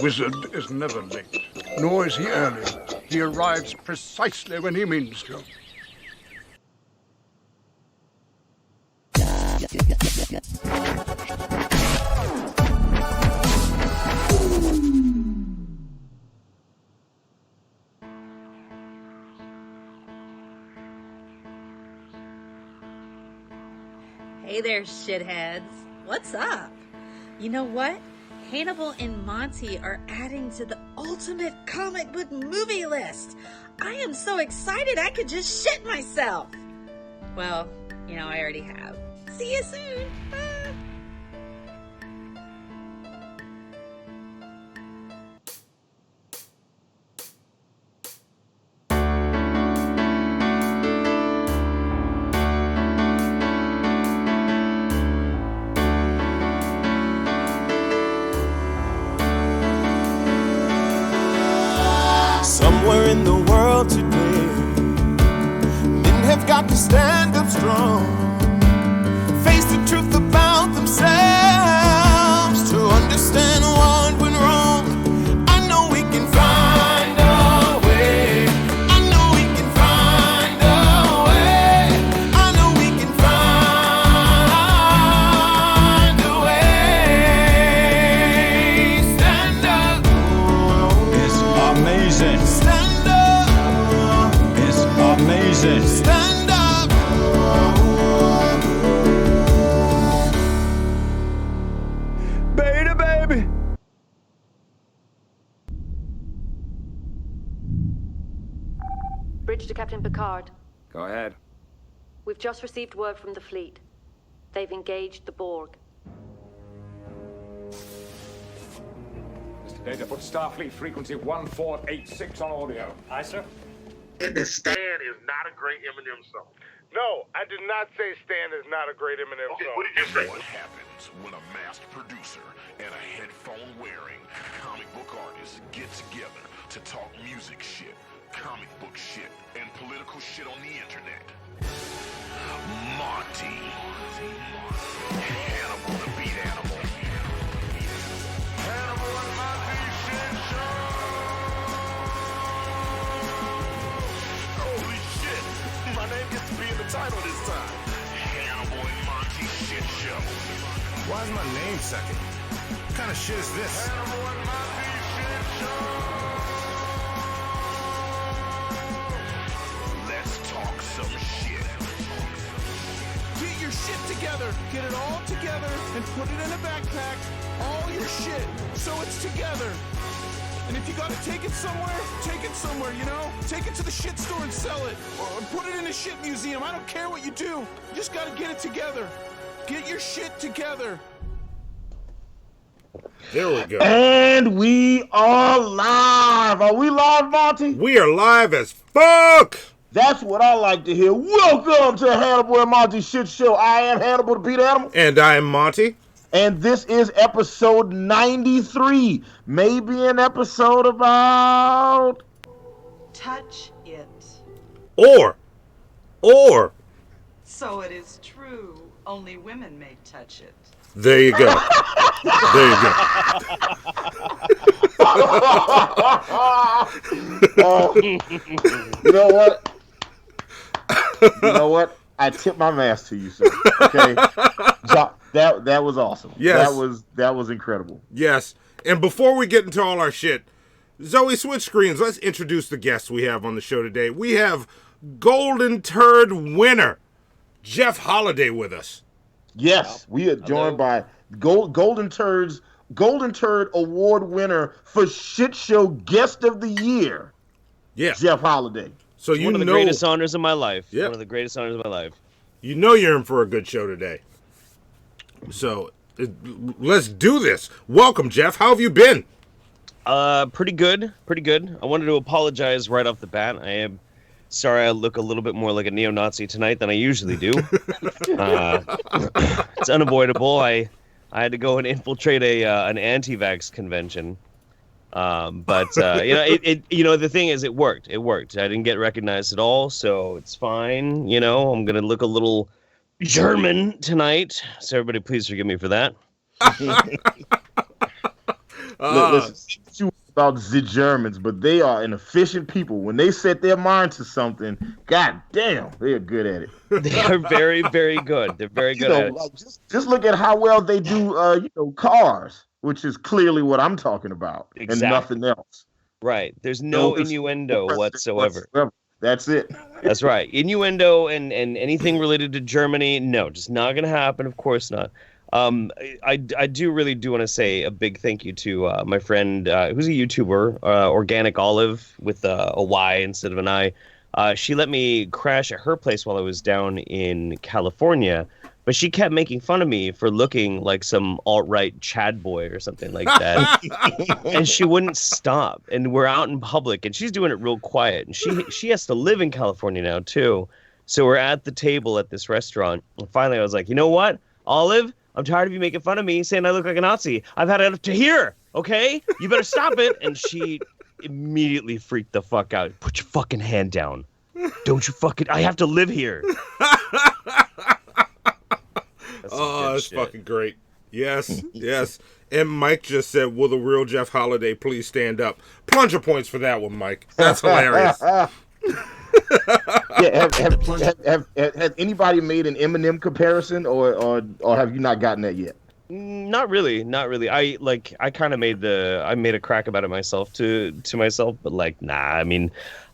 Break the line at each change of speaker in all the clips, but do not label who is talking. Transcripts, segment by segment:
wizard is never late, nor is he early. He arrives precisely when he means to.
Hey there, shitheads. What's up? You know what? Hannibal and Monty are adding to the ultimate comic book movie list. I am so excited I could just shit myself. Well, I already have. See you soon. Bye.
Somewhere in the world today, men have got to stand up strong, face the truth about themselves, to understand what went wrong. I know we can find a way. I know we can find a way. I know we can find a way. Stand up.
It's amazing.
Stand up.
It's amazing.
Stand up.
Beta baby.
Bridge to Captain Picard.
Go ahead.
We've just received word from the fleet. They've engaged the Borg.
Mr. Data, put Starfleet frequency 1486 on audio.
Aye, sir.
And Stan is not a great Eminem song.
No, I did not say Stan is not a great Eminem
Okay,
song.
what did you say?
What happens when a masked producer and a headphone-wearing comic book artist get together to talk music shit, comic book shit, and political shit on the internet? Monty. Hannibal the Beat Animal.
Hannibal and Monty shit show.
Holy shit! My name gets to be in the title this time. Hannibal and Monty Shit Show.
Why is my name second? What kind of shit is this?
Hannibal and Monty shit show.
Let's talk some shit.
Get your shit together. Get it all together and put it in a backpack. All your shit, so it's together. And if you gotta take it somewhere, Take it to the shit store and sell it. Or put it in a shit museum. I don't care what you do. You just gotta get it together. Get your shit together.
There we go.
And we are live. Are we live, Monty?
We are live as fuck.
That's what I like to hear. Welcome to Hannibal and Monty Shit Show. I am Hannibal the Beat Animal.
And I am Monty.
And this is episode 93. Maybe an episode about...
Touch it.
Or.
So it is true. Only women may touch it.
There you go. There you go.
You know what? You know what? I tip my mask to you, sir. Okay, that was awesome.
Yes,
that was incredible.
Yes, and before we get into all our shit, Zoe, switch screens. Let's introduce the guests we have on the show today. We have Golden Turd winner Jeff Holiday with us.
Yes, we are joined by Golden Turd Award winner for Shit Show Guest of the Year.
Yeah,
Jeff Holiday.
So
one of the greatest honors of my life. Yep. One of the greatest honors of my life.
You know you're in for a good show today. So let's do this. Welcome, Jeff. How have you been?
Pretty good. I wanted to apologize right off the bat. I am sorry I look a little bit more like a neo-Nazi tonight than I usually do. It's unavoidable. I had to go and infiltrate an anti-vax convention. But the thing is, it worked. I didn't get recognized at all, so it's fine. I'm gonna look a little German tonight, so everybody please forgive me for that.
Listen, about the Germans, but they are an efficient people. When they set their mind to something, god damn, they're good at it.
They are very, very good. They're very good at it.
Like, just look at how well they do, Cars, which is clearly what I'm talking about, and nothing else.
Right. There's no innuendo whatsoever.
That's it.
That's right. Innuendo and anything related to Germany, no, just not going to happen. Of course not. I do want to say a big thank you to my friend who's a YouTuber, Organic Olive with a Y instead of an I. She let me crash at her place while I was down in California, but she kept making fun of me for looking like some alt-right Chad boy or something like that. And she wouldn't stop. And we're out in public, and she's doing it real quiet. And she has to live in California now, too. So we're at the table at this restaurant. And finally, I was like, you know what, Olive? I'm tired of you making fun of me, saying I look like a Nazi. I've had enough to hear, okay? You better stop it. And she immediately freaked the fuck out. Put your fucking hand down. Don't you fucking... I have to live here.
That's fucking great. Yes, yes. And Mike just said, will the real Jeff Holiday please stand up? Plunger points for that one, Mike. That's hilarious.
Yeah, has anybody made an Eminem comparison, or have you not gotten that yet?
Not really. I kind of made a crack about it myself to myself, but like, nah. I mean,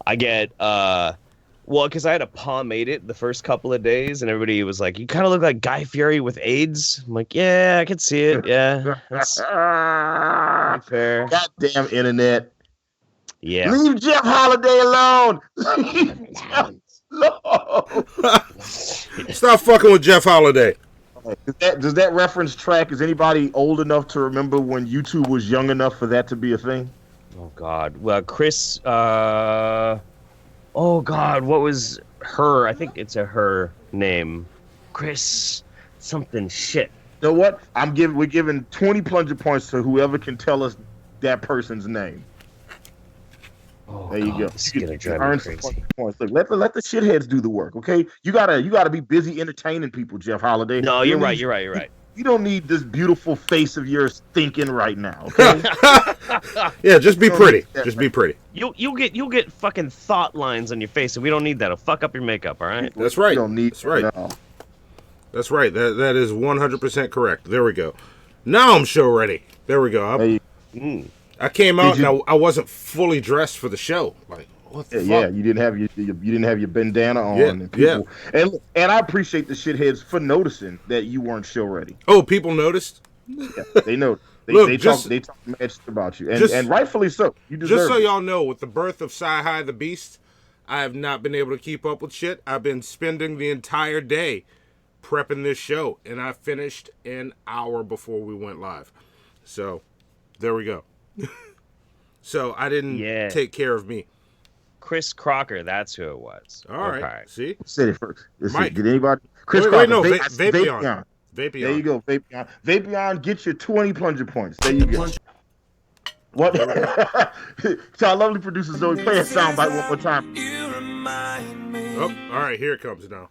I get well, because I had to pomade it the first couple of days, and everybody was like, "You kind of look like Guy Fieri with AIDS." I'm like, "Yeah, I can see it. Yeah, that's fair."
Goddamn internet.
Yeah.
Leave Jeff Holiday alone. Leave Jeff alone.
Stop fucking with Jeff Holiday.
Does that reference track? Is anybody old enough to remember when YouTube was young enough for that to be a thing?
Oh God. Well, Chris. Oh God, what was her? I think it's her name. Chris something shit.
You know what? We're giving 20 plunger points to whoever can tell us that person's name.
Oh,
there you
God,
go.
This is gonna drive
earn
me
some
crazy.
points. Look, let the shitheads do the work, okay? You gotta be busy entertaining people, Jeff Holiday.
No, you're right.
You don't need this beautiful face of yours thinking right now, okay?
Yeah, just be pretty. Just be pretty.
You'll get fucking thought lines on your face, and we don't need that. It'll fuck up your makeup, all right?
That's right.
You don't need
That's right.
No.
That's right. That is 100% correct. There we go. Now I'm show ready. There we go. I came out and I wasn't fully dressed for the show. Like, what the fuck?
Yeah, you didn't have your bandana on.
Yeah,
and people, and I appreciate the shitheads for noticing that you weren't show ready.
Oh, people noticed?
Yeah, they know. They talk mad shit about you, and rightfully so. You deserve
just so
it.
y'all know, with the birth of Sci-Hi the Beast, I have not been able to keep up with shit. I've been spending the entire day prepping this show, and I finished an hour before we went live. So, there we go. So, I didn't take care of me.
Chris Crocker, that's who it was.
All right. See?
Said it first.
Mike.
Did anybody? Chris
Wait,
Crocker.
no, Vapion.
There you go, Vapion. Vapion, get your 20 plunger points. There you go. What? So our lovely producer Zoe, play a soundbite one more time.
Oh, all right, here it comes now.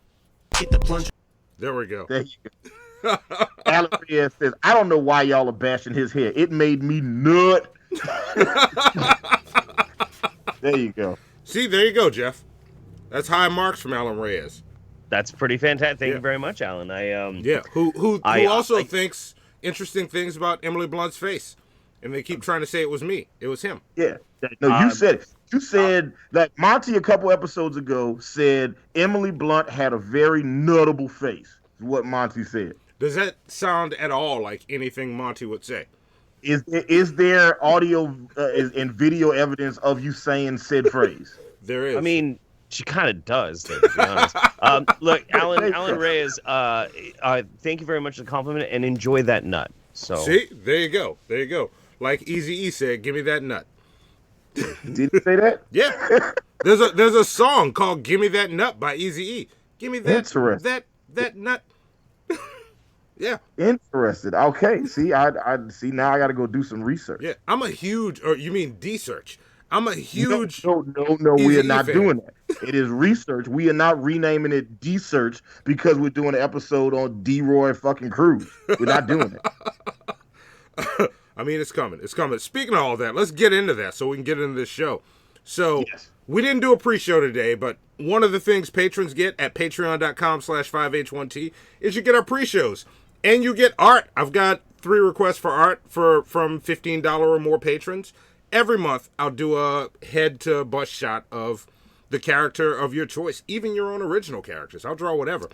There we go.
There you go. Alan Reyes says, I don't know why y'all are bashing his hair. It made me nut. There you go.
See, there you go, Jeff. That's high marks from Alan Reyes.
That's pretty fantastic. Thank you very much, Alan.
Who also thinks interesting things about Emily Blunt's face, and they keep trying to say it was me. It was him.
Yeah. No, you said it. You said that Monty a couple episodes ago said Emily Blunt had a very notable face. Is what Monty said.
Does that sound at all like anything Monty would say?
Is there audio and video evidence of you saying said phrase?
There is.
I mean, she kind of does, to be honest. Look, Alan Reyes, thank you very much for the compliment, and enjoy that nut. So
see, there you go. There you go. Like Eazy-E said, give me that nut.
Did he say that?
Yeah. There's a song called "Give Me That Nut" by Eazy-E. Give me that that nut. Yeah.
Interested. Okay. See, I see now. I got to go do some research.
Yeah, I'm a huge. Or you mean D-search? I'm a huge.
No. We are not doing that. It is research. We are not renaming it D-search because we're doing an episode on D-Roy fucking Cruz. We're not doing it.
I mean, it's coming. It's coming. Speaking of all that, let's get into that so we can get into this show. So we didn't do a pre-show today, but one of the things patrons get at patreon.com/5H1T is you get our pre-shows. And you get art. I've got 3 requests for art from $15 or more patrons. Every month, I'll do a head-to-bust shot of the character of your choice, even your own original characters. I'll draw whatever.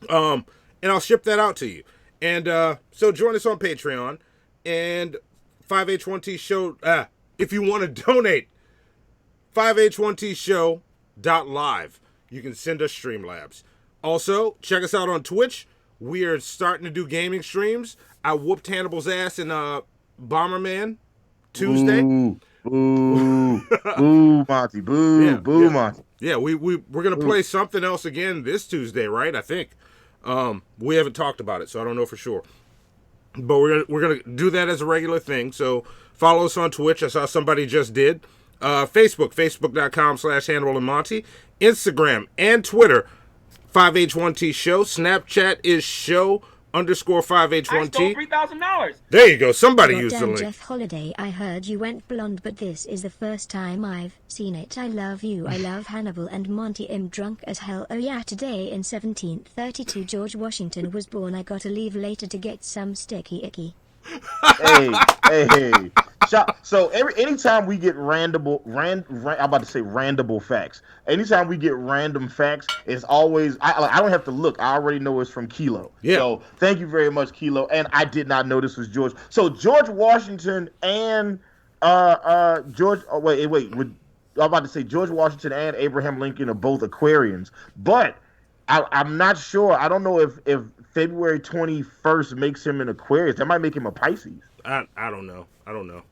And I'll ship that out to you. And so join us on Patreon. And 5H1T show, if you want to donate, 5H1T show.live. You can send us Streamlabs. Also, check us out on Twitch. We are starting to do gaming streams. I whooped Hannibal's ass in Bomberman Tuesday.
Boo, Monty. Boo, Monty.
Yeah, we're gonna play something else again this Tuesday, right? I think. We haven't talked about it, so I don't know for sure. But we're gonna do that as a regular thing. So follow us on Twitch. I saw somebody just did. Facebook.com/Hannibal and Monty. Instagram and Twitter, 5H1T show. Snapchat is show_5H1T.
I stole $3,000.
There you go. Somebody used the link.
Jeff Holiday, I heard you went blonde, but this is the first time I've seen it. I love you. I love Hannibal and Monty. I'm drunk as hell. Oh yeah, today in 1732 George Washington was born. I gotta leave later to get some sticky icky.
Hey. So anytime we get I'm about to say randable facts. Anytime we get random facts, it's always I don't have to look. I already know it's from Kilo.
Yeah.
So thank you very much, Kilo. And I did not know this was George. So George Washington and George. Oh, wait. I'm about to say George Washington and Abraham Lincoln are both Aquarians, but I'm not sure. I don't know if February 21st makes him an Aquarius. That might make him a Pisces.
I don't know. I don't
know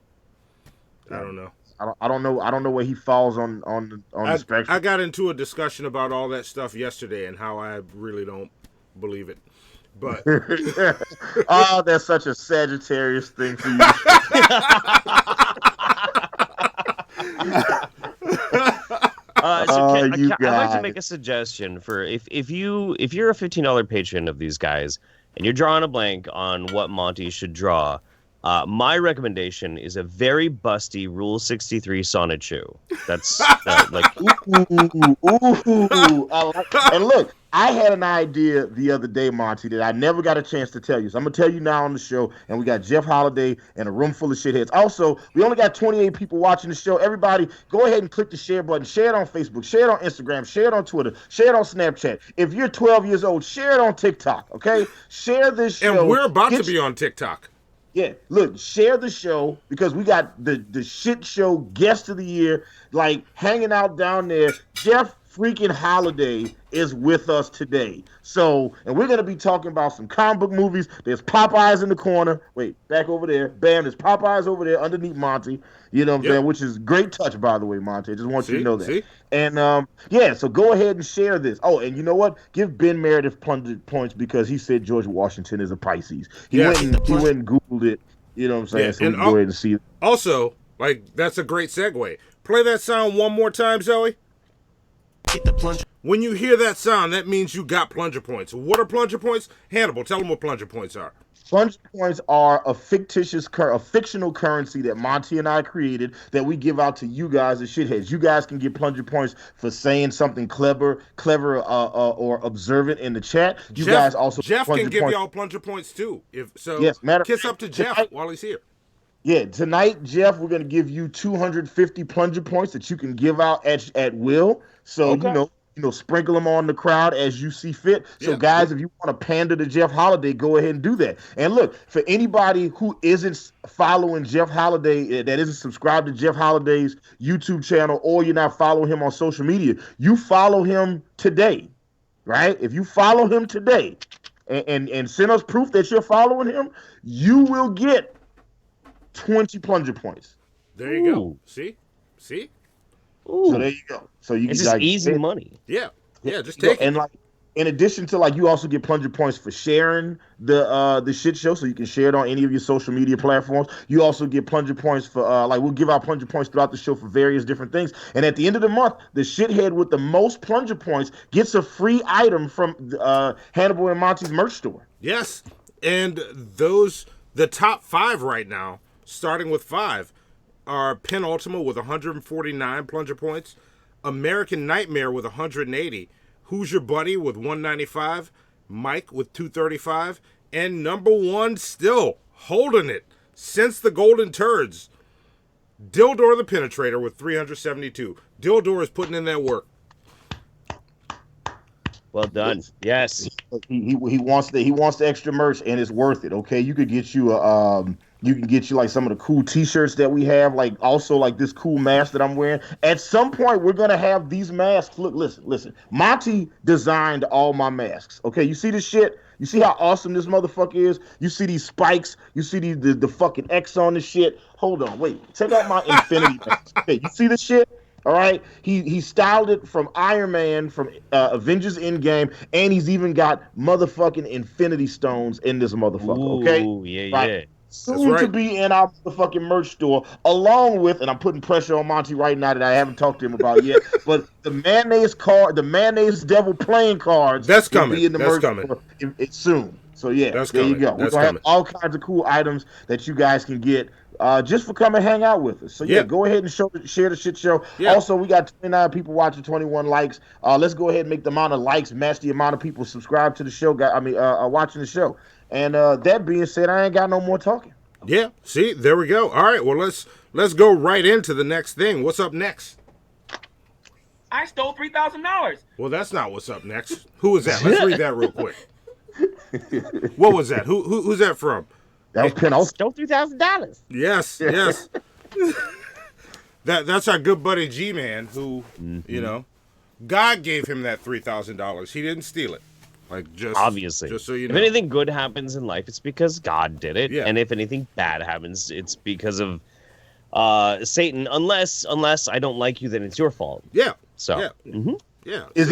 where he falls on the spectrum.
I got into a discussion about all that stuff yesterday and how I really don't believe it. But
oh, that's such a Sagittarius thing for you.
I'd like to make a suggestion for if you're a $15 patron of these guys and you're drawing a blank on what Monty should draw. My recommendation is a very busty Rule 63 sonnet shoe. That's
And look, I had an idea the other day, Monty, that I never got a chance to tell you. So I'm going to tell you now on the show, and we got Jeff Holiday and a room full of shitheads. Also, we only got 28 people watching the show. Everybody, go ahead and click the share button. Share it on Facebook. Share it on Instagram. Share it on Twitter. Share it on Snapchat. If you're 12 years old, share it on TikTok, okay? Share this show.
And we're about to be on TikTok.
Yeah, look, share the show because we got the shit show guest of the year, like hanging out down there. Jeff freaking Holiday is with us today. So, and we're going to be talking about some comic book movies. There's Popeyes in the corner. Wait, back over there. Bam, there's Popeyes over there underneath Monty. You know what I'm saying? Which is great touch, by the way, Monty. I just want you to know that. See? And, yeah, so go ahead and share this. Oh, and you know what? Give Ben Meredith points because he said George Washington is a Pisces. He went and Googled it. You know what I'm saying?
Yeah,
so we can go ahead and see it.
Also, like, that's a great segue. Play that sound one more time, Zoe. When you hear that sound, that means you got plunger points. What are plunger points? Hannibal, tell them what plunger points are.
Plunger points are a fictional currency that Monty and I created that we give out to you guys as shitheads. You guys can get plunger points for saying something clever, or observant in the chat. Jeff
can give y'all plunger points too. Kiss up to Jeff while he's here.
Yeah, tonight, Jeff, we're going to give you 250 plunger points that you can give out at will. So, you know, sprinkle them on the crowd as you see fit. So, guys, if you want to pander to Jeff Holiday, go ahead and do that. And look, for anybody who isn't following Jeff Holiday, that isn't subscribed to Jeff Holiday's YouTube channel, or you're not following him on social media, you follow him today, right? If you follow him today and send us proof that you're following him, you will get 20 plunger points.
There you go. See?
Ooh. So there you go. So you
it's just easy money.
Yeah, just take it.
And like, in addition to like, you also get plunger points for sharing the shit show, so you can share it on any of your social media platforms. You also get plunger points for we'll give out plunger points throughout the show for various different things. And at the end of the month, the shithead with the most plunger points gets a free item from Hannibal and Monty's merch store.
Yes, and those The top 5 right now, starting with 5, are Penultima with 149 plunger points, American Nightmare with 180, Who's Your Buddy with 195, Mike with 235, and number 1 still holding it since the Golden Turds, Dildor the Penetrator with 372. Dildor is putting in that work.
Well done. Yes.
He wants the extra merch, and it's worth it. Okay, you could get you like some of the cool T-shirts that we have, like also like this cool mask that I'm wearing. At some point, we're gonna have these masks. Look, listen. Monty designed all my masks. Okay, you see this shit? You see how awesome this motherfucker is? You see these spikes? You see the fucking X on this shit? Hold on, wait. Check out my Infinity mask. Okay, you see this shit? All right, he styled it from Iron Man, from Avengers Endgame, and he's even got motherfucking Infinity Stones in this motherfucker. Okay,
yeah,
right?
yeah.
Soon to be in our motherfucking merch store, along with, and I'm putting pressure on Monty right now that I haven't talked to him about yet, but the mayonnaise devil playing cards.
That's coming.
Be in the merch
coming.
Store it's soon. So yeah,
that's
there
coming.
You go. We're gonna have all kinds of cool items that you guys can get. Just for coming hang out with us. So yeah, go ahead and share the shit show. Yeah. Also, we got 29 people watching, 21 likes. Let's go ahead and make the amount of likes match the amount of people subscribe to the show. Watching the show. And that being said, I ain't got no more talking.
Yeah. See, there we go. All right. Well, let's go right into the next thing. What's up next?
I stole $3,000.
Well, that's not what's up next. Who is that? Let's read that real quick. What was that? Who's that from?
That was Penn.
Stole $3,000.
Yes. That's our good buddy G-Man, who you know, God gave him that $3,000. He didn't steal it. Like
Obviously.
Just so you know.
If anything good happens in life, it's because God did it.
Yeah.
And if anything bad happens, it's because of Satan. Unless I don't like you, then it's your fault.
Yeah.
So.
Yeah.
Mm-hmm.
Yeah.
It's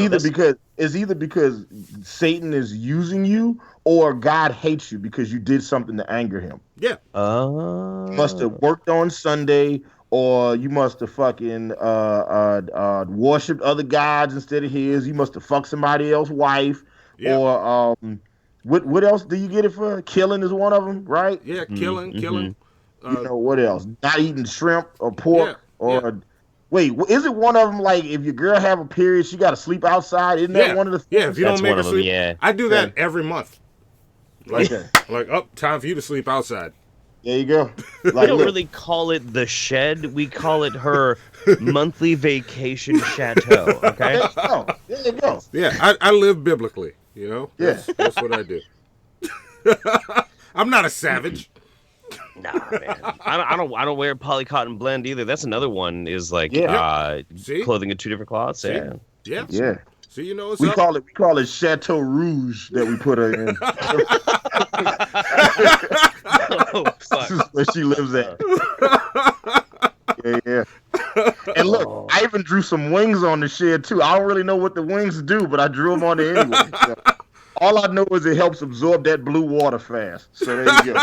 either because Satan is using you, or God hates you because you did something to anger him.
Yeah.
You must have worked on Sunday, or you must have fucking worshipped other gods instead of his. You must have fucked somebody else's wife. Yeah. Or what else do you get it for? Killing is one of them, right?
Yeah, killing.
You know what else? Not eating shrimp or pork Wait, is it one of them, like, if your girl have a period, she got to sleep outside? Isn't that one of the things?
Yeah, if you don't make her sleep. Yeah. I do that every month. Like, time for you to sleep outside.
There you go.
We don't really call it the shed. We call it her monthly vacation chateau, okay?
There you go.
Yeah, I live biblically, you know?
Yeah.
That's what I do. I'm not a savage.
Nah, man. I don't wear polycotton blend either. That's another one. Is like clothing in 2 different cloths.
See?
Yeah.
Yeah.
So you know what's
we
up?
call it Chateau Rouge that we put her in.
Oh, fuck.
This is where she lives at. Yeah. And look, I even drew some wings on the shed too. I don't really know what the wings do, but I drew them on there anyway. So all I know is it helps absorb that blue water fast. So there you go.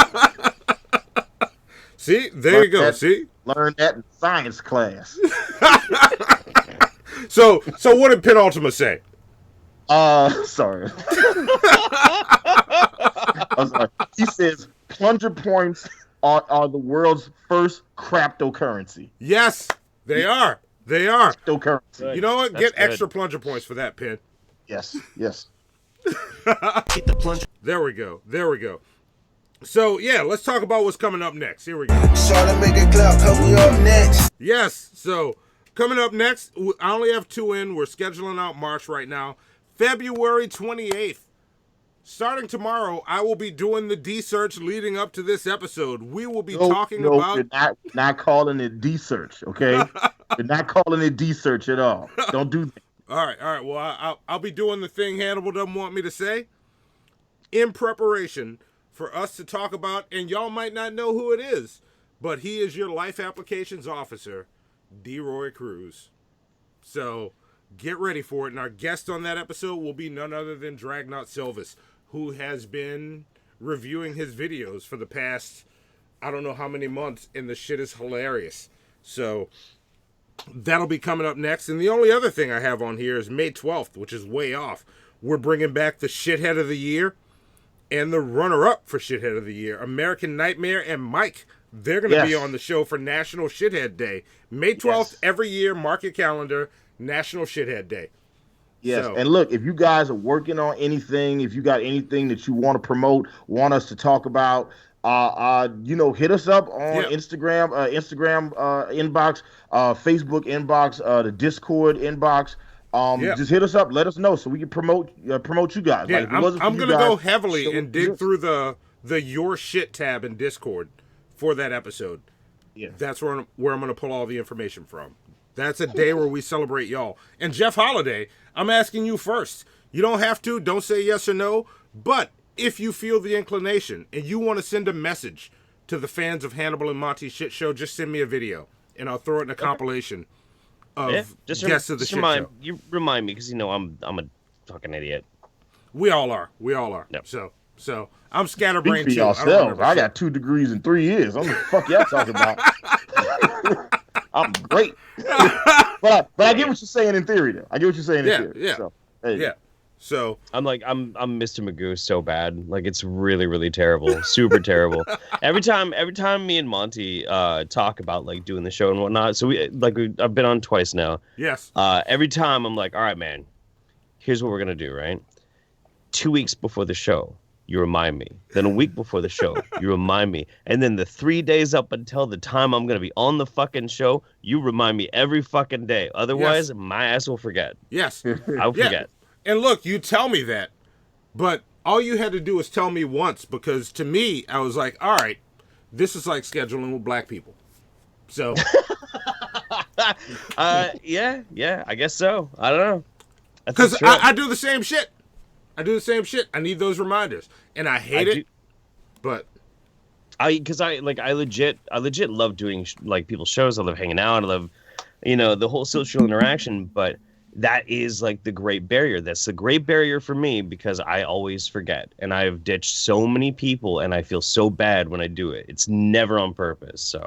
See, there you go. See,
learn that in science class.
So what did Penultima say?
Sorry. I'm sorry. He says plunger points are the world's first cryptocurrency.
Yes, they are. They are.
Cryptocurrency.
You know what? Get extra plunger points for that, Pen.
Yes.
Get the plunger.
There we go. So, yeah, let's talk about what's coming up next. Here we go.
Try to make it clap, cause we up next.
Yes, so coming up next, I only have 2 in. We're scheduling out March right now. February 28th. Starting tomorrow, I will be doing the D-search leading up to this episode. We will be talking about...
We're not calling it D-search, okay? We're not calling it D-search at all. Don't do that.
All right. Well, I'll be doing the thing Hannibal doesn't want me to say in preparation for us to talk about, and y'all might not know who it is, but he is your life applications officer, D-Roy Cruz. So get ready for it, and our guest on that episode will be none other than Dragnaut Silvis, who has been reviewing his videos for the past, I don't know how many months, and the shit is hilarious. So that'll be coming up next, and the only other thing I have on here is May 12th, which is way off. We're bringing back the Shithead of the Year. And the runner-up for Shithead of the Year, American Nightmare and Mike. They're going to be on the show for National Shithead Day. May 12th, every year, mark your calendar, National Shithead Day.
Yes, and look, if you guys are working on anything, if you got anything that you want to promote, want us to talk about, hit us up on Instagram inbox, Facebook inbox, the Discord inbox. Just hit us up, let us know so we can promote you guys.
Yeah, I'm gonna go heavily and dig through the Your Shit tab in Discord for that episode. Yeah, that's where I'm gonna pull all the information from. That's a day where we celebrate y'all. And Jeff Holiday, I'm asking you first. You don't have to. Don't say yes or no. But if you feel the inclination and you want to send a message to the fans of Hannibal and Monty's Shit Show, just send me a video, and I'll throw it in a compilation of guests of the Shit Show.
You remind me, because I'm a fucking idiot.
We all are. Yep. So I'm scatterbrained too.
I got 2 degrees in 3 years. What the fuck y'all talking about? I'm great. but I get what you're saying in theory, though. I get what you're saying in theory.
Yeah.
So,
So
I'm Mr. Magoo so bad. Like, it's really, really terrible. Super terrible. Every time me and Monty talk about like doing the show and whatnot. So I've been on twice now.
Yes.
Every time I'm like, all right, man, here's what we're gonna do, right? 2 weeks before the show, you remind me. Then a week before the show, you remind me. And then the 3 days up until the time I'm going to be on the fucking show, you remind me every fucking day. Otherwise, my ass will forget.
Yes.
I'll forget.
And look, you tell me that, but all you had to do was tell me once, because to me, I was like, all right, this is like scheduling with black people. So.
Yeah, I guess so. I don't know.
Because I do the same shit. I need those reminders, and I hate it. But
I legit love doing like people's shows. I love hanging out. I love, the whole social interaction. But that is like the great barrier. That's the great barrier for me, because I always forget, and I've ditched so many people, and I feel so bad when I do it. It's never on purpose. So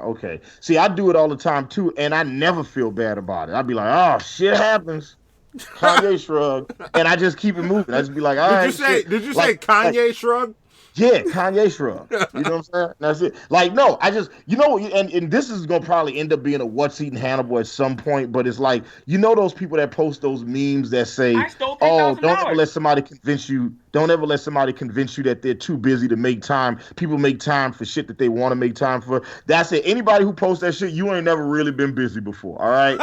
okay. See, I do it all the time too, and I never feel bad about it. I'd be like, oh, shit happens. Kanye shrug, and I just keep it moving. I just be like, all right.
Did you say Kanye shrug?
Yeah, Kanye shrug. You know what I'm saying? That's it. Like, no, I just, and this is gonna probably end up being a What's Eating Hannibal at some point, but it's like, those people that post those memes that say, oh, don't ever let somebody convince you that they're too busy to make time. People make time for shit that they want to make time for. That's it. Anybody who posts that shit, you ain't never really been busy before. All right.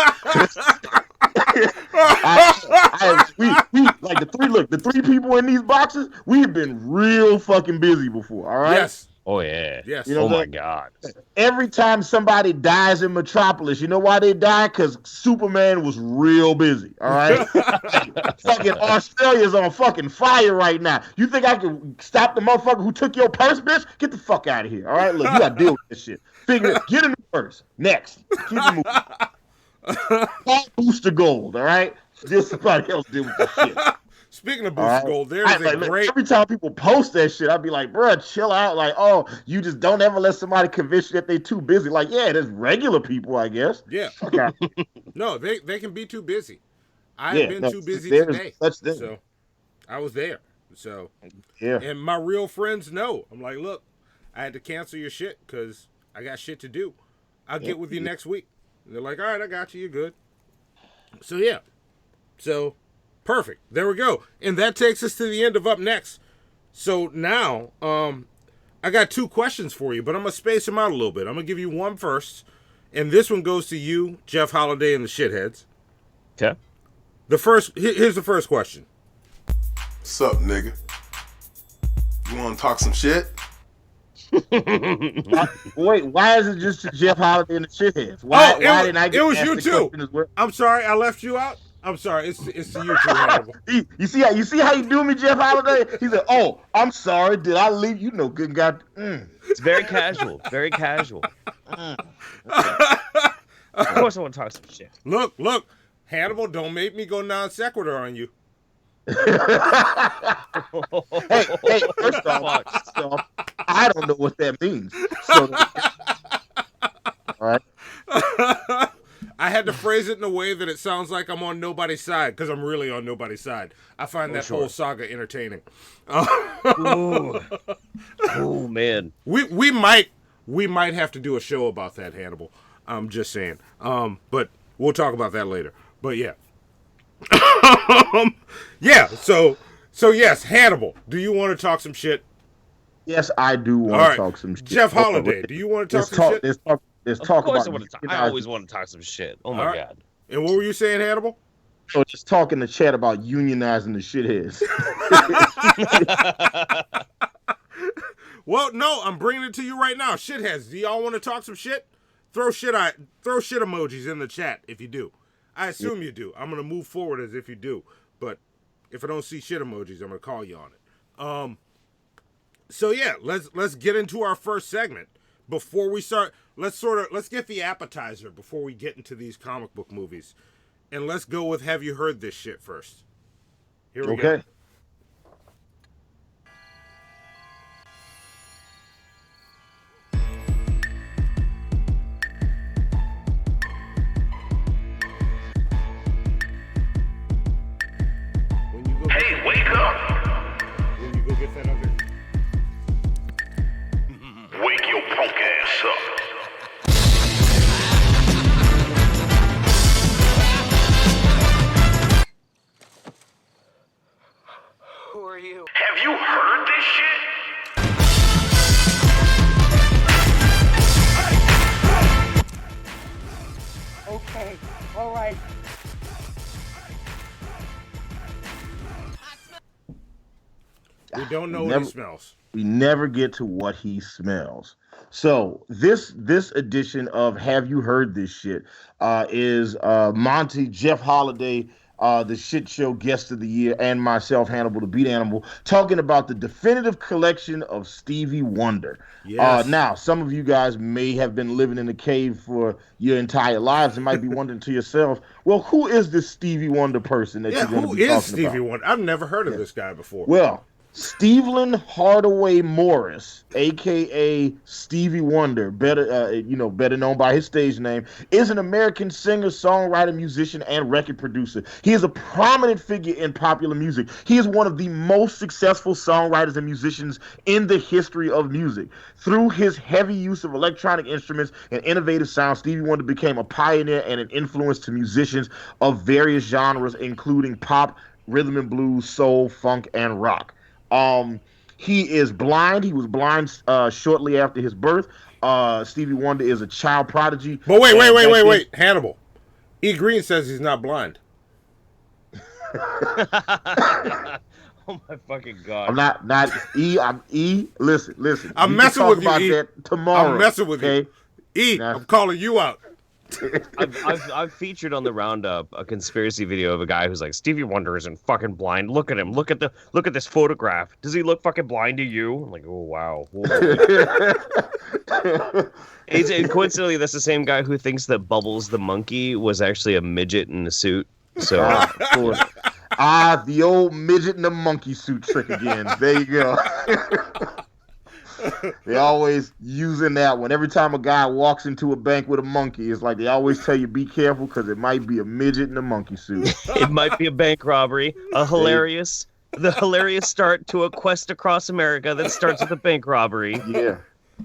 The 3 people in these boxes, we've been real fucking busy before, all right?
Yes.
Oh, yeah.
Yes.
Oh, my God.
Every time somebody dies in Metropolis, you know why they die? Because Superman was real busy, all right? Fucking Australia's on fucking fire right now. You think I can stop the motherfucker who took your purse, bitch? Get the fuck out of here, all right? Look, you got to deal with this shit. Get in the purse. Next. Keep it moving. Booster Gold, all right? Just somebody else deal with this shit.
Speaking of Booster Gold, there's a great...
Every time people post that shit, I'd be like, bruh, chill out. Like, oh, you just don't ever let somebody convince you that they're too busy. Like, yeah, there's regular people, I guess.
Yeah. Okay. No, they can be too busy. I've been too busy today. So I was there. So,
yeah.
And my real friends know. I'm like, look, I had to cancel your shit because I got shit to do. I'll get with you next week. And they're like, all right, I got you. You're good. So, yeah. So... perfect. There we go. And that takes us to the end of Up Next. So now, I got 2 questions for you, but I'm going to space them out a little bit. I'm going to give you one first, and this one goes to you, Jeff Holiday, and the Shitheads.
Okay.
Here's the first question.
What's up, nigga? You want to talk some shit?
Wait, why is it just Jeff Holiday and the Shitheads? Why didn't I get
it was you too.
Well?
I'm sorry, I left you out. I'm sorry, it's to you too, Hannibal.
You see how you do me, Jeff Holiday? He said, "Oh, I'm sorry, did I leave you? No good God."
It's very casual, very casual. Okay. Of course, I want to talk some shit.
Look, Hannibal, don't make me go non sequitur on you.
hey, first off, I don't know what that means. So, all right.
I had to phrase it in a way that it sounds like I'm on nobody's side, because I'm really on nobody's side. I find that whole saga entertaining.
Oh man,
we might have to do a show about that, Hannibal. I'm just saying. But we'll talk about that later. But yeah. Yeah, so yes, Hannibal, do you want to talk some shit?
Yes, I do want to talk some shit.
Jeff Holiday, do you want to talk some shit?
Let's talk about
I always want to talk some shit. Oh my god.
And what were you saying, Hannibal?
So just talk in the chat about unionizing the shitheads.
Well, no, I'm bringing it to you right now. Shitheads, do y'all want to talk some shit? Throw shit emojis in the chat if you do. I assume you do. I'm going to move forward as if you do. But if I don't see shit emojis, I'm going to call you on it. So yeah, let's get into our first segment. Before we start, let's get the appetizer before we get into these comic book movies. And let's go with Have You Heard This Shit first. Here we go.
Hey, wake up!
When you go get that other...
Wake your punk ass up.
Who are you?
Have you heard this shit?
Okay, all right.
We don't know what he smells.
We never get to what he smells. So this edition of Have You Heard This Shit is Monty, Jeff Holiday, the Shit Show Guest of the Year, and myself, Hannibal the Beat Animal, talking about the definitive collection of Stevie Wonder.
Yes.
Now, some of you guys may have been living in a cave for your entire lives and might be wondering to yourself, well, who is this Stevie Wonder person that you're going to be talking about?
Who is Stevie Wonder? I've never heard of this guy before.
Well, Stevlin Hardaway Morris, aka Stevie Wonder, better known by his stage name, is an American singer, songwriter, musician, and record producer. He is a prominent figure in popular music. He is one of the most successful songwriters and musicians in the history of music. Through his heavy use of electronic instruments and innovative sounds, Stevie Wonder became a pioneer and an influence to musicians of various genres, including pop, rhythm and blues, soul, funk, and rock. He is blind. He was blind shortly after his birth. Stevie Wonder is a child prodigy.
But wait. Hannibal. E. Green says he's not blind.
Oh my fucking god.
I'm not E. I'm E. Listen.
I'm messing with you, E.
That tomorrow.
I'm messing with you. E. I'm calling you out.
I've featured on the Roundup a conspiracy video of a guy who's like, Stevie Wonder isn't fucking blind. Look at him. Look at this photograph. Does he look fucking blind to you? I'm like, oh wow. And coincidentally, that's the same guy who thinks that Bubbles the monkey was actually a midget in a suit. So
the old midget in the monkey suit trick again. There you go. They always using that one. Every time a guy walks into a bank with a monkey, it's like they always tell you be careful because it might be a midget in a monkey suit.
It might be a bank robbery. The hilarious start to a quest across America that starts with a bank robbery.
Yeah.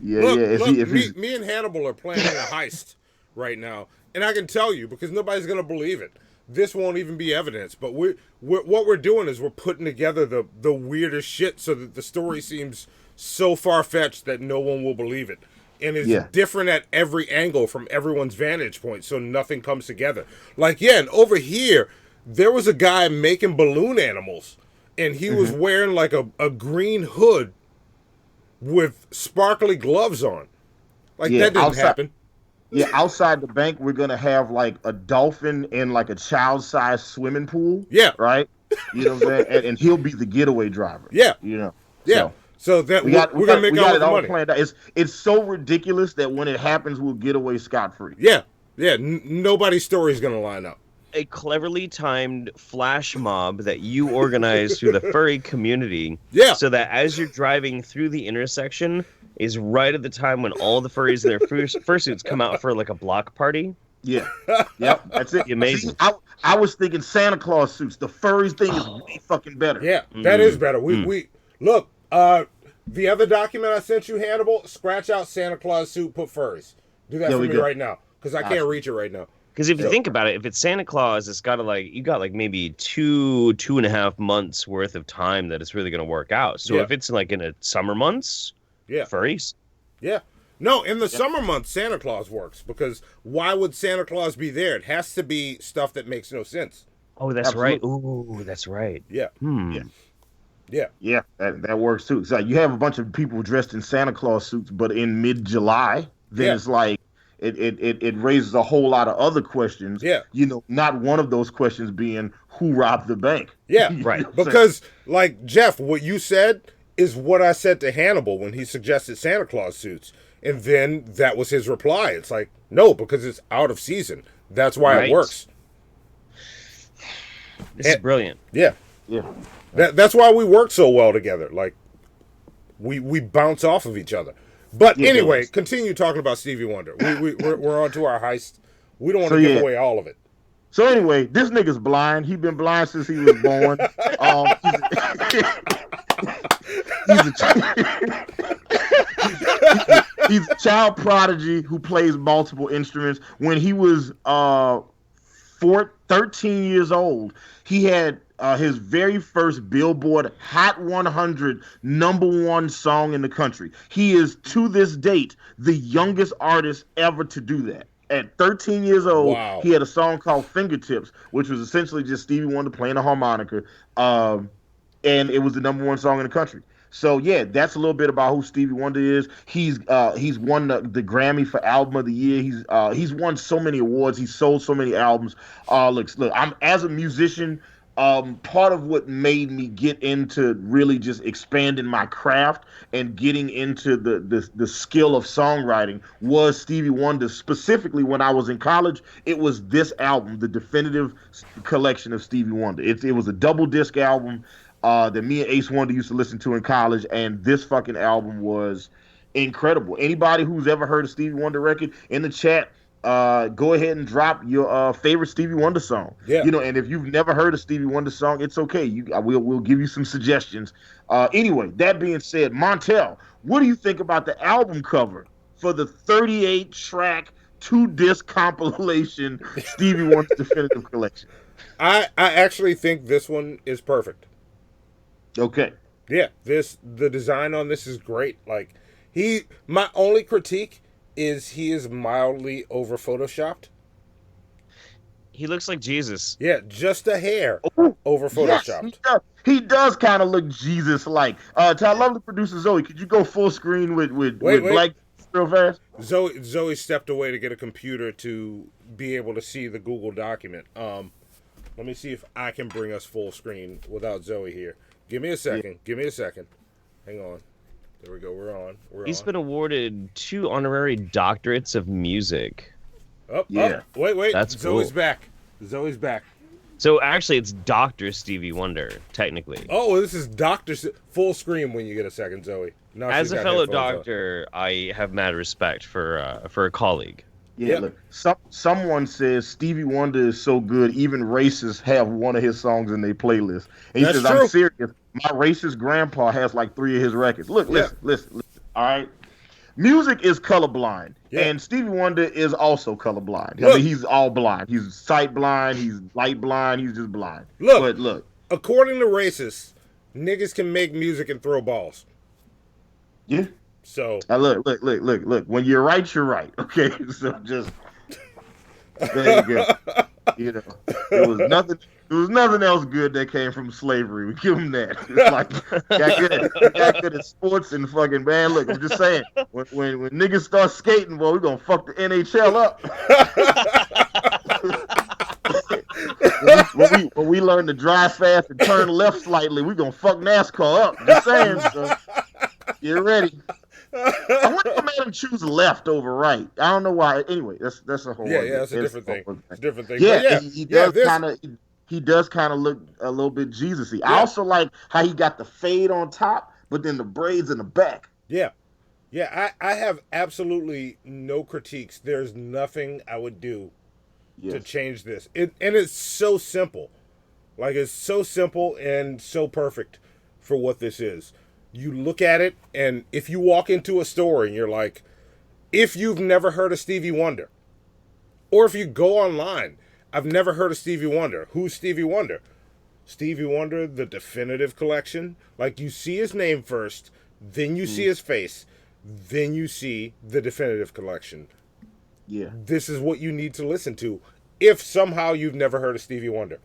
Look, me and Hannibal are planning a heist right now, and I can tell you because nobody's gonna believe it. This won't even be evidence, but what we're doing is we're putting together the weirdest shit so that the story seems so far-fetched that no one will believe it. And it's different at every angle from everyone's vantage point, so nothing comes together. Like, and over here, there was a guy making balloon animals, and he was wearing like a green hood with sparkly gloves on. Like, that didn't happen.
Yeah, outside the bank, we're going to have like a dolphin in like a child-sized swimming pool.
Yeah.
Right? You know what I'm saying? And he'll be the getaway driver.
Yeah.
You know?
Yeah. So that we're gonna make all the money.
Planned out. It's so ridiculous that when it happens, we'll get away scot-free.
Yeah. Nobody's story is gonna line up.
A cleverly timed flash mob that you organize through the furry community.
Yeah.
So that as you're driving through the intersection is right at the time when all the furries in their fursuits come out for like a block party.
Yeah. Yep. That's it.
Amazing.
See, I was thinking Santa Claus suits. The furries thing is way fucking better.
Yeah, that is better. We look. The other document I sent you, Hannibal, scratch out Santa Claus suit, put furries. Do that for me right now, because I can't reach it right now.
Because if you think about it, if it's Santa Claus, it's got to you got maybe 2.5 months worth of time that it's really going to work out. So if it's in the summer months, furries.
Yeah. No, in the summer months, Santa Claus works, because why would Santa Claus be there? It has to be stuff that makes no sense.
Oh, that's right. Ooh, that's right.
Yeah.
Yeah, that works too. It's like you have a bunch of people dressed in Santa Claus suits, but in mid-July, then it's like it raises a whole lot of other questions.
Yeah.
Not one of those questions being who robbed the bank.
Yeah, right. Because, Jeff, what you said is what I said to Hannibal when he suggested Santa Claus suits. And then that was his reply. It's like, no, because it's out of season. That's why it works.
This is brilliant.
Yeah.
Yeah.
That's why we work so well together. We bounce off of each other. But anyway, continue talking about Stevie Wonder. We're on to our heist. We don't want to give away all of it.
So anyway, this nigga's blind. He's been blind since he was born. He's a child prodigy who plays multiple instruments. When he was 13 years old, he had his very first Billboard Hot 100 #1 song in the country. He is, to this date, the youngest artist ever to do that. At 13 years old, he had a song called Fingertips, which was essentially just Stevie Wonder playing a harmonica, and it was the #1 song in the country. So yeah, that's a little bit about who Stevie Wonder is. He's won the Grammy for Album of the Year. He's won so many awards. He's sold so many albums. Look, I'm as a musician. Part of what made me get into really just expanding my craft and getting into the skill of songwriting was Stevie Wonder. Specifically, when I was in college, it was this album, the definitive collection of Stevie Wonder. It was a double disc album that me and Ace Wonder used to listen to in college, and this fucking album was incredible. Anybody who's ever heard a Stevie Wonder record in the chat, go ahead and drop your favorite Stevie Wonder song. Yeah. And if you've never heard a Stevie Wonder song, it's okay. We'll give you some suggestions. Anyway, that being said, Montel, what do you think about the album cover for the 38-track 2-disc compilation Stevie Wonder's Definitive Collection?
I actually think this one is perfect.
Okay.
Yeah, the design on this is great. My only critique is he is mildly over photoshopped.
He looks like Jesus.
Yeah, just a hair over photoshopped.
Yes, he does kind of look Jesus-like. To our lovely producer Zoe, could you go full screen with Black real fast?
Zoe stepped away to get a computer to be able to see the Google document. Let me see if I can bring us full screen without Zoe here. Give me a second. Yeah. Give me a second. Hang on. There we go. We're on.
He's been awarded 2 honorary doctorates of music.
Wait.
That's
Zoe's
cool.
back. Zoe's back.
So actually, it's Dr. Stevie Wonder, technically.
Oh, this is Dr. Full screen when you get a second, Zoe. Now
as a fellow doctor, I have mad respect for a colleague.
Yeah, look, someone says Stevie Wonder is so good, even racists have one of his songs in their playlist. And he says, I'm serious. My racist grandpa has 3 of his records. Look, listen. All right. Music is colorblind, and Stevie Wonder is also colorblind. I mean, he's all blind. He's sight blind. He's light blind. He's just blind. Look.
According to racists, niggas can make music and throw balls.
Yeah.
So
look. When you're right, you're right. Okay, so just there you go. There was nothing else good that came from slavery. We give him that. It's got good at sports and fucking man. Look, I'm just saying, when niggas start skating, boy, we gonna fuck the NHL up. when we learn to drive fast and turn left slightly, we gonna fuck NASCAR up. Just saying. So get ready. I wonder what made him choose left over right. I don't know why. Anyway, that's a whole.
That's a different thing. It's a different thing.
Yeah, he does kind of look a little bit Jesus-y. I also like how he got the fade on top, but then the braids in the back.
Yeah. I have absolutely no critiques. There's nothing I would do to change this. And it's so simple. Like, it's so simple and so perfect for what this is. You look at it, and if you walk into a store and you're like, if you've never heard of Stevie Wonder, or if you go online, I've never heard of Stevie Wonder. Who's Stevie Wonder? Stevie Wonder, the Definitive Collection. Like, you see his name first, then you see his face, then you see the Definitive Collection.
Yeah.
This is what you need to listen to if somehow you've never heard of Stevie Wonder.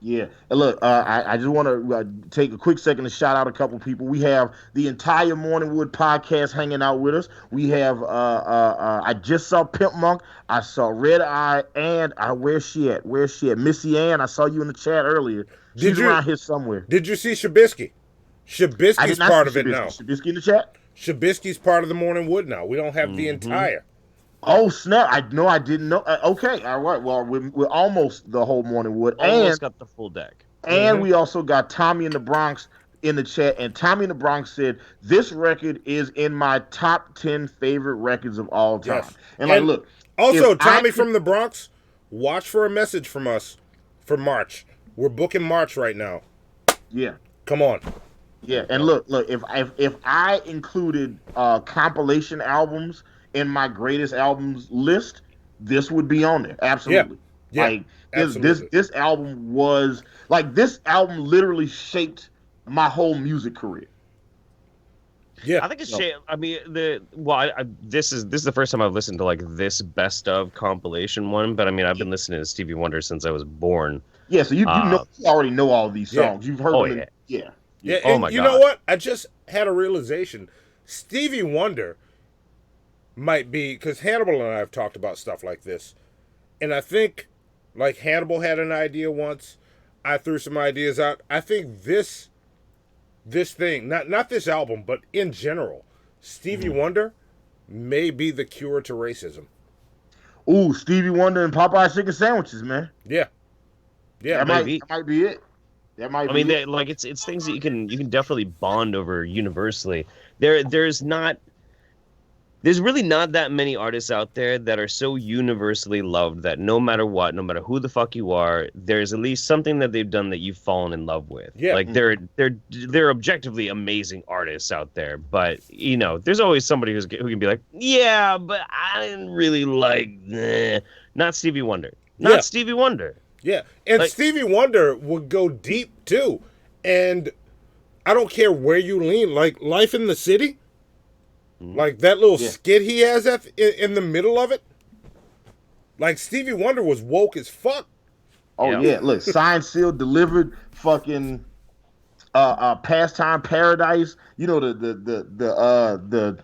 Yeah. And look, I just want to take a quick second to shout out a couple people. We have the entire Morningwood podcast hanging out with us. We have, I just saw Pimp Monk. I saw Red Eye, and where's she at? Missy Ann, I saw you in the chat earlier. She's around here somewhere.
Did you see Shabisky? Shabisky's part of it now.
Shabisky in the chat?
Shabisky's part of the Morningwood now. We don't have the entire.
Oh, snap. I didn't know. Okay, all right. Well, we're almost the whole Morningwood.
Almost got the full deck.
And we also got Tommy in the Bronx in the chat. And Tommy in the Bronx said, this record is in my top 10 favorite records of all time.
Yes.
And like, look.
Also, Tommy from the Bronx, watch for a message from us for March. We're booking March right now.
Yeah.
Come on.
Yeah, and look, if I included compilation albums in my greatest albums list, this would be on there. Absolutely.
Yeah.
Like
absolutely.
this album was like, this album literally shaped my whole music career.
Yeah, I think it's shaped. I mean, this is the first time I've listened to like this best of compilation one. But I mean, I've been listening to Stevie Wonder since I was born.
Yeah, so you already know all these songs. You've heard them.
Yeah, and you know what? I just had a realization. Stevie Wonder might be, because Hannibal and I have talked about stuff like this, and I think, like, Hannibal had an idea once. I threw some ideas out. I think this thing, not this album, but in general, Stevie Wonder may be the cure to racism.
Ooh, Stevie Wonder and Popeye chicken sandwiches, man.
Yeah,
that might be it. That might.
I mean, like it's things that you can definitely bond over universally. There's really not that many artists out there that are so universally loved that no matter what, no matter who the fuck you are, there's at least something that they've done that you've fallen in love with.
Yeah.
Like they're objectively amazing artists out there, but you know, there's always somebody who can be like, yeah, but I didn't really like not Stevie Wonder. Not Stevie Wonder.
Yeah. And like, Stevie Wonder would go deep too. And I don't care where you lean, like Life in the City. Like that little skit he has in the middle of it. Like Stevie Wonder was woke as fuck.
Oh yeah, look, Signed, Sealed, Delivered, fucking Pastime Paradise. You know the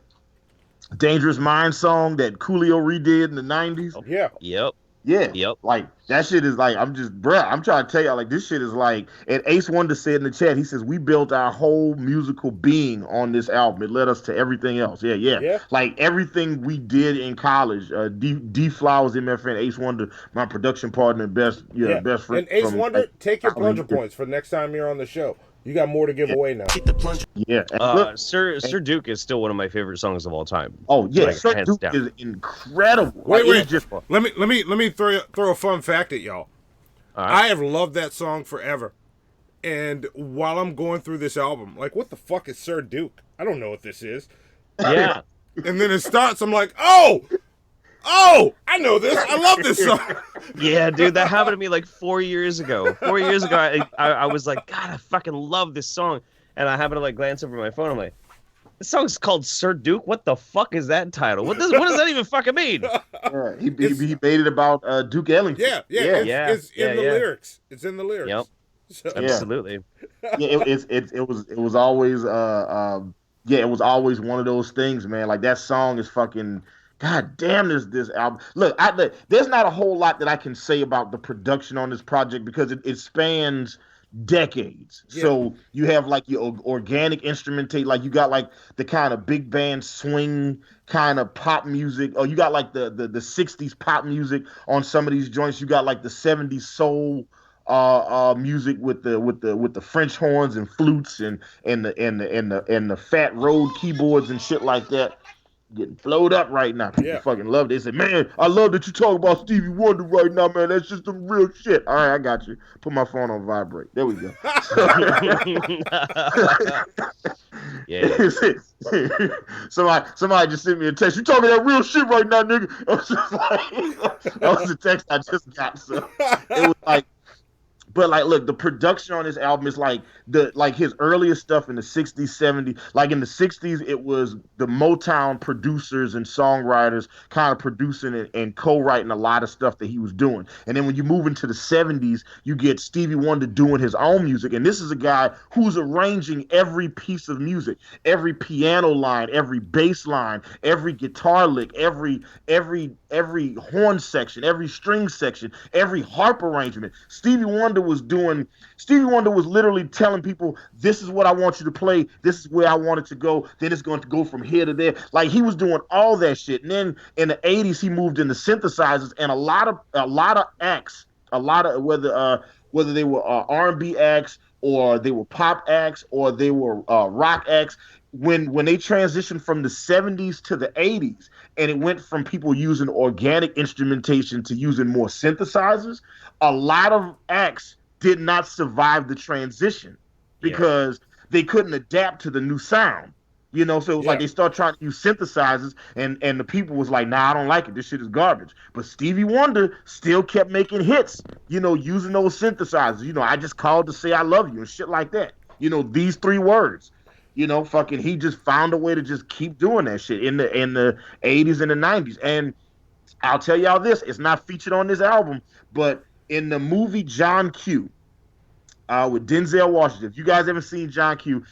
Dangerous Mind song that Coolio redid in the 90s.
Oh, yeah.
Yep.
Yeah.
Yep.
Like that shit is like, I'm trying to tell y'all, like, this shit is like, and Ace Wonder said in the chat, he says, we built our whole musical being on this album. It led us to everything else. Yeah. Like everything we did in college, D Flowers, MFN, Ace Wonder, my production partner, best friend.
And Ace Wonder, take your plunger points for next time you're on the show. You got more to give away now.
Yeah.
Sir Duke is still one of my favorite songs of all time.
Oh yeah,
like,
Sir Duke is incredible.
Wait. Let me throw a fun fact at y'all.
Right.
I have loved that song forever. And while I'm going through this album, like, what the fuck is Sir Duke? I don't know what this is.
Yeah.
And then it starts, I'm like, oh, I know this. I love this song.
Yeah, dude, that happened to me like 4 years ago. 4 years ago, I was like, God, I fucking love this song. And I happened to like glance over my phone. I'm like, this song's called Sir Duke. What the fuck is that title? What does that even fucking mean?
Yeah, he made it about Duke Ellington.
It's in the lyrics. It's in the lyrics.
Yep.
So.
Absolutely.
It was always it was always one of those things, man. Like that song is fucking. God damn this album. Look, there's not a whole lot that I can say about the production on this project because it spans decades. Yeah. So you have like your organic instrumentation, like you got like the kind of big band swing kind of pop music, or you got like the 60s pop music on some of these joints. You got like the 70s soul music with the French horns and flutes and the Fat Road keyboards and shit like that. getting flowed up right now. People
Yeah.
fucking love it. They say, man, I love that you talk about Stevie Wonder right now, man. That's just some real shit. All right, I got you. Put my phone on vibrate. There we go.
Yeah.
Somebody just sent me a text. You talking that real shit right now, nigga? I was just like, that was the text I just got. So it was like, but like, look, the production on this album is like his earliest stuff in the 60s, 70s. Like in the 60s, it was the Motown producers and songwriters kind of producing and co-writing a lot of stuff that he was doing. And then when you move into the 70s, you get Stevie Wonder doing his own music. And this is a guy who's arranging every piece of music, every piano line, every bass line, every guitar lick, every horn section, every string section, every harp arrangement. Stevie Wonder was literally telling people, this is what I want you to play, this is where I want it to go, then it's going to go from here to there. Like, he was doing all that shit. And then in the 80s he moved into synthesizers, and a lot of acts, whether they were R&B acts or they were pop acts or they were rock acts, when they transitioned from the 70s to the 80s and it went from people using organic instrumentation to using more synthesizers, a lot of acts did not survive the transition because they couldn't adapt to the new sound. You know, so it was like they started trying to use synthesizers, and the people was like, nah, I don't like it. This shit is garbage. But Stevie Wonder still kept making hits, you know, using those synthesizers. You know, I just called to say I love you and shit like that. You know, these 3 words. You know, fucking, he just found a way to just keep doing that shit in the 80s and the 90s. And I'll tell y'all this, it's not featured on this album, but in the movie John Q, with Denzel Washington. If you guys haven't seen John Q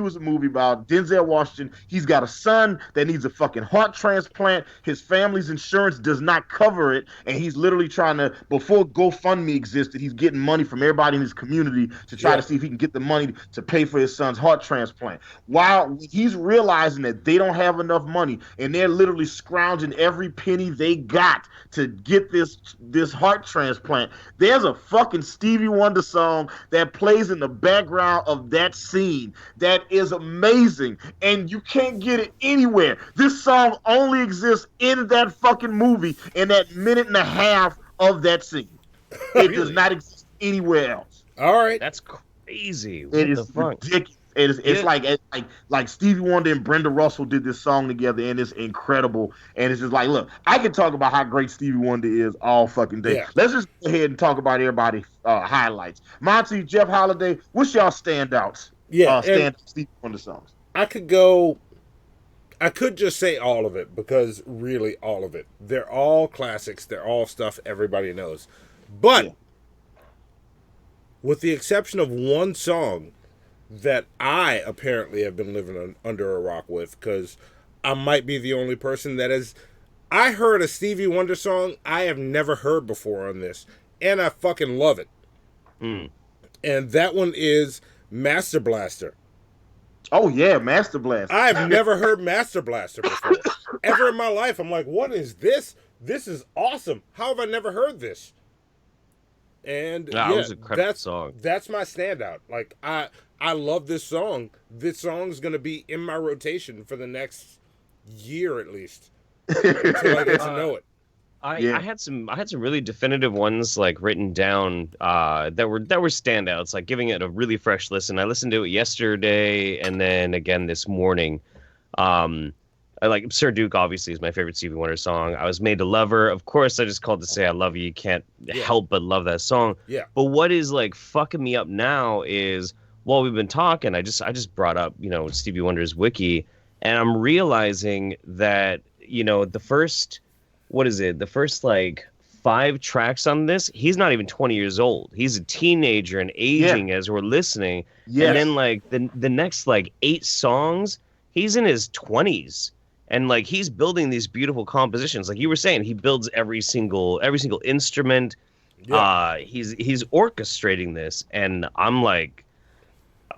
is a movie about Denzel Washington. He's got a son that needs a fucking heart transplant. His family's insurance does not cover it, and he's literally trying to, before GoFundMe existed, he's getting money from everybody in his community to try to see if he can get the money to pay for his son's heart transplant. While he's realizing that they don't have enough money, and they're literally scrounging every penny they got to get this heart transplant, there's a fucking Stevie Wonder song that plays in the background of that scene that is amazing, and you can't get it anywhere. This song only exists in that fucking movie, in that minute and a half of that scene. It does not exist anywhere else.
All right,
that's crazy.
It is ridiculous. It's like Stevie Wonder and Brenda Russell did this song together, and it's incredible. And it's just like, look, I can talk about how great Stevie Wonder is all fucking day. Let's just go ahead and talk about everybody's highlights. Monty, Jeff Holiday, what's y'all standouts? Stevie Wonder songs.
I could just say all of it, because really all of it. They're all classics. They're all stuff everybody knows. But with the exception of one song that I apparently have been living under a rock with, because I might be the only person that has. I heard a Stevie Wonder song I have never heard before on this, and I fucking love it. And that one is Master Blaster.
Oh yeah, Master Blaster.
I've never heard Master Blaster before. Ever in my life. I'm like, what is this? This is awesome. How have I never heard this? And
that was a incredible song.
That's my standout. Like, I love this song. This song's gonna be in my rotation for the next year at least, until I get to know it.
I had some really definitive ones like written down that were standouts, like giving it a really fresh listen. I listened to it yesterday and then again this morning. I like Sir Duke, obviously, is my favorite Stevie Wonder song. I Was Made to Love Her. Of course, I just called to say I love you. You can't help but love that song.
Yeah.
But what is like fucking me up now is, while we've been talking, I just brought up, Stevie Wonder's wiki, and I'm realizing that, the first like 5 tracks on this, he's not even 20 years old. He's a teenager and aging as we're listening. And then like the next like 8 songs, he's in his 20s. And like he's building these beautiful compositions. Like you were saying, he builds every single instrument.
Yeah.
He's orchestrating this, and I'm like,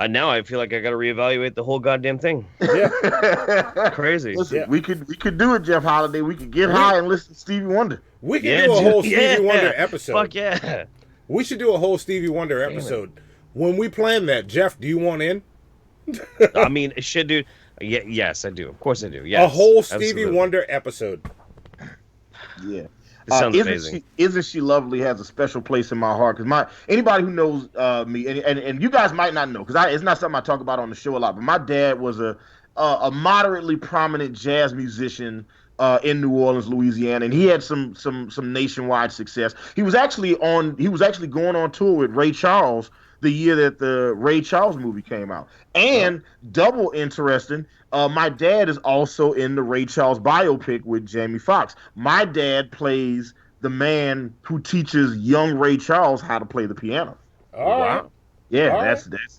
now I feel like I got to reevaluate the whole goddamn thing.
Yeah,
crazy.
Listen, we could do it, Jeff Holiday. We could get high and listen to Stevie Wonder.
We could do a whole Stevie Wonder episode.
Fuck yeah.
We should do a whole Stevie Wonder episode. When we plan that, Jeff, do you want in?
I mean, shit, dude. Yes, I do. Of course I do. Yes,
a whole Stevie
absolutely.
Wonder episode.
Yeah.
It sounds amazing.
Isn't She Lovely has a special place in my heart because anybody who knows me and you guys might not know because it's not something I talk about on the show a lot, but my dad was a moderately prominent jazz musician in New Orleans, Louisiana, and he had some nationwide success. He was actually going on tour with Ray Charles the year that the Ray Charles movie came out. And double interesting, my dad is also in the Ray Charles biopic with Jamie Foxx. My dad plays the man who teaches young Ray Charles how to play the piano.
Wow.
Yeah,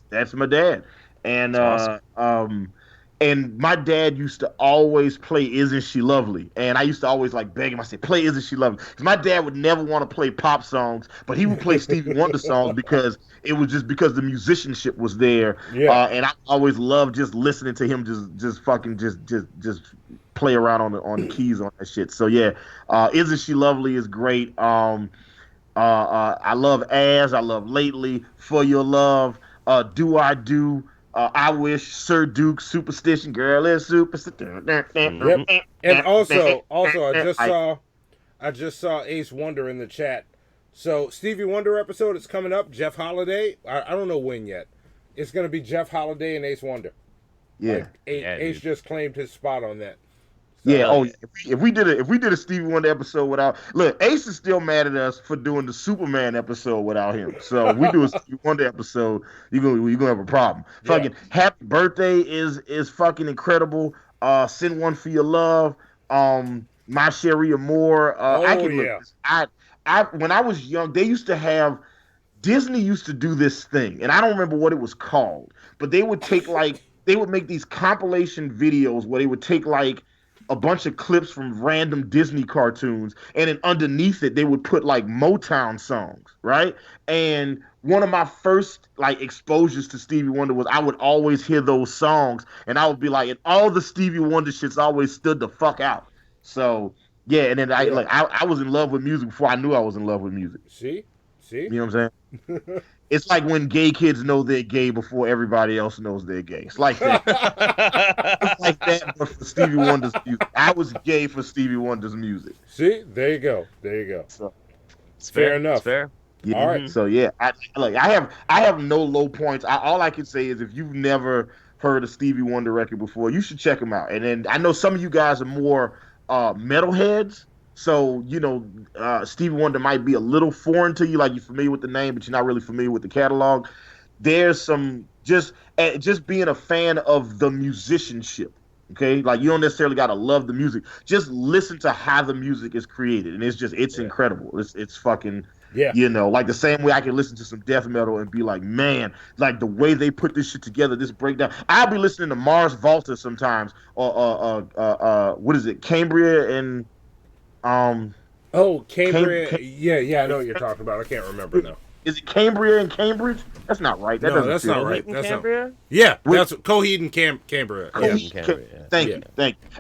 that's my dad. And awesome. And my dad used to always play Isn't She Lovely? And I used to always like beg him. I said, play Isn't She Lovely? Because my dad would never want to play pop songs, but he would play Stevie Wonder songs because it was just because the musicianship was there. Yeah. And I always loved just listening to him just play around on the keys on that shit. So yeah, Isn't She Lovely is great. I love As, I love Lately, For Your Love, Do I Do, I Wish, Sir Duke, Superstition, Girl is Superstition.
Yep. And also, I just saw Ace Wonder in the chat. So Stevie Wonder episode is coming up. Jeff Holiday. I don't know when yet. It's going to be Jeff Holiday and Ace Wonder.
Yeah.
Ace just claimed his spot on that.
So, yeah. Oh, if we did a Stevie Wonder episode without Ace is still mad at us for doing the Superman episode without him. So if we do a Stevie Wonder episode, you're gonna have a problem. Yeah. Fucking Happy Birthday is fucking incredible. Send One for Your Love. My Cherie Amour. When I was young, Disney used to do this thing, and I don't remember what it was called, but they would make these compilation videos where they would take like a bunch of clips from random Disney cartoons, and then underneath it they would put like Motown songs, right? And one of my first like exposures to Stevie Wonder was I would always hear those songs, and I would be like, and all the Stevie Wonder shits always stood the fuck out. So yeah, and then I was in love with music before I knew I was in love with music.
See,
you know what I'm saying? It's like when gay kids know they're gay before everybody else knows they're gay. It's like that. It's like that, but for Stevie Wonder's music. I was gay for Stevie Wonder's music.
See, there you go.
So,
it's fair enough.
It's fair.
Yeah. All right. So yeah, I have no low points. All I can say is if you've never heard a Stevie Wonder record before, you should check them out. And then I know some of you guys are more metalheads. So, Stevie Wonder might be a little foreign to you, like you're familiar with the name, but you're not really familiar with the catalog. There's some, just being a fan of the musicianship, okay? Like, you don't necessarily got to love the music. Just listen to how the music is created, and it's incredible. It's fucking, like the same way I can listen to some death metal and be like, man, like the way they put this shit together, this breakdown. I'll be listening to Mars Volta sometimes, or what is it, Cambria and...
Cambria. Yeah, I know what you're talking about. I can't remember now.
Is it Cambria and Cambridge? That's not right.
That's not right. That's Cambria? Yeah, that's Coheed and Cambria.
Thank you.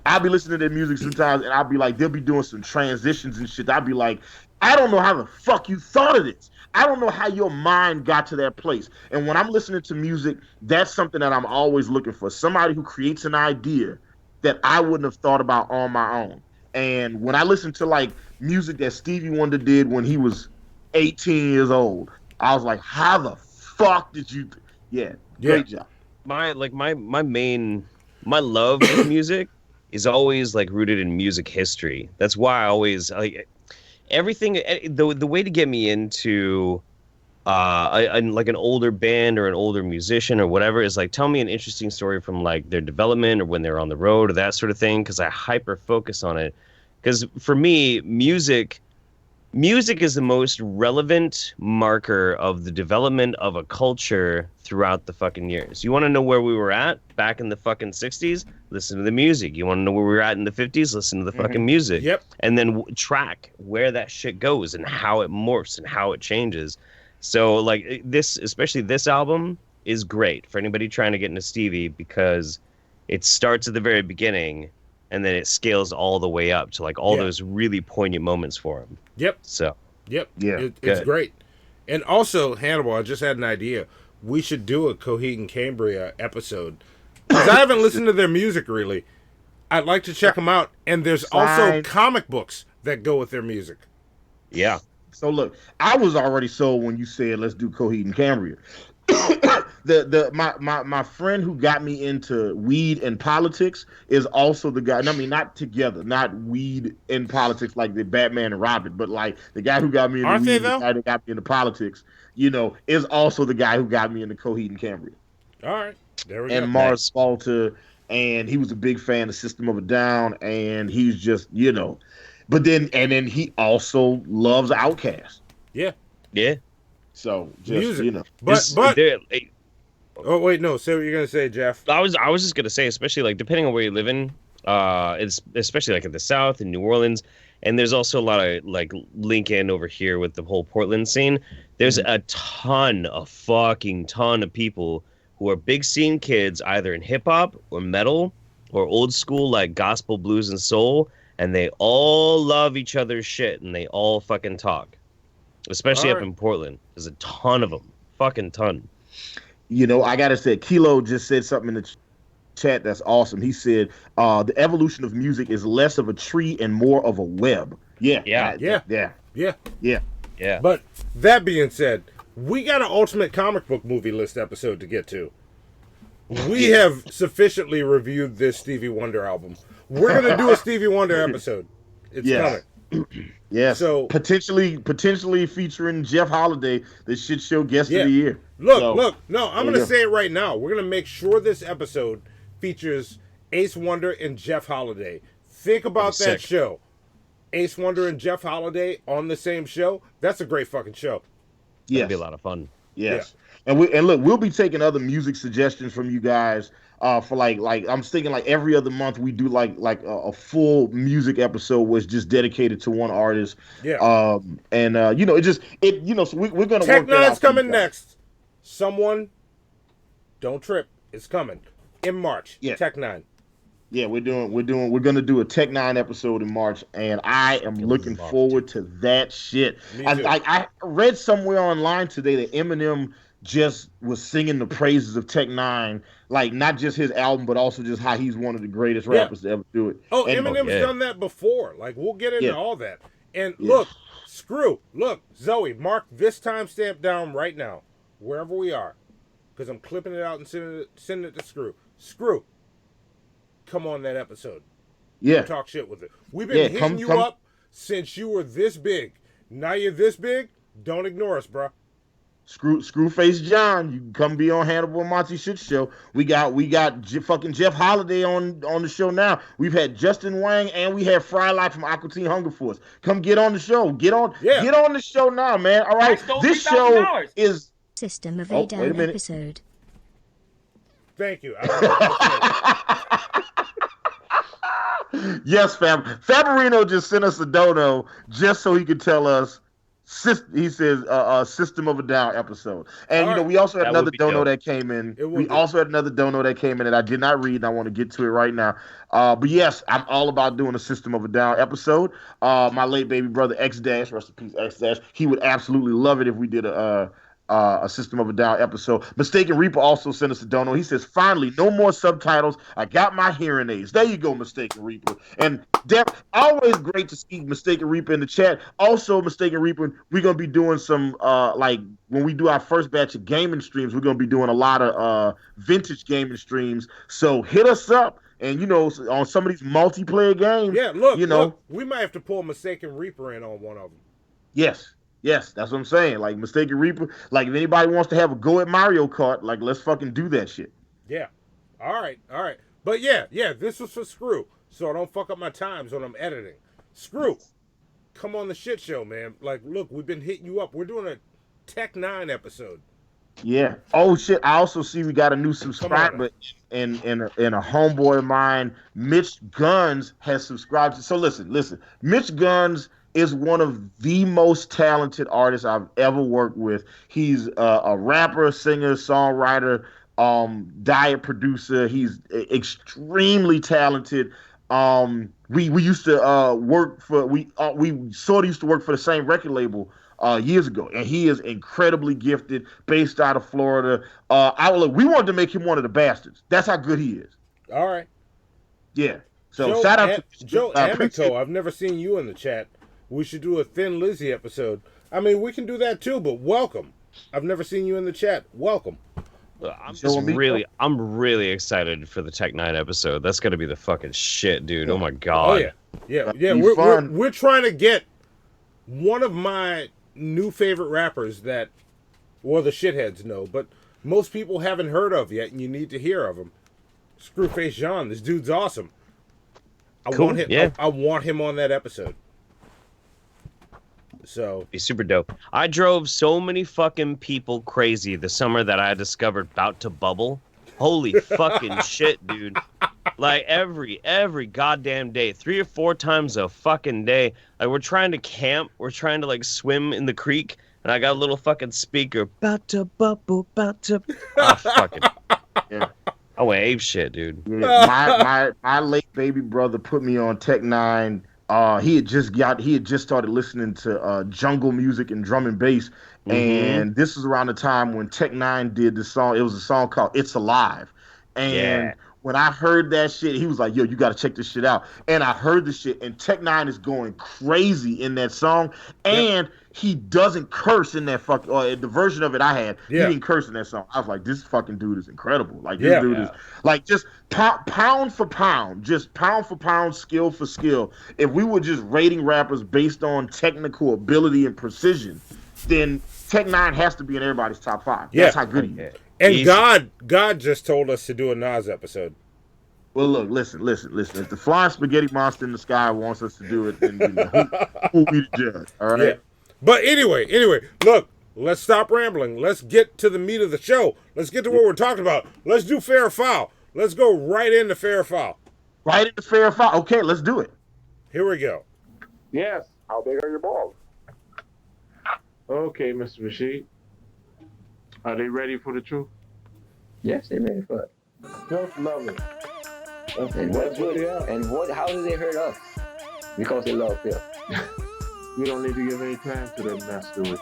I'll be listening to their music sometimes, and I'll be like, they'll be doing some transitions and shit. I'll be like, I don't know how the fuck you thought of this. I don't know how your mind got to that place. And when I'm listening to music, that's something that I'm always looking for. Somebody who creates an idea that I wouldn't have thought about on my own. And when I listen to like music that Stevie Wonder did when he was 18 years old, I was like, how the fuck did you great job.
My love of music is always like rooted in music history. That's why I always like everything. The way to get me into like an older band or an older musician or whatever is like, tell me an interesting story from like their development or when they're on the road or that sort of thing, because I hyper focus on it. Because for me, music is the most relevant marker of the development of a culture throughout the fucking years. You want to know where we were at back in the fucking 60s? Listen to the music. You want to know where we were at in the 50s? Listen to the fucking music.
Yep.
And then track where that shit goes and how it morphs and how it changes. So like this, especially this album, is great for anybody trying to get into Stevie because it starts at the very beginning and then it scales all the way up to like all those really poignant moments for him.
Yep.
So.
Yep. Yeah. It's great. And also, Hannibal, I just had an idea. We should do a Coheed and Cambria episode Because I haven't listened to their music really. I'd like to check them out. And there's also comic books that go with their music.
Yeah.
So look, I was already sold when you said let's do Coheed and Cambria. My friend who got me into weed and politics is also the guy. I mean, not together, not weed and politics like the Batman and Robin, but like the guy who got me into weed, the guy that got me into politics, is also the guy who got me into Coheed and Cambria.
All right, there we go.
And Mars Volta, and he was a big fan of System of a Down, and he's just but then he also loves Outkast.
Yeah.
So just
music. But oh wait, no. Say what you're gonna say, Jeff.
I was just gonna say, especially like depending on where you live in, it's especially like in the South in New Orleans, and there's also a lot of like Lincoln over here with the whole Portland scene. There's a fucking ton of people who are big scene kids, either in hip hop or metal or old school like gospel, blues, and soul, and they all love each other's shit and they all fucking talk. Especially up in Portland. There's a ton of them. Fucking ton.
I gotta say, Kilo just said something in the chat that's awesome. He said, the evolution of music is less of a tree and more of a web. Yeah.
But that being said, we got an Ultimate Comic Book Movie List episode to get to. We have sufficiently reviewed this Stevie Wonder album. We're gonna do a Stevie Wonder episode. It's coming.
Yeah,
so
potentially featuring Jeff Holiday, the shit show guest of the year.
Look, no, I'm gonna say it right now. We're gonna make sure this episode features Ace Wonder and Jeff Holiday. Think about that show. Ace Wonder and Jeff Holiday on the same show. That's a great fucking show.
That'd be a lot of fun.
Yes. Yeah. And look, we'll be taking other music suggestions from you guys. For like I'm thinking like every other month we do like a full music episode was just dedicated to one artist.
Yeah.
So we're gonna
Tech
work that
Nine's
out
coming next. Someone, don't trip. It's coming in March.
Yeah.
Tech Nine.
Yeah, we're gonna do a Tech Nine episode in March, and I am looking forward to that shit. I read somewhere online today that Eminem just was singing the praises of Tech Nine, like not just his album, but also just how he's one of the greatest rappers to ever do it.
Oh, Eminem's done that before. Like we'll get into all that. And look, Zoe, mark this timestamp down right now, wherever we are, because I'm clipping it out and sending it to Screw. Screw, come on that episode.
Yeah,
talk shit with it. We've been hitting you up since you were this big. Now you're this big. Don't ignore us, bro.
Screwface John, you can come be on Hannibal Monty shit show. We got fucking Jeff Holiday on the show now. We've had Justin Wang and we had Fry Light from Aqua Teen Hunger Force. Come get on the show. Get on the show now, man. All right, this show is
System of a Down episode.
Thank you.
Yes, Faberino just sent us a dono just so he could tell us. He says System of a Down episode. And we also had another dono that came in. We also had another dono that came in that I did not read and I want to get to it right now. But yes, I'm all about doing a System of a Down episode. My late baby brother X Dash, rest in peace X Dash, he would absolutely love it if we did a System of a Down episode. Mistaken Reaper also sent us a dono. He says, finally, no more subtitles. I got my hearing aids. There you go, Mistaken Reaper. And always great to see Mistaken Reaper in the chat. Also, Mistaken Reaper, we're going to be doing some, when we do our first batch of gaming streams, we're going to be doing a lot of vintage gaming streams. So hit us up. And, on some of these multiplayer games.
Yeah, look, we might have to pull Mistaken Reaper in on one of them.
Yes, that's what I'm saying. Like, Mistaken Reaper, like, if anybody wants to have a go at Mario Kart, like, let's fucking do that shit.
Yeah. All right. But, yeah, this was for Screw, so I don't fuck up my times when I'm editing. Screw, come on the shit show, man. Like, look, we've been hitting you up. We're doing a Tech 9 episode.
Yeah. Oh, shit, I also see we got a new subscriber in a homeboy of mine. Mitch Guns has subscribed. So, listen. Mitch Guns is one of the most talented artists I've ever worked with. He's a rapper, singer, songwriter, diet producer. He's extremely talented. We used to work for we sort of used to work for the same record label years ago, and he is incredibly gifted, based out of Florida. We wanted to make him one of the bastards. That's how good he is.
All right.
Yeah. So shout out to
Joe Amico. I've never seen you in the chat. We should do a Thin Lizzy episode. I mean, we can do that too, but welcome. I've never seen you in the chat. Welcome.
I'm really excited for the Tech 9 episode. That's gonna be the fucking shit, dude. Oh my god.
Oh yeah. We're trying to get one of my new favorite rappers that, well, the shitheads know, but most people haven't heard of yet, and you need to hear of him. Screwface Jean. This dude's awesome. I want him on that episode. So
he's super dope. I drove so many fucking people crazy the summer that I discovered Bout to Bubble. Holy fucking shit, dude. Like every goddamn day, 3 or 4 times a fucking day. Like we're trying to camp, we're trying to like swim in the creek, and I got a little fucking speaker. Bout to bubble, bout to fucking yeah. I went ape shit, dude.
Yeah, my late baby brother put me on Tech 9. He had just started listening to jungle music and drum and bass, and this was around the time when Tech 9 did the song. It was a song called "It's Alive," and when I heard that shit, he was like, "Yo, you got to check this shit out." And I heard the shit, and Tech 9 is going crazy in that song, and he doesn't curse in that the version of it I had. He didn't curse in that song. I was like, this fucking dude is incredible. Like this dude is like just pound for pound, skill for skill. If we were just rating rappers based on technical ability and precision, then Tech 9 has to be in everybody's top 5. That's how good he is.
And God just told us to do a Nas episode.
Well, look, listen. If the flying spaghetti monster in the sky wants us to do it, then who we the judge? All right.
Yeah. But anyway, look, let's stop rambling. Let's get to the meat of the show. Let's get to what we're talking about. Let's do fair or foul. Let's go right into fair or foul.
Right into fair or foul. Okay, let's do it.
Here we go.
Yes. How big are your balls?
Okay, Mr. Rashid. Are they ready for the truth?
Yes, they're ready for it.
Just love it.
And what's good? And how do they hurt us? Because they love Phil.
We don't need to give any time to them mess to it.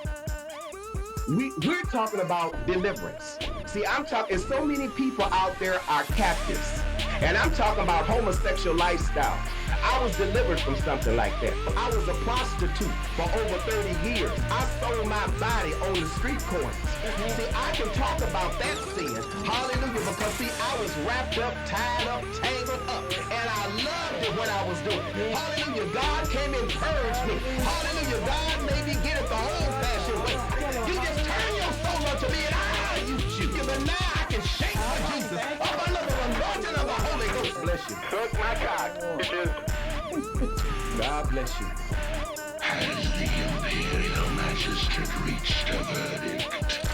We're talking about deliverance. See, I'm talking, so many people out there are captives. And I'm talking about homosexual lifestyle. I was delivered from something like that. I was a prostitute for over 30 years. I sold my body on the street corners. See, I can talk about that sin. Hallelujah, because see, I was wrapped up, tied up, tangled up. And I loved it when I was doing it. Hallelujah, God came and purged me. Hallelujah, God made me get it the old-fashioned way. You just turn your soul unto me and I'll use you. But now I can shake for Jesus up under the anointing of the Holy Ghost. Bless you.
Suck my cock, bitches.
God bless you.
Has the Imperial Magistrate reached a verdict?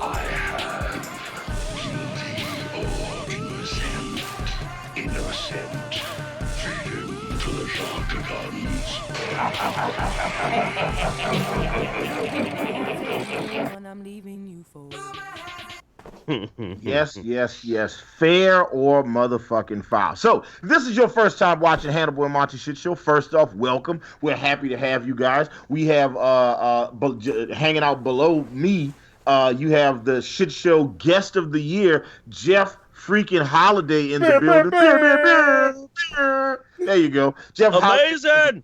I have. Guilty or innocent. Feed him to the Sharkagons.
I'm leaving you for.
Yes. Fair or motherfucking foul. So, if this is your first time watching Hannibal and Monty Shit Show, first off, welcome. We're happy to have you guys. We have hanging out below me, you have the Shit Show guest of the year, Jeff freaking Holiday in the building. There you go. Jeff
Amazing.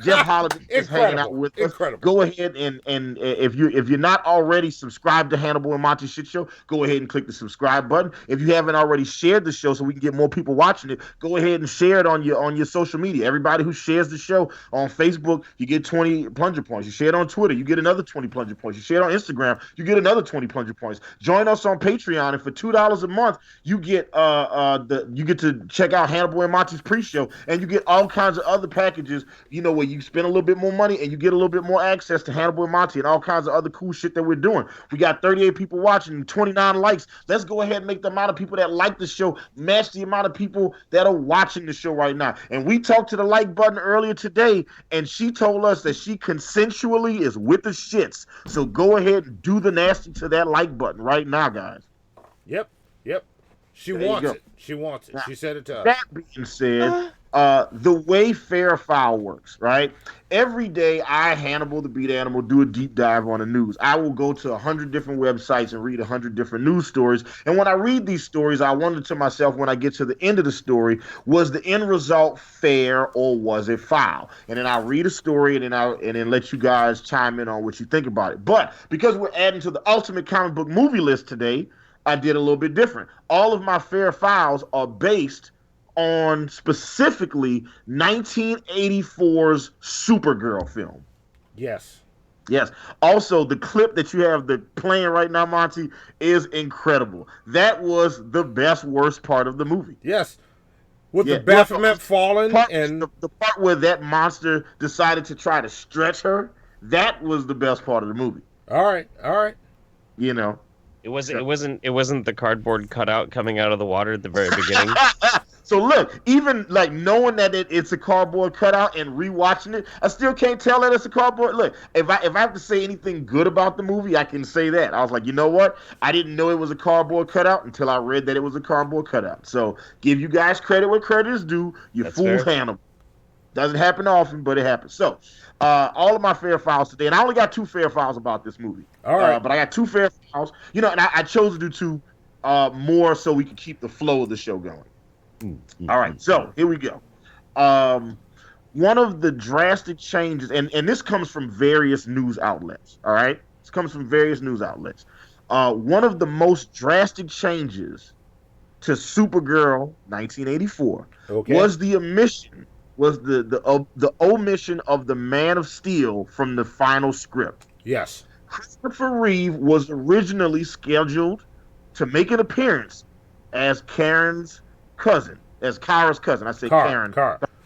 Jeff Holiday is hanging out with us. Go ahead and if you're not already subscribed to Hannibal and Monty Shit Show, go ahead and click the subscribe button. If you haven't already shared the show so we can get more people watching it, go ahead and share it on your social media. Everybody who shares the show on Facebook, you get 20 plunger points. You share it on Twitter, you get another 20 plunger points. You share it on Instagram, you get another 20 plunger points. Join us on Patreon, and for $2 a month, you get you get to check out Hannibal and Monty's pre-show, and you get all kinds of other packages, where you spend a little bit more money and you get a little bit more access to Hannibal and Monty and all kinds of other cool shit that we're doing. We got 38 people watching, 29 likes. Let's go ahead and make the amount of people that like the show match the amount of people that are watching the show right now. And we talked to the like button earlier today, and she told us that she consensually is with the shits. So go ahead and do the nasty to that like button right now, guys.
Yep. She wants it. She wants it. She said it to us.
That being said, the way fair or foul works, right? Every day, I, Hannibal the Beat Animal, do a deep dive on the news. I will go to 100 different websites and read 100 different news stories. And when I read these stories, I wonder to myself, when I get to the end of the story, was the end result fair or was it foul? And then I read a story and then let you guys chime in on what you think about it. But because we're adding to the ultimate comic book movie list today, I did a little bit different. All of my fair fouls are based on specifically 1984's Supergirl film.
Yes.
Yes. Also, the clip that you have playing right now, Monty, is incredible. That was the worst part of the movie.
Yes. With the Baphomet falling and
the part where that monster decided to try to stretch her, that was the best part of the movie.
All right.
You know.
It wasn't the cardboard cutout coming out of the water at the very beginning.
So look, even like knowing that it's a cardboard cutout and rewatching it, I still can't tell that it's a cardboard. Look, if I have to say anything good about the movie, I can say that. I was like, you know what? I didn't know it was a cardboard cutout until I read that it was a cardboard cutout. So give you guys credit where credit is due. You fooled Hannibal. Doesn't happen often, but it happens. So all of my fair files today, and I only got 2 fair files about this movie.
All right.
But I got 2 fair files. You know, and I chose to do 2 more so we can keep the flow of the show going. All right, so here we go. One of the drastic changes, and this comes from various news outlets, all right? This comes from various news outlets. One of the most drastic changes to Supergirl 1984 was the omission, the omission of the Man of Steel from the final script.
Yes.
Christopher Reeve was originally scheduled to make an appearance as Karen's cousin, as Kara's cousin. I say Karen.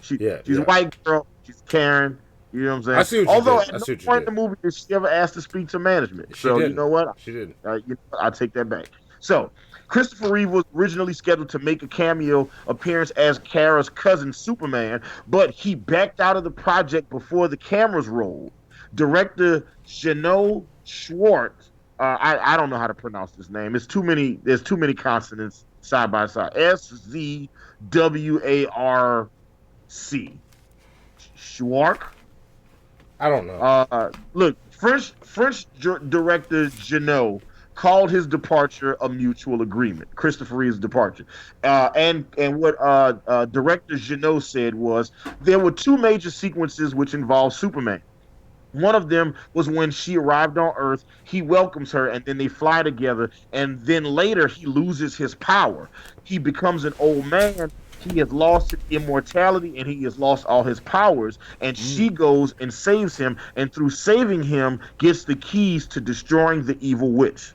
She's a white girl. She's Karen. You know what I'm saying?
I see what you
Although
did.
at no point in the movie did she ever ask to speak to management. So you know what?
She didn't.
I'll take that back. So Christopher Reeve was originally scheduled to make a cameo appearance as Kara's cousin Superman, but he backed out of the project before the cameras rolled. Director Jano Schwartz, I don't know how to pronounce this name. There's too many consonants side by side. SZWARC. Schwartz.
I don't know.
Look, French director Janot called his departure a mutual agreement. Christopher Reeve's departure, and what director Janot said was there were 2 major sequences which involved Superman. One of them was when she arrived on Earth, he welcomes her, and then they fly together, and then later he loses his power. He becomes an old man, he has lost his immortality, and he has lost all his powers, and she goes and saves him, and through saving him, gets the keys to destroying the evil witch.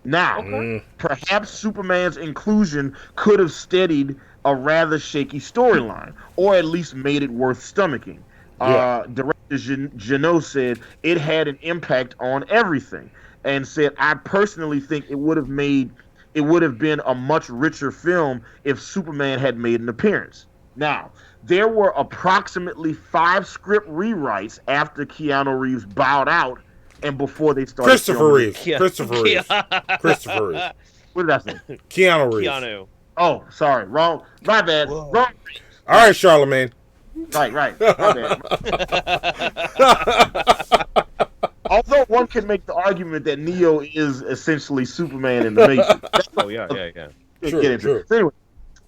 Now, perhaps Superman's inclusion could have steadied a rather shaky storyline, or at least made it worth stomaching. Director Janot said it had an impact on everything, and said, I personally think it would have been a much richer film if Superman had made an appearance. Now, there were approximately 5 script rewrites after Keanu Reeves bowed out and before they started.
Christopher Reeves. Christopher Reeves.
What did I say?
Keanu Reeves.
Keanu.
Oh, sorry, wrong. My bad.
Whoa.
Wrong.
All right, Charlemagne.
Right. My bad. Although one can make the argument that Neo is essentially Superman in the Matrix.
True.
Anyway,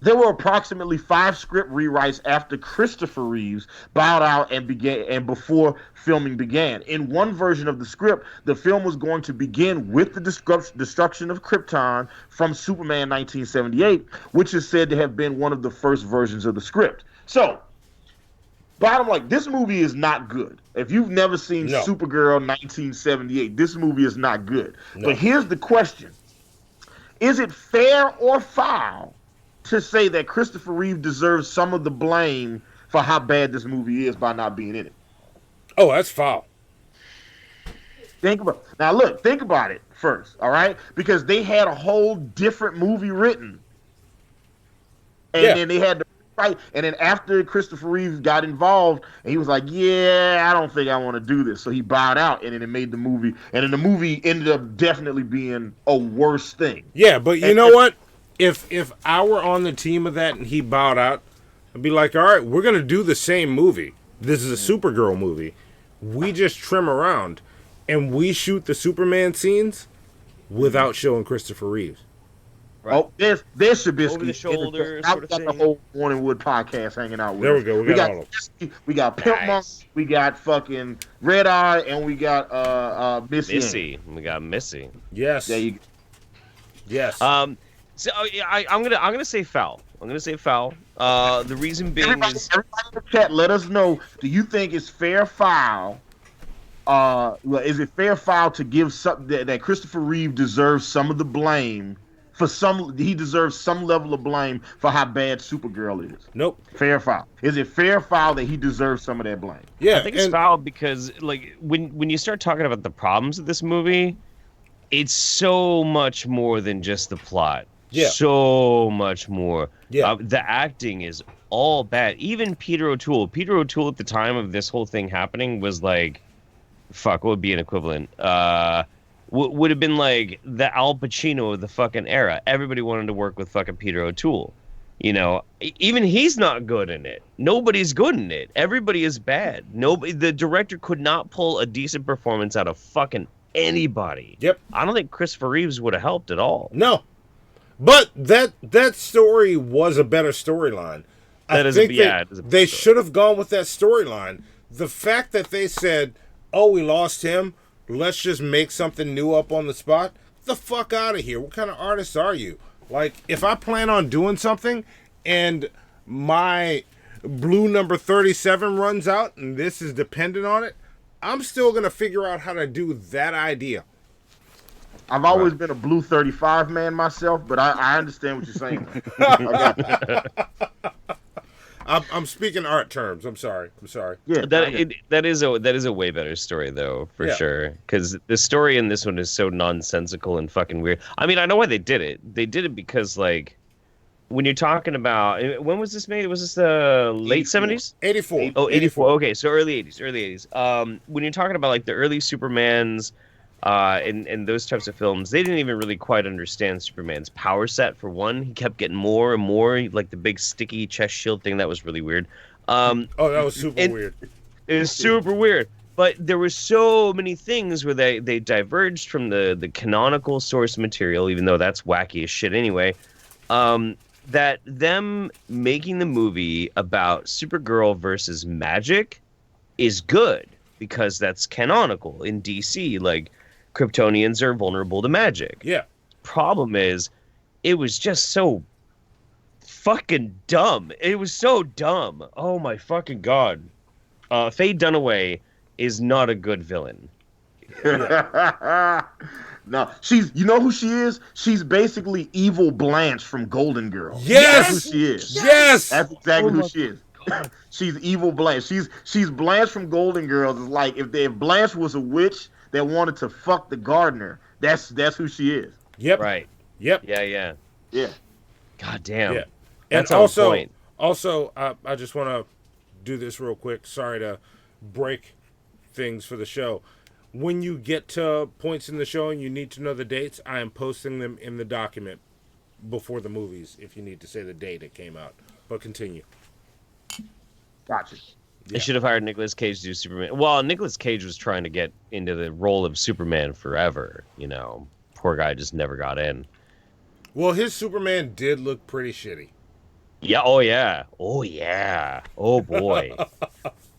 there were approximately 5 script rewrites after Christopher Reeves bowed out and before filming began. In one version of the script, the film was going to begin with the destruction of Krypton from Superman 1978, which is said to have been one of the first versions of the script. So, bottom line, this movie is not good. If you've never seen Supergirl 1978, this movie is not good. No. But here's the question. Is it fair or foul to say that Christopher Reeve deserves some of the blame for how bad this movie is by not being in it?
Oh, that's foul.
Think about it first, all right? Because they had a whole different movie written. And then they had to fight. And then after Christopher Reeve got involved, and he was like, yeah, I don't think I want to do this. So he bowed out, and then it made the movie. And then the movie ended up definitely being a worse thing.
Yeah, but you know what? If I were on the team of that and he bowed out, and be like, all right, we're going to do the same movie. This is a Supergirl movie. We just trim around, and we shoot the Superman scenes without showing Christopher Reeves.
Right. Oh, there's Shabisky.
Over the shoulder,
Now
sort
we
of
got
thing.
the whole Morningwood podcast hanging out with
There
us.
we go. We got all of
Shabisky, we got Pimp Monk, we got fucking Red Eye, and we got Missy.
We got Missy.
Yes.
There you go.
Yes.
So I'm gonna say foul. I'm gonna say foul. The reason being
Everybody
is
in the chat, let us know. Do you think it's fair foul? Is it fair foul to give something that Christopher Reeve deserves some of the blame for some? He deserves some level of blame for how bad Supergirl is.
Nope.
Fair foul. Is it fair foul that he deserves some of that blame?
Yeah,
I think it's foul because like when you start talking about the problems of this movie, it's so much more than just the plot.
Yeah.
So much more.
Yeah.
The acting is all bad. Even Peter O'Toole. Peter O'Toole at the time of this whole thing happening was like, fuck, what would be an equivalent? Would have been like the Al Pacino of the fucking era. Everybody wanted to work with fucking Peter O'Toole. You know, even he's not good in it. Nobody's good in it. Everybody is bad. Nobody. The director could not pull a decent performance out of fucking anybody.
Yep.
I don't think Christopher Reeves would have helped at all.
No. But that story was a better storyline. They should have gone with that storyline. The fact that they said, "Oh, we lost him. Let's just make something new up on the spot." Get the fuck out of here. What kind of artist are you? Like, if I plan on doing something and my blue number 37 runs out and this is dependent on it, I'm still going to figure out how to do that idea.
I've always been a blue 35 man myself, but I understand what you're saying.
I'm speaking art terms. I'm sorry.
Yeah,
that is a way better story though, for sure. Because the story in this one is so nonsensical and fucking weird. I mean, I know why they did it. They did it because like when you're talking about when was this made? Was this the late 70s?
84.
Oh, 84. Okay, so early 80s. When you're talking about like the early Supermans. And those types of films, they didn't even really quite understand Superman's power set. For one, he kept getting more and more, like the big sticky chest shield thing. That was really weird.
That was super weird.
It was super weird. But there were so many things where they diverged from the canonical source material, even though that's wacky as shit anyway. That them making the movie about Supergirl versus magic is good because that's canonical in DC. Like, Kryptonians are vulnerable to magic.
Yeah.
Problem is, it was just so fucking dumb. It was so dumb. Oh my fucking god. Faye Dunaway is not a good villain.
No, you know who she is? She's basically evil Blanche from Golden Girl.
Yes!
That's who she is.
Yes!
That's exactly who she is. She's evil Blanche. She's Blanche from Golden Girls. It's like if Blanche was a witch that wanted to fuck the gardener, that's who she is.
Yep.
Right.
Yep.
Yeah. God damn.
Yeah.
That's
and
on point.
Also, I just want to do this real quick. Sorry to break things for the show. When you get to points in the show and you need to know the dates, I am posting them in the document before the movies if you need to say the date it came out. But continue.
Gotcha.
They should have hired Nicolas Cage to do Superman. Well, Nicolas Cage was trying to get into the role of Superman forever. You know, poor guy just never got in.
Well, his Superman did look pretty shitty.
Yeah. Oh yeah. Oh boy.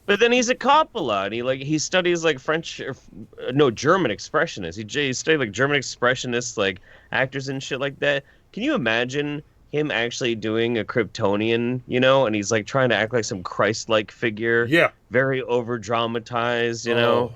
But then he's a Coppola, and he studies like German expressionists. He studied like German expressionists, like actors and shit like that. Can you imagine him actually doing a Kryptonian, and he's like trying to act like some Christ-like figure.
Yeah.
Very over-dramatized, you know?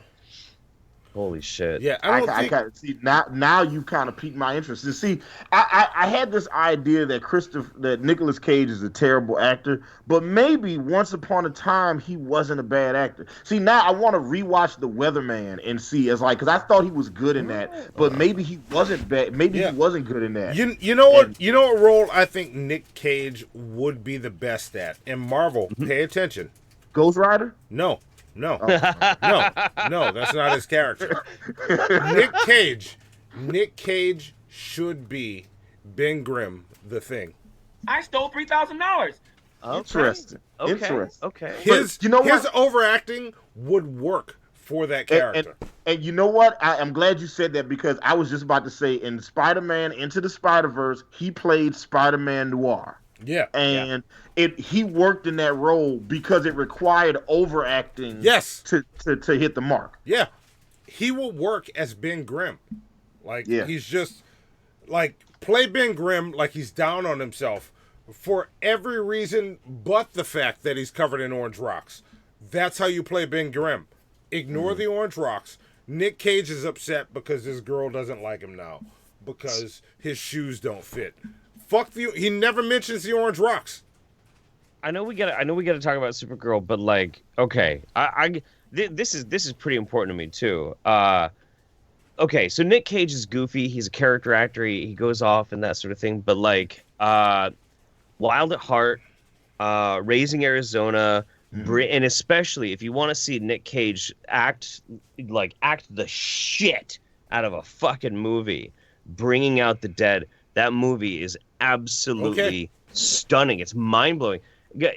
Holy shit.
Yeah,
I see now you've kind of piqued my interest. And see, I had this idea that Nicolas Cage is a terrible actor, but maybe once upon a time he wasn't a bad actor. See, now I want to rewatch The Weatherman and see because I thought he was good in that, but maybe he wasn't bad. Maybe he wasn't good in that.
You know what? You know what role I think Nick Cage would be the best at? And Marvel, pay attention.
Ghost Rider?
No, that's not his character. Nick Cage should be Ben Grimm, the Thing.
I stole $3,000.
Interesting.
Okay.
Interesting.
Okay.
His
you know
his
what?
overacting would work for that character.
And you know what? I'm glad you said that because I was just about to say in Spider-Man Into the Spider-Verse, he played Spider-Man Noir.
Yeah.
And he worked in that role because it required overacting to hit the mark.
Yeah. He will work as Ben Grimm. Like he's just like play Ben Grimm like he's down on himself for every reason but the fact that he's covered in orange rocks. That's how you play Ben Grimm. Ignore the orange rocks. Nick Cage is upset because his girl doesn't like him now because his shoes don't fit. He never mentions the orange rocks.
I know we got to talk about Supergirl, but like, okay, this is pretty important to me too. Okay, so Nick Cage is goofy. He's a character actor. He goes off and that sort of thing. But like, Wild at Heart, Raising Arizona, and especially if you want to see Nick Cage act the shit out of a fucking movie, Bringing Out the Dead. That movie is absolutely stunning. It's mind blowing.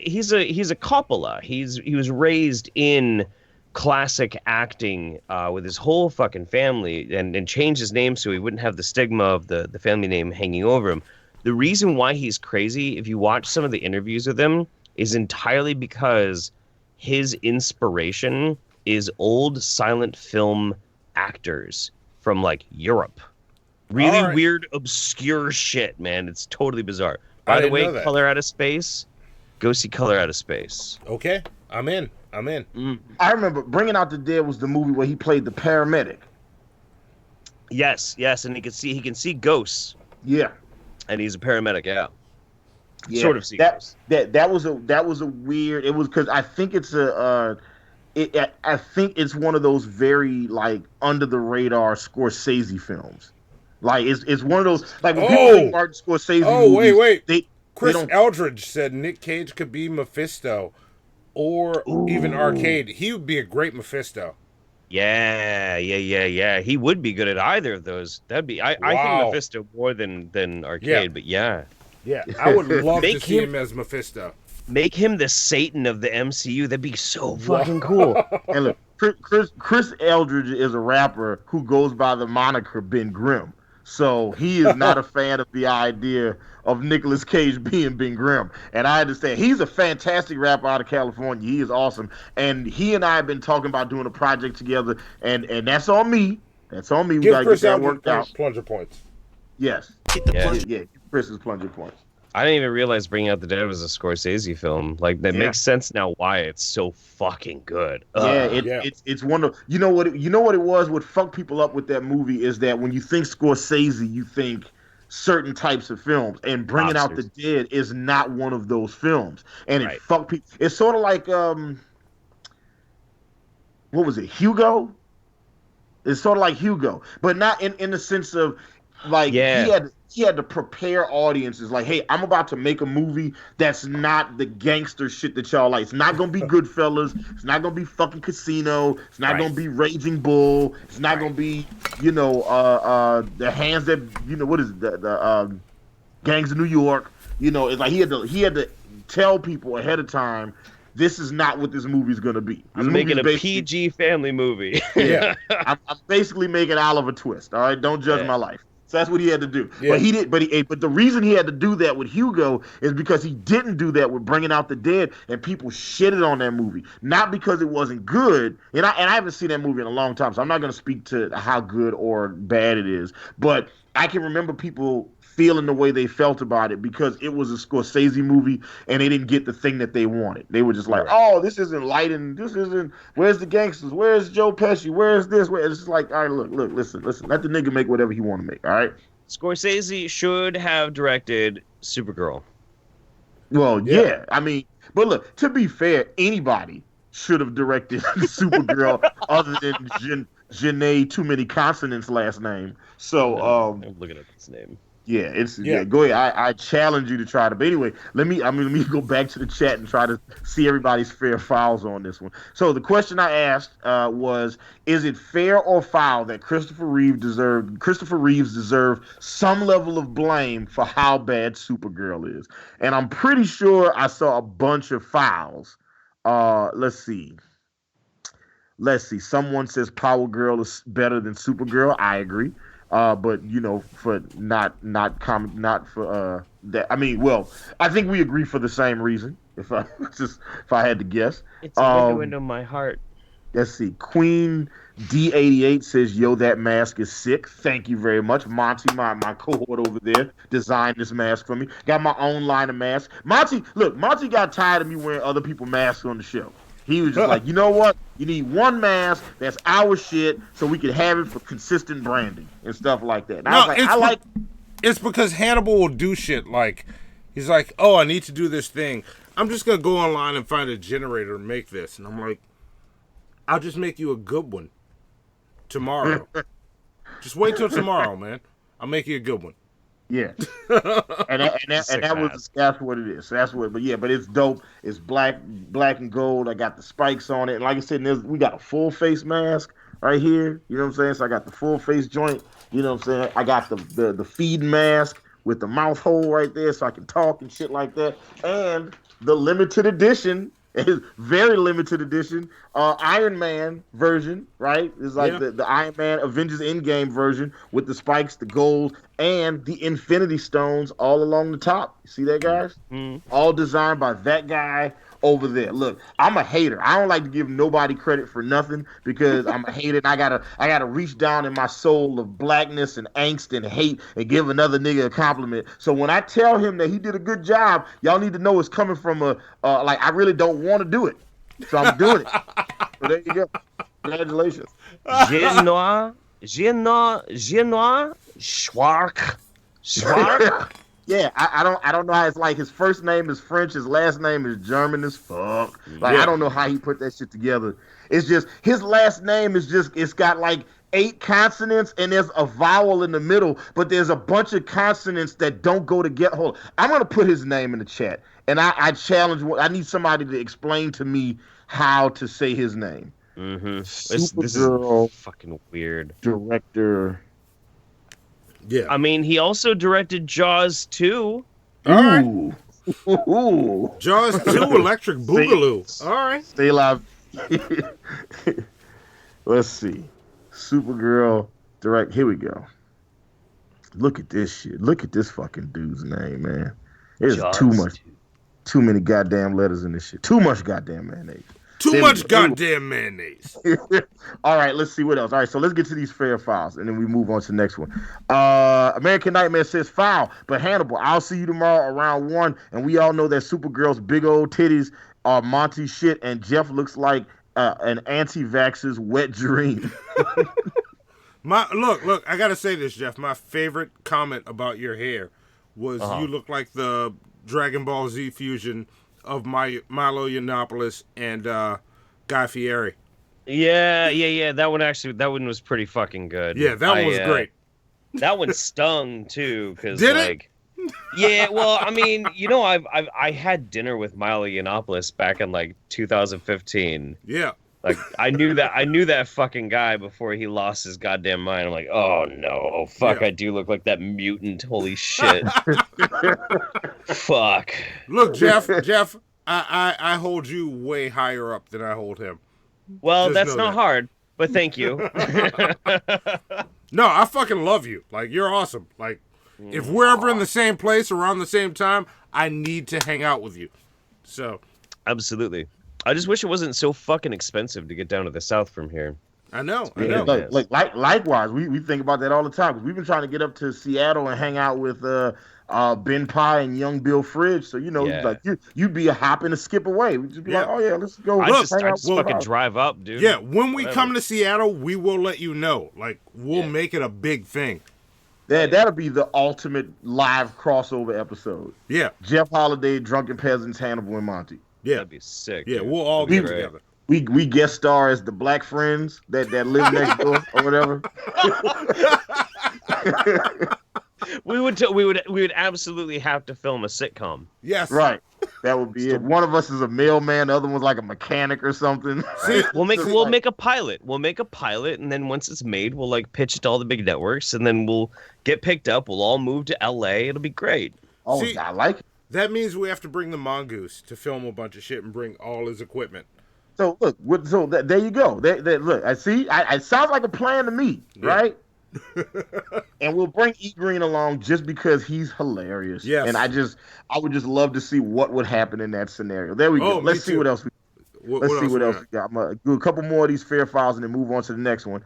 He's a Coppola. He was raised in classic acting with his whole fucking family and changed his name so he wouldn't have the stigma of the family name hanging over him. The reason why he's crazy, if you watch some of the interviews with him, is entirely because his inspiration is old silent film actors from like Europe. Really weird, obscure shit, man. It's totally bizarre. By the way, Color Out of Space, go see Color Out of Space.
Okay, I'm in.
I remember Bringing Out the Dead was the movie where he played the paramedic.
Yes, and he can see ghosts.
Yeah,
and he's a paramedic. Yeah.
Sort of see ghosts. That was a weird. It was because I think it's I think it's one of those very like under the radar Scorsese films. Like it's one of those like when people think Martin Scorsese.
Movies,
wait.
Chris Eldridge said Nick Cage could be Mephisto, or even Arcade. He would be a great Mephisto.
Yeah. He would be good at either of those. That'd be. I think Mephisto more than Arcade, but yeah.
Yeah, I would love to see him as Mephisto.
Make him the Satan of the MCU. That'd be so fucking cool.
And look, Chris Eldridge is a rapper who goes by the moniker Ben Grimm. So he is not a fan of the idea of Nicolas Cage being Ben Grimm. And I understand. He's a fantastic rapper out of California. He is awesome. And he and I have been talking about doing a project together. And that's on me. That's on me. We got to get that worked out.
Plunger points.
Yes. Yeah. Chris's plunger points.
I didn't even realize Bringing Out the Dead was a Scorsese film. Like that makes sense now why it's so fucking good.
It's wonderful. You know what it was? What fucked people up with that movie is that when you think Scorsese, you think certain types of films, and Bringing Out the Dead is not one of those films, and it fucked people. It's sort of like what was it? Hugo. It's sort of like Hugo, but not in the sense of like he had to prepare audiences like, hey, I'm about to make a movie that's not the gangster shit that y'all like. It's not gonna be Goodfellas. It's not gonna be fucking Casino. It's not gonna be Raging Bull. It's not gonna be, the hands that, what is it? The Gangs of New York. It's like he had to tell people ahead of time, this is not what this movie's gonna be.
I'm making a PG family movie.
Yeah, I'm basically making Oliver Twist. All right, don't judge my life. So that's what he had to do. Yeah. But he did. But the reason he had to do that with Hugo is because he didn't do that with Bringing Out the Dead, and people shitted on that movie. Not because it wasn't good, and I haven't seen that movie in a long time, so I'm not going to speak to how good or bad it is. But I can remember people feeling the way they felt about it because it was a Scorsese movie and they didn't get the thing that they wanted. They were just like, oh, this isn't light and this isn't, where's the gangsters? Where's Joe Pesci? Where's this? It's just like, all right, look, listen. Let the nigga make whatever he want to make, all right?
Scorsese should have directed Supergirl.
Well, yeah. I mean, but look, to be fair, anybody should have directed Supergirl other than Janae, too many consonants last name. So,
I'm looking at his name.
Yeah, go ahead. I challenge you to try to. But anyway, let me go back to the chat and try to see everybody's fair fouls on this one. So the question I asked was: is it fair or foul that Christopher Reeves deserved some level of blame for how bad Supergirl is? And I'm pretty sure I saw a bunch of fouls. Let's see. Someone says Power Girl is better than Supergirl. I agree. But for not for that. I mean, well, I think we agree for the same reason. If I had to guess,
it's a window into my heart.
Let's see. Queen D88 says, "Yo, that mask is sick." Thank you very much, Monty. My cohort over there designed this mask for me. Got my own line of masks. Monty got tired of me wearing other people's masks on the show. He was just like, you know what? You need one mask that's our shit so we can have it for consistent branding and stuff like that. And I was like,
it's because Hannibal will do shit like, he's like, oh, I need to do this thing. I'm just going to go online and find a generator and make this. And I'm like, I'll just make you a good one tomorrow. Just wait till tomorrow, man. I'll make you a good one.
Yeah, that's what it is. So that's what. But it's dope. It's black and gold. I got the spikes on it, and like I said, we got a full face mask right here. You know what I'm saying? So I got the full face joint. You know what I'm saying? I got the feed mask with the mouth hole right there, so I can talk and shit like that. And the limited edition. It's very limited edition Iron Man version, right? It's like the Iron Man Avengers Endgame version with the spikes, the gold, and the Infinity Stones all along the top. You see that, guys? All designed by that guy over there. Look, I'm a hater. I don't like to give nobody credit for nothing because I'm a hater. And I gotta reach down in my soul of blackness and angst and hate and give another nigga a compliment. So when I tell him that he did a good job, y'all need to know it's coming from like I really don't want to do it, so I'm doing it. So there you go. Congratulations.
Genoa, Schwark.
Yeah, I don't know how it's like his first name is French, his last name is German as fuck. Like I don't know how he put that shit together. It's just his last name is just it's got like 8 consonants and there's a vowel in the middle, but there's a bunch of consonants that don't go together. Hold on. I'm gonna put his name in the chat, and I challenge. I need somebody to explain to me how to say his name.
This is fucking weird.
Director.
Yeah.
I mean, he also directed Jaws 2.
All right. Ooh. Jaws 2, Electric Boogaloo. All right.
Stay alive. Let's see. Supergirl direct. Here we go. Look at this shit. Look at this fucking dude's name, man. There's too many goddamn letters in this shit. Too much goddamn mayonnaise.
Too much goddamn mayonnaise.
All right, let's see what else. All right, so let's get to these fair files, and then we move on to the next one. American Nightmare says foul, but Hannibal, I'll see you tomorrow around 1, and we all know that Supergirl's big old titties are Monty shit, and Jeff looks like an anti-vaxxer's wet dream.
Look, I gotta say this, Jeff. My favorite comment about your hair was you look like the Dragon Ball Z fusion of Milo Yiannopoulos and Guy Fieri.
Yeah. That one was pretty fucking good.
Yeah, that one was great.
That one stung too, because
Did
it? Yeah, well, I mean, I had dinner with Milo Yiannopoulos back in like 2015.
Yeah.
Like I knew that fucking guy before he lost his goddamn mind. I'm like, oh no, fuck, I do look like that mutant. Holy shit. Fuck.
Look, Jeff, I hold you way higher up than I hold him.
Well,
Just
that's
know
not
that.
hard, but thank you.
No, I fucking love you. Like, you're awesome. Like, if we're ever in the same place around the same time, I need to hang out with you. So.
Absolutely. I just wish it wasn't so fucking expensive to get down to the south from here.
I know.
Likewise, we think about that all the time. Cause we've been trying to get up to Seattle and hang out with Ben Pye and young Bill Fridge. So like you'd be a hop and a skip away. We'd just be like, oh yeah, let's go.
I just fucking drive up, dude.
Yeah, when we come to Seattle, we will let you know. Like we'll make it a big thing.
That'll be the ultimate live crossover episode.
Yeah,
Jeff Holiday, Drunken Peasants, Hannibal and Monty.
Yeah,
that'd be sick.
Yeah, we'll all get together.
We guest star as the black friends that live next door or whatever.
we would absolutely have to film a sitcom.
Yes.
Right. That would be it. One of us is a mailman, the other one's like a mechanic or something.
See, we'll make a pilot. We'll make a pilot, and then once it's made, we'll like pitch it to all the big networks, and then we'll get picked up. We'll all move to LA. It'll be great.
Oh,
See,
I like it.
That means we have to bring the mongoose to film a bunch of shit and bring all his equipment.
So look, there you go. Look, I see. It sounds like a plan to me, right? And we'll bring E Green along just because he's hilarious.
Yes.
And I would just love to see what would happen in that scenario. There we go. Let's see what else we got. I'm gonna do a couple more of these fair files and then move on to the next one.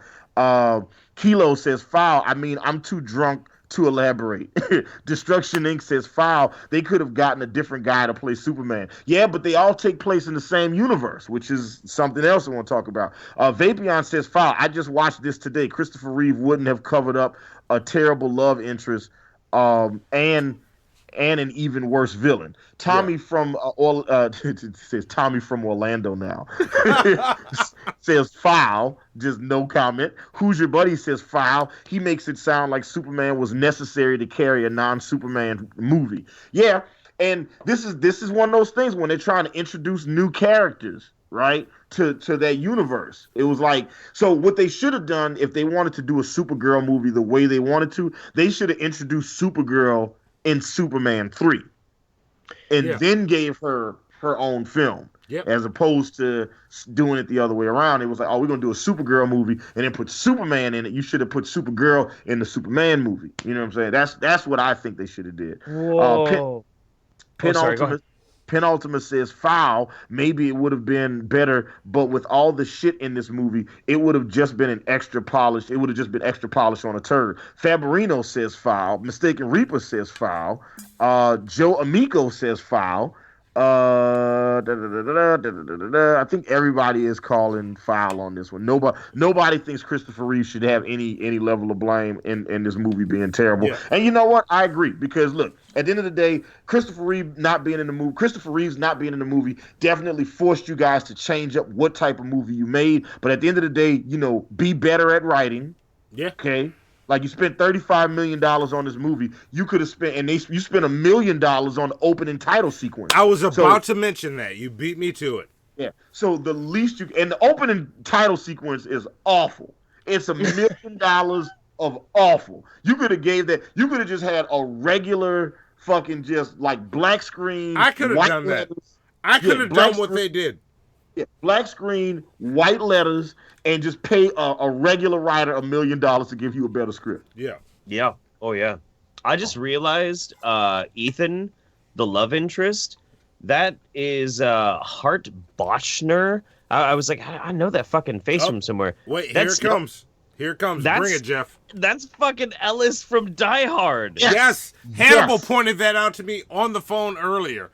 Kilo says foul. I mean, I'm too drunk to elaborate. Destruction Inc. says foul. They could have gotten a different guy to play Superman. Yeah, but they all take place in the same universe, which is something else I want to talk about. Vapion says foul. I just watched this today. Christopher Reeve wouldn't have covered up a terrible love interest and an even worse villain. Tommy from says Tommy from Orlando now says foul, just no comment. Who's Your Buddy says foul. He makes it sound like Superman was necessary to carry a non-Superman movie. Yeah, and this is one of those things when they're trying to introduce new characters, right, to that universe. It was like, so what they should have done if they wanted to do a Supergirl movie the way they wanted to, they should have introduced Supergirl in Superman 3 and then gave her own film, as opposed to doing it the other way around. It was like, oh, we're gonna do a Supergirl movie and then put Superman in it. You should have put Supergirl in the Superman movie. You know what I'm saying? That's what I think they should have did.
Whoa.
Penultimate says foul. Maybe it would have been better, but with all the shit in this movie, it would have just been extra polish on a turd. Fabarino says foul. Mistaken Reaper says foul. Joe Amico says foul. I think everybody is calling foul on this one. Nobody thinks Christopher Reeve should have any level of blame in this movie being terrible. Yeah. And you know what? I agree, because look, at the end of the day, Christopher Reeves not being in the movie definitely forced you guys to change up what type of movie you made. But at the end of the day, be better at writing.
Yeah.
Okay. Like, you spent $35 million on this movie. You could have spent, you spent $1 million on the opening title sequence.
I was about to mention that. You beat me to it.
Yeah. So the least and the opening title sequence is awful. It's $1 million of awful. You could have you could have just had a regular fucking just like black screen.
I could have done that. I could have done what they did.
Yeah, black screen, white letters, and just pay a regular writer $1 million to give you a better script.
Yeah.
Yeah. Oh, yeah. I just realized Ethan, the love interest, that is Hart Bochner. I was like, I know that fucking face from somewhere.
Wait, here it comes. Here it comes. Bring it, Jeff.
That's fucking Ellis from Die Hard.
Yes. Hannibal pointed that out to me on the phone earlier.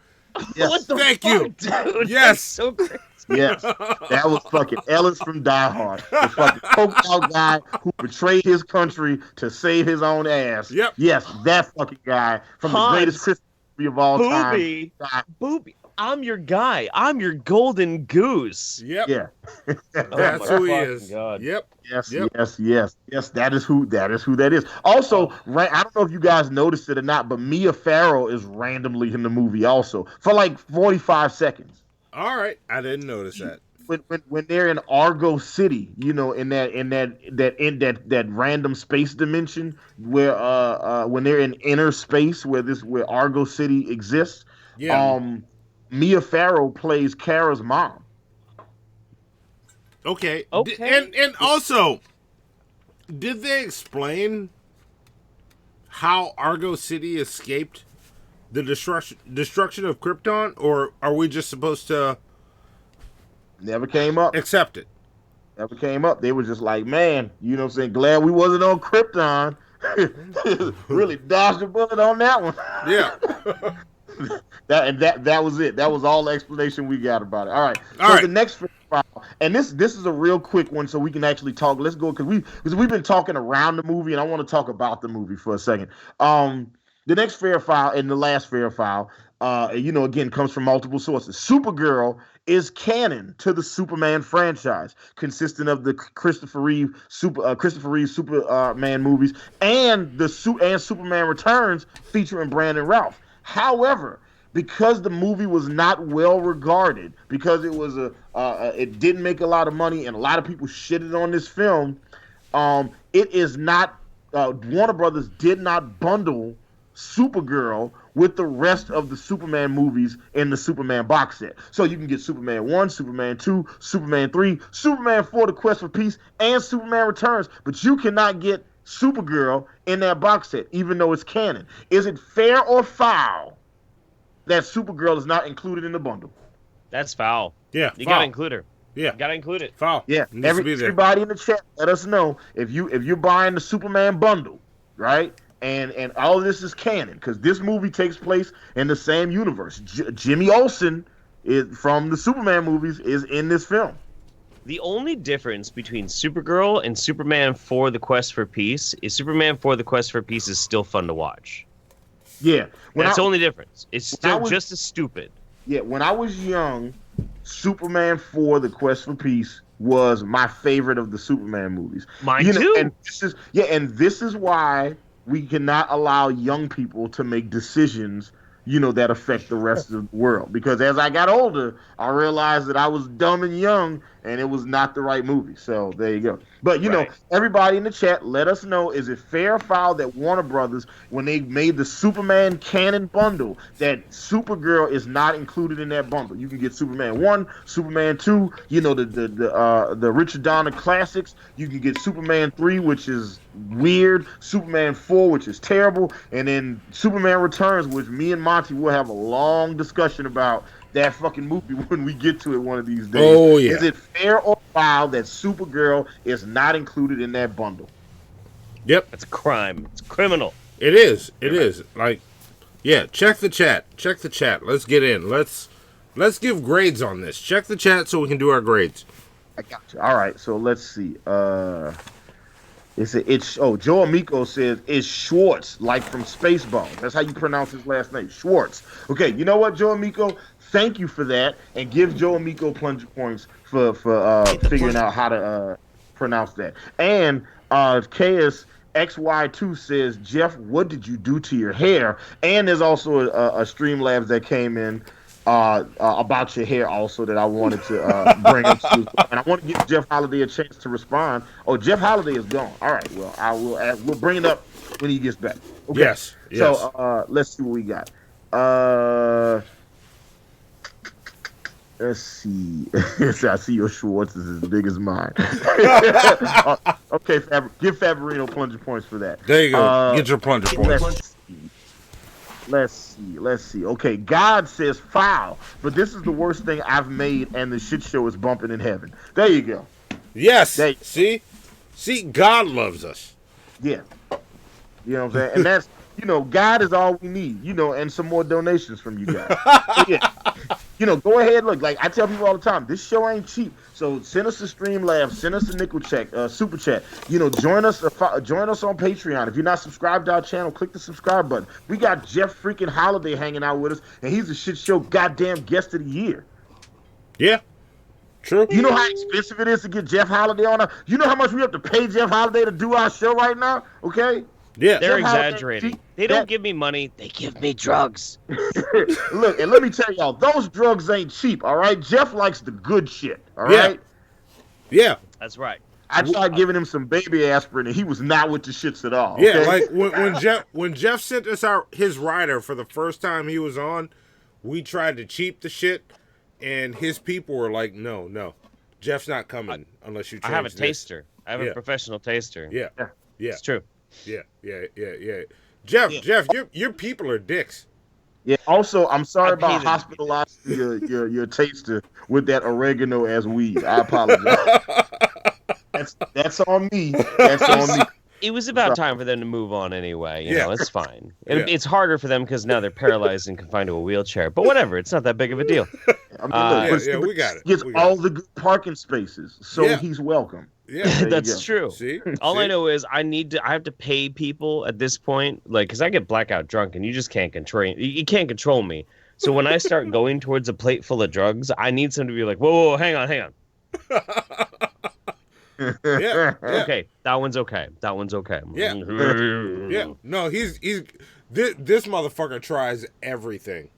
Yes.
What the
Thank
fuck,
you.
Dude?
Yes.
That's so crazy.
Yes, that was fucking Ellis from Die Hard, the fucking coked out guy who betrayed his country to save his own ass.
Yep.
Yes, that fucking guy from the greatest Christmas movie of all time.
Booby, I'm your guy. I'm your golden goose.
Yep.
Yeah.
That's who he is.
God.
Yep.
Yes,
Yep.
yes. That is who that is. Also, I don't know if you guys noticed it or not, but Mia Farrow is randomly in the movie also for like 45 seconds.
All right, I didn't notice that.
When they're in Argo City, in that random space dimension where when they're in inner space where Argo City exists, Mia Farrow plays Kara's mom.
Okay. And also, did they explain how Argo City escaped the destruction of Krypton, or are we just supposed to
never came up?
Accept it.
Never came up. They were just like, man, you know what I'm saying? Glad we wasn't on Krypton. Really dodged a bullet on that one.
Yeah.
that was it. That was all the explanation we got about it. All right. The next file, and this is a real quick one, so we can actually talk. Let's go because we've been talking around the movie, and I want to talk about the movie for a second. The next fair file and the last fair file, again, comes from multiple sources. Supergirl is canon to the Superman franchise, consisting of the Christopher Reeve Superman movies and Superman Returns featuring Brandon Routh. However, because the movie was not well regarded, because it was it didn't make a lot of money, and a lot of people shitted on this film, it is not Warner Brothers did not bundle Supergirl with the rest of the Superman movies in the Superman box set. So you can get Superman 1, Superman 2, Superman 3, Superman 4, The Quest for Peace, and Superman Returns, but you cannot get Supergirl in that box set, even though it's canon. Is it fair or foul that Supergirl is not included in the bundle?
That's foul.
Yeah,
you
foul.
gotta include her.
Yeah,
gotta include it.
Foul.
Yeah, everybody in the chat, let us know if you're buying the Superman bundle, right? And all of this is canon because this movie takes place in the same universe. Jimmy Olsen is from the Superman movies is in this film.
The only difference between Supergirl and Superman 4: The Quest for Peace is Superman 4: The Quest for Peace is still fun to watch.
Yeah,
that's the only difference. It's still just as stupid.
Yeah, when I was young, Superman 4: The Quest for Peace was my favorite of the Superman movies.
Mine too.
And this is why we cannot allow young people to make decisions, that affect the rest of the world. Because as I got older, I realized that I was dumb and young, and it was not the right movie. So there you go. But, everybody in the chat, let us know, is it fair or foul that Warner Brothers, when they made the Superman canon bundle, that Supergirl is not included in that bundle? You can get Superman 1, Superman 2, the Richard Donner classics. You can get Superman 3, which is weird, Superman 4, which is terrible, and then Superman Returns, which me and Monty will have a long discussion about that fucking movie when we get to it one of these days.
Oh, yeah.
Is it fair or foul that Supergirl is not included in that bundle?
Yep.
It's a crime. It's criminal.
It is. It is. Check the chat. Check the chat. Let's get in. Let's give grades on this. Check the chat so we can do our grades.
I got you. All right, so let's see. Joe Amico says it's Schwartz, like from Spaceballs. That's how you pronounce his last name, Schwartz. Okay, you know what, Joe Amico? Thank you for that, and give Joe Amico plunger points for figuring out how to pronounce that. And KS XY2 says, Jeff, what did you do to your hair? And there's also a Streamlabs that came in about your hair also that I wanted to bring up to, and I want to give Jeff Holiday a chance to respond. Oh, Jeff Holiday is gone. All right, well, we'll bring it up when he gets back. Okay.
Yes.
So let's see what we got. Let's see. I see your Schwartz is as big as mine. Okay, give Favorino plunger points for that.
There you go. Get your plunger points.
Let's see. Okay, God says foul, but this is the worst thing I've made, and the shit show is bumping in heaven. There you go.
Yes. See, God loves us.
Yeah. You know what I'm saying? And that's, God is all we need, and some more donations from you guys. Yeah. Go ahead, look, like I tell people all the time, this show ain't cheap. So send us a Streamlabs, send us a nickel check, super chat. Join us on Patreon. If you're not subscribed to our channel, click the subscribe button. We got Jeff freaking Holiday hanging out with us, and he's a shit show goddamn guest of the year.
Yeah. True.
You know how expensive it is to get Jeff Holiday on our, you know how much we have to pay Jeff Holiday to do our show right now? Okay?
Yeah.
They're exaggerating. They don't give me money. They give me drugs.
Look, and let me tell y'all, those drugs ain't cheap, all right? Jeff likes the good shit, all right?
Yeah.
That's right.
I tried giving him some baby aspirin, and he was not with the shits at all.
Yeah,
okay?
like when Jeff sent us his rider for the first time he was on, we tried to cheap the shit, and his people were like, no, Jeff's not coming unless you change
I have a
this.
taster. I have a professional taster.
Yeah.
It's true.
Yeah. Jeff, your people are dicks.
Yeah. Also, I'm sorry about hospitalizing your taster with that oregano as weed. I apologize. That's on me. That's on me.
It was about time for them to move on anyway. You know, it's fine.
Yeah.
It's harder for them because now they're paralyzed and confined to a wheelchair. But whatever, it's not that big of a deal.
I mean,
we got it.
He gets all the good parking spaces, so he's welcome.
Yeah,
that's true.
See?
I know is I have to pay people at this point, like, because I get blackout drunk and you just can't control. You can't control me. So when I start going towards a plate full of drugs, I need someone to be like, whoa, hang on.
Yeah.
Okay, that one's okay.
Yeah. Yeah. No, he's this motherfucker tries everything.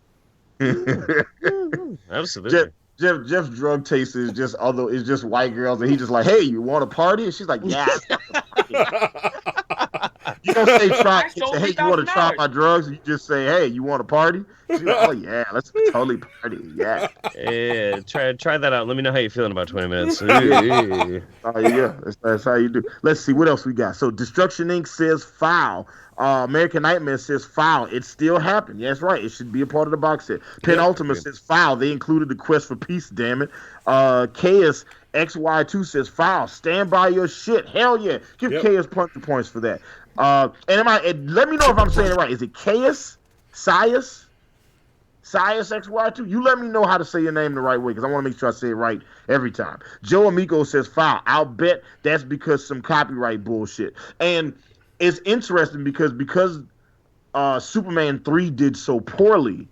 Absolutely.
Jeff's drug taste is just white girls, and he's just like, hey, you want a party? And she's like, yeah. You don't say try. Say, hey, you want to try my drugs? You just say, hey, you want a party? She's like, oh yeah, let's totally party. Yeah.
Yeah. Try that out. Let me know how you feel in about 20 minutes.
Oh yeah, that's how you do. Let's see what else we got. So Destruction Inc. says foul. American Nightmare says foul. It still happened. Yeah, that's right. It should be a part of the box set. Penultimate says foul. They included the quest for peace. Damn it. Chaos XY2 says foul. Stand by your shit. Hell yeah. Give Chaos plunger points for that. And let me know if I'm saying it right. Is it Chaos? Sias XY2? You let me know how to say your name the right way, because I want to make sure I say it right every time. Joe Amico says foul. I'll bet that's because some copyright bullshit. And it's interesting because Superman 3 did so poorly,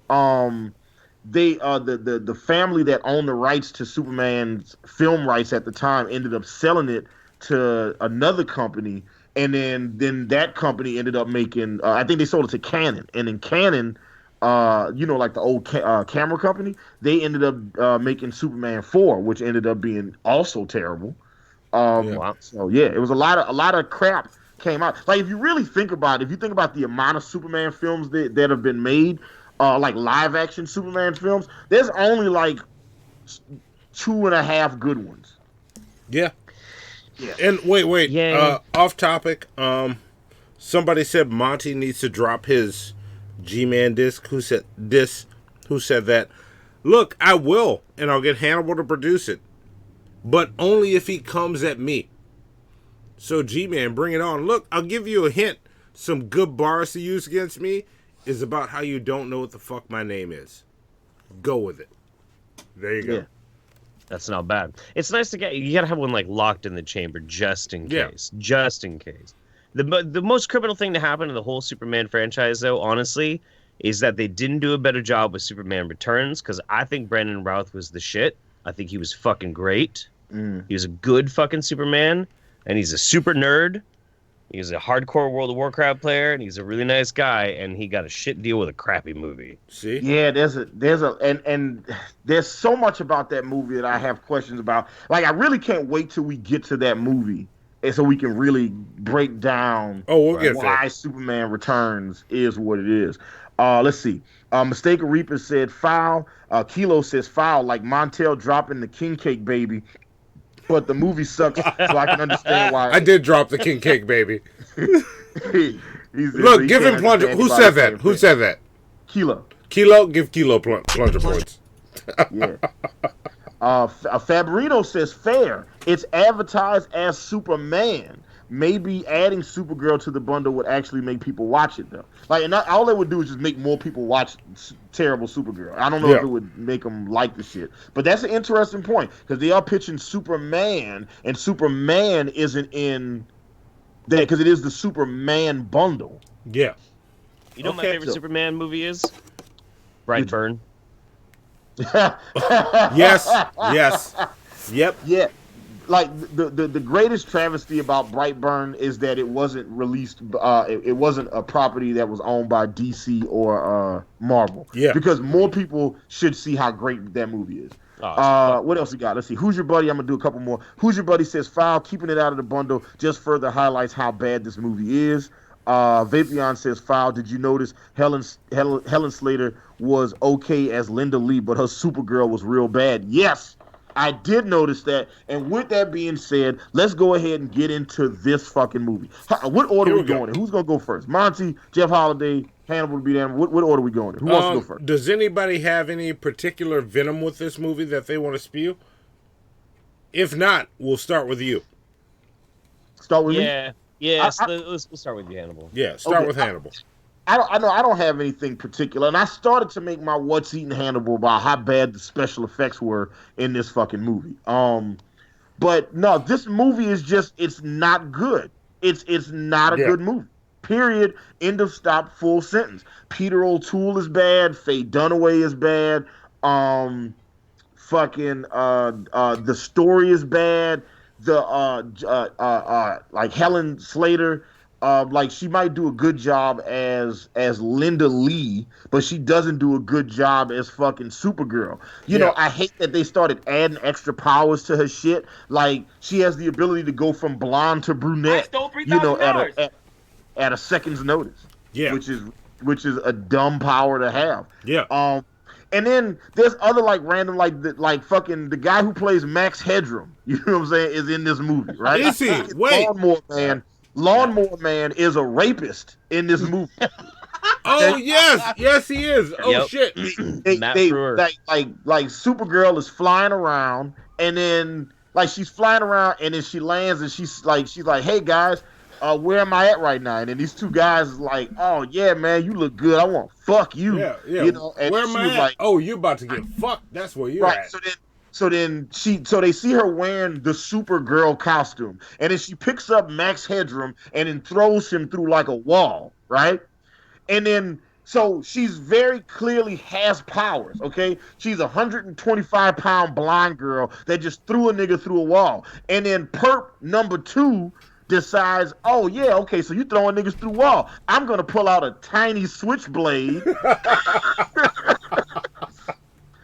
they the family that owned the rights to Superman's film rights at the time ended up selling it to another company, and then that company ended up making I think they sold it to Canon, and then Canon, like the old camera company, they ended up making Superman 4, which ended up being also terrible. So yeah, it was a lot of crap came out. Like, if you really think about it, if you think about the amount of Superman films that have been made, like live action Superman films, there's only like 2.5 good ones.
Yeah. And wait.
Yeah.
Off topic. Somebody said Monty needs to drop his G-Man disc. Who said this? Who said that? Look, I will, and I'll get Hannibal to produce it, but only if he comes at me. So, G-Man, bring it on. Look, I'll give you a hint. Some good bars to use against me is about how you don't know what the fuck my name is. Go with it. There you go.
Yeah. That's not bad. It's nice to you gotta have one like locked in the chamber just in case. Just in case. The most criminal thing to happen in the whole Superman franchise, though, honestly, is that they didn't do a better job with Superman Returns, because I think Brandon Routh was the shit. I think he was fucking great. He was a good fucking Superman. And he's a super nerd. He's a hardcore World of Warcraft player, and he's a really nice guy. And he got a shit deal with a crappy movie.
See?
Yeah, and there's so much about that movie that I have questions about. Like, I really can't wait till we get to that movie, and so we can really break down why Superman Returns is what it is. Let's see. Mistake Reaper said foul. Kilo says foul, like Montel dropping the king cake baby. But the movie sucks, so I can understand why.
I did drop the king cake baby.
Look,
give him plunger. Who said that? Who said that?
Kilo.
Give Kilo plunger points.
Yeah. Fabrino says fair. It's advertised as Superman. Maybe adding Supergirl to the bundle would actually make people watch it, though. Like, and all it would do is just make more people watch terrible Supergirl. I don't know if it would make them like the shit. But that's an interesting point, because they are pitching Superman, and Superman isn't in that, because it is the Superman bundle.
Yeah.
You know what my favorite Superman movie is? Brightburn.
Yes. Yep.
Yeah. Like, the greatest travesty about Brightburn is that it wasn't released. It wasn't a property that was owned by DC or Marvel.
Yeah.
Because more people should see how great that movie is. What else we got? Let's see. Who's Your Buddy? I'm gonna do a couple more. Who's Your Buddy says foul. Keeping it out of the bundle just further highlights how bad this movie is. Vapion says foul. Did you notice Helen Slater was okay as Linda Lee, but her Supergirl was real bad? Yes. I did notice that, and with that being said, let's go ahead and get into this fucking movie. What order are we going in? Who's going to go first? Monty, Jeff Holiday, Hannibal to be damned. What order are we going in? Who wants to go first?
Does anybody have any particular venom with this movie that they want to spew? If not, we'll start with you.
Start with me?
Yeah, let's start with you, Hannibal.
Yeah, start with Hannibal.
I don't have anything particular, and I started to make my What's Eating Hannibal about how bad the special effects were in this fucking movie. But no, this movie is just, it's not good. It's not a good movie. Period. End of stop. Full sentence. Peter O'Toole is bad. Faye Dunaway is bad. The story is bad. Like Helen Slater, like she might do a good job as Linda Lee, but she doesn't do a good job as fucking Supergirl. You know, I hate that they started adding extra powers to her shit. Like she has the ability to go from blonde to brunette. You know, at a second's notice. Yeah, which is a dumb power to have. Yeah. And then there's other like random like fucking the guy who plays Max Headroom, you know what I'm saying, is in this movie, right?
Is he? Wait.
Lawnmower Man is a rapist in this movie.
Oh yes, he is. Oh shit.
Like Supergirl is flying around, and then like she's flying around, and then she lands, and she's like, hey guys, where am I at right now? And then these two guys is like, oh yeah, man, you look good. I want to fuck you.
Yeah.
You know, and
where am I at? Like, oh, you about to get fucked. That's where you're at.
So they see her wearing the Supergirl costume, and then she picks up Max Headroom and then throws him through like a wall, right? And then so she's very clearly has powers, okay? She's a 125-pound blind girl that just threw a nigga through a wall. And then perp number 2 decides, oh yeah, okay, so you throwing niggas through wall. I'm gonna pull out a tiny switchblade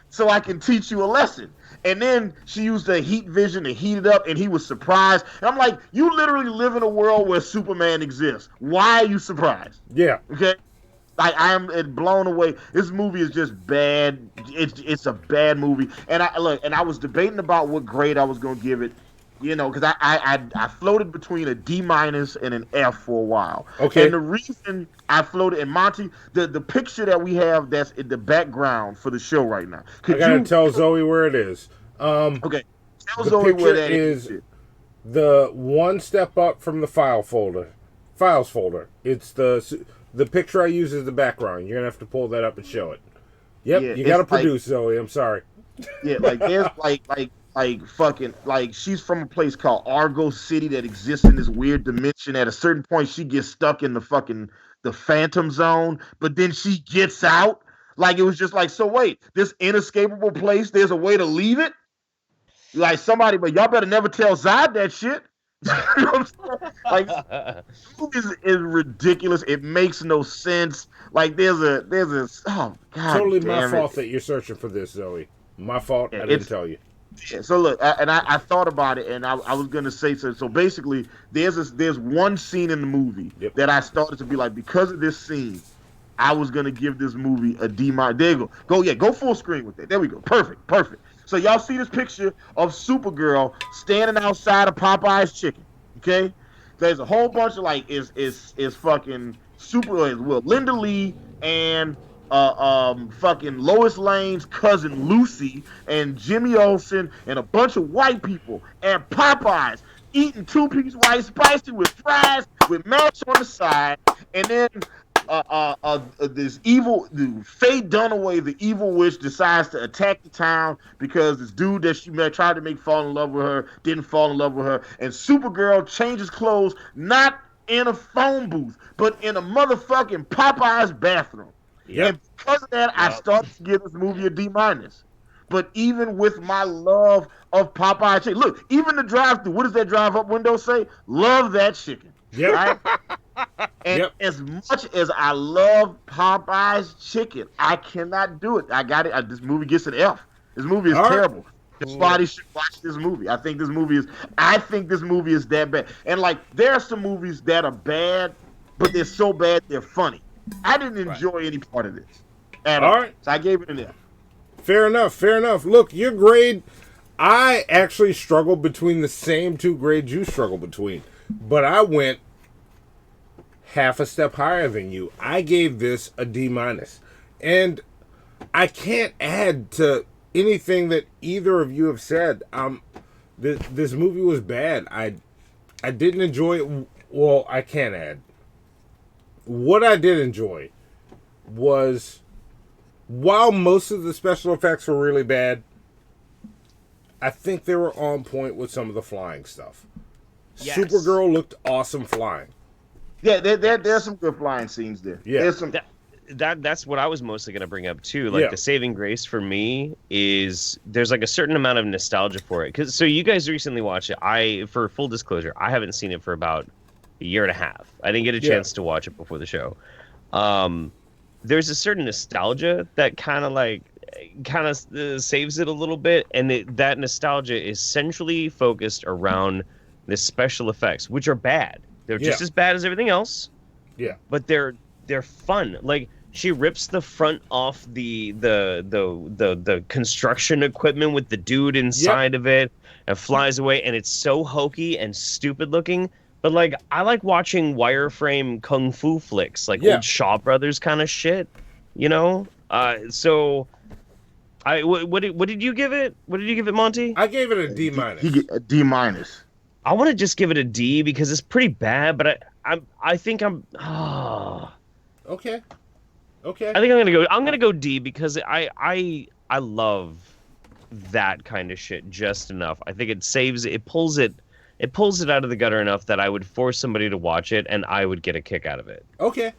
so I can teach you a lesson. And then she used the heat vision to heat it up, and he was surprised. And I'm like, you literally live in a world where Superman exists. Why are you surprised?
Yeah.
Okay? I am blown away. This movie is just bad. It's a bad movie. And I was debating about what grade I was gonna give it. You know, because I floated between a D- and an F for a while. Okay. And the reason I floated, and Monty, the picture that we have that's in the background for the show right now.
I gotta tell Zoe where it is.
Okay. Tell
the
Zoe
picture
where that
is. The one step up from the files folder. It's the picture I use as the background. You're gonna have to pull that up and show it. Yep, yeah, you gotta produce, Zoe. I'm sorry.
Yeah, like there's like she's from a place called Argo City that exists in this weird dimension. At a certain point, she gets stuck in the Phantom Zone, but then she gets out. Like it was just like, so wait, this inescapable place, there's a way to leave it? Like somebody, but y'all better never tell Zod that shit. You know what I'm saying? Like the movie is ridiculous. It makes no sense. Like there's a oh god,
totally my fault that you're searching for this, Zoe. My fault. I didn't tell you.
Yeah, so look, I thought about it, and I was gonna say so. So basically, there's one scene in the movie that I started to be like, because of this scene, I was gonna give this movie a D-. There you go. Go full screen with it. There we go. Perfect. So y'all see this picture of Supergirl standing outside of Popeye's Chicken. Okay, there's a whole bunch of like is fucking Linda Lee and fucking Lois Lane's cousin Lucy and Jimmy Olsen and a bunch of white people and Popeyes eating 2-piece white spicy with fries with mash on the side, and then this evil Faye Dunaway, the evil witch, decides to attack the town because this dude that she met tried to make fall in love with her didn't fall in love with her, and Supergirl changes clothes not in a phone booth but in a motherfucking Popeye's bathroom. And because of that, I started to give this movie a D-. But even with my love of Popeye chicken, look, even the drive-thru, what does that drive-up window say? Love that chicken.
Yep.
Right? And as much as I love Popeye's chicken, I cannot do it. I got it. This movie gets an F. This movie is terrible. Everybody should watch this movie. I think this movie is that bad. And like, there are some movies that are bad, but they're so bad they're funny. I didn't enjoy any part of this at all. Right. So I gave it an F.
Fair enough. Look, your grade, I actually struggled between the same two grades you struggled between. But I went half a step higher than you. I gave this a D-. And I can't add to anything that either of you have said. This movie was bad. I didn't enjoy it. Well, I can't add. What I did enjoy was, while most of the special effects were really bad, I think they were on point with some of the flying stuff. Yes. Supergirl looked awesome flying.
Yeah, there's some good flying scenes there.
Yeah.
There's some.
That's what I was mostly going to bring up too. Like the saving grace for me is there's like a certain amount of nostalgia for it. So you guys recently watched it. For full disclosure, I haven't seen it for about a year and a half. I didn't get a chance to watch it before the show. There's a certain nostalgia that kind of saves it a little bit, and that nostalgia is centrally focused around the special effects, which are bad. They're just as bad as everything else.
Yeah,
but they're fun. Like she rips the front off the construction equipment with the dude inside of it and flies away, and it's so hokey and stupid looking. But like I like watching wireframe kung fu flicks, like old Shaw Brothers kind of shit, you know. So what did you give it? What did you give it, Monty?
I gave it a D minus.
A D minus.
I want to just give it a D because it's pretty bad, but I think I'm.
Okay.
I think I'm gonna go D because I love that kind of shit just enough. I think it pulls it out of the gutter enough that I would force somebody to watch it and I would get a kick out of it.
Okay.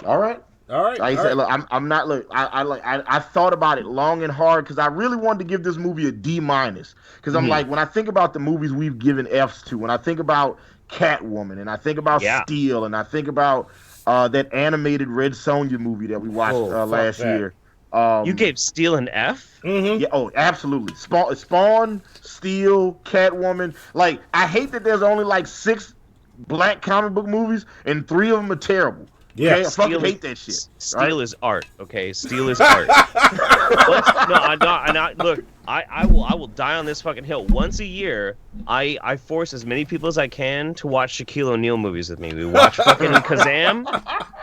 All right.
Like
I said, look, I'm not. Look, I thought about it long and hard because I really wanted to give this movie a D minus because I'm like, when I think about the movies we've given Fs to, when I think about Catwoman and I think about Steel and I think about that animated Red Sonja movie that we watched last year.
You gave Steel an F?
Mm-hmm. Yeah, oh, absolutely. Spawn, Steel, Catwoman. Like, I hate that there's only like 6 black comic book movies and 3 of them are terrible.
Yeah,
okay? I fucking hate that shit.
Steel is art, okay? Steel is art. Look, I will die on this fucking hill. Once a year, I force as many people as I can to watch Shaquille O'Neal movies with me. We watch fucking Kazam,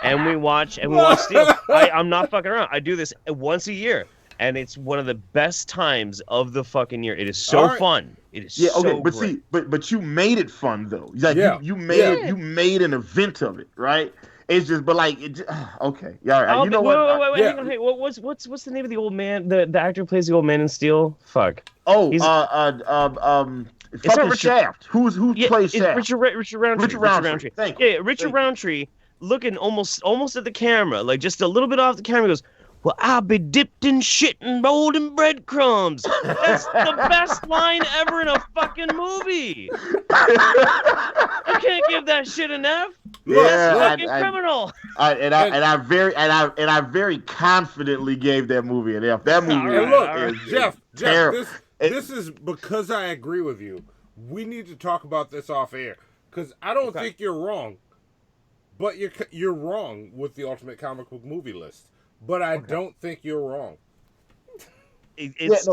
and we watch Steel. I'm not fucking around. I do this once a year, and it's one of the best times of the fucking year. It is so fun. It is so
but
great.
but you made it fun though. Like you made an event of it, right? It's just, but like, okay, yeah.
Oh,
you know
wait,
what?
hang on. Hey, what's the name of the old man? The actor who plays the old man in Steel. Fuck.
Oh, fucking Shaft. Who plays Shaft?
Richard Roundtree.
Thank you.
Yeah, Richard Roundtree, looking almost at the camera, like just a little bit off the camera, goes, "Well, I'll be dipped in shit and rolled in breadcrumbs." That's the best line ever in a fucking movie. You can't give that shit an F. That's fucking criminal.
I very confidently gave that movie an F. That movie is
Jeff,
terrible.
This is because I agree with you. We need to talk about this off air because I don't think you're wrong, but you're wrong with the Ultimate Comic Book Movie list. But I don't think you're wrong.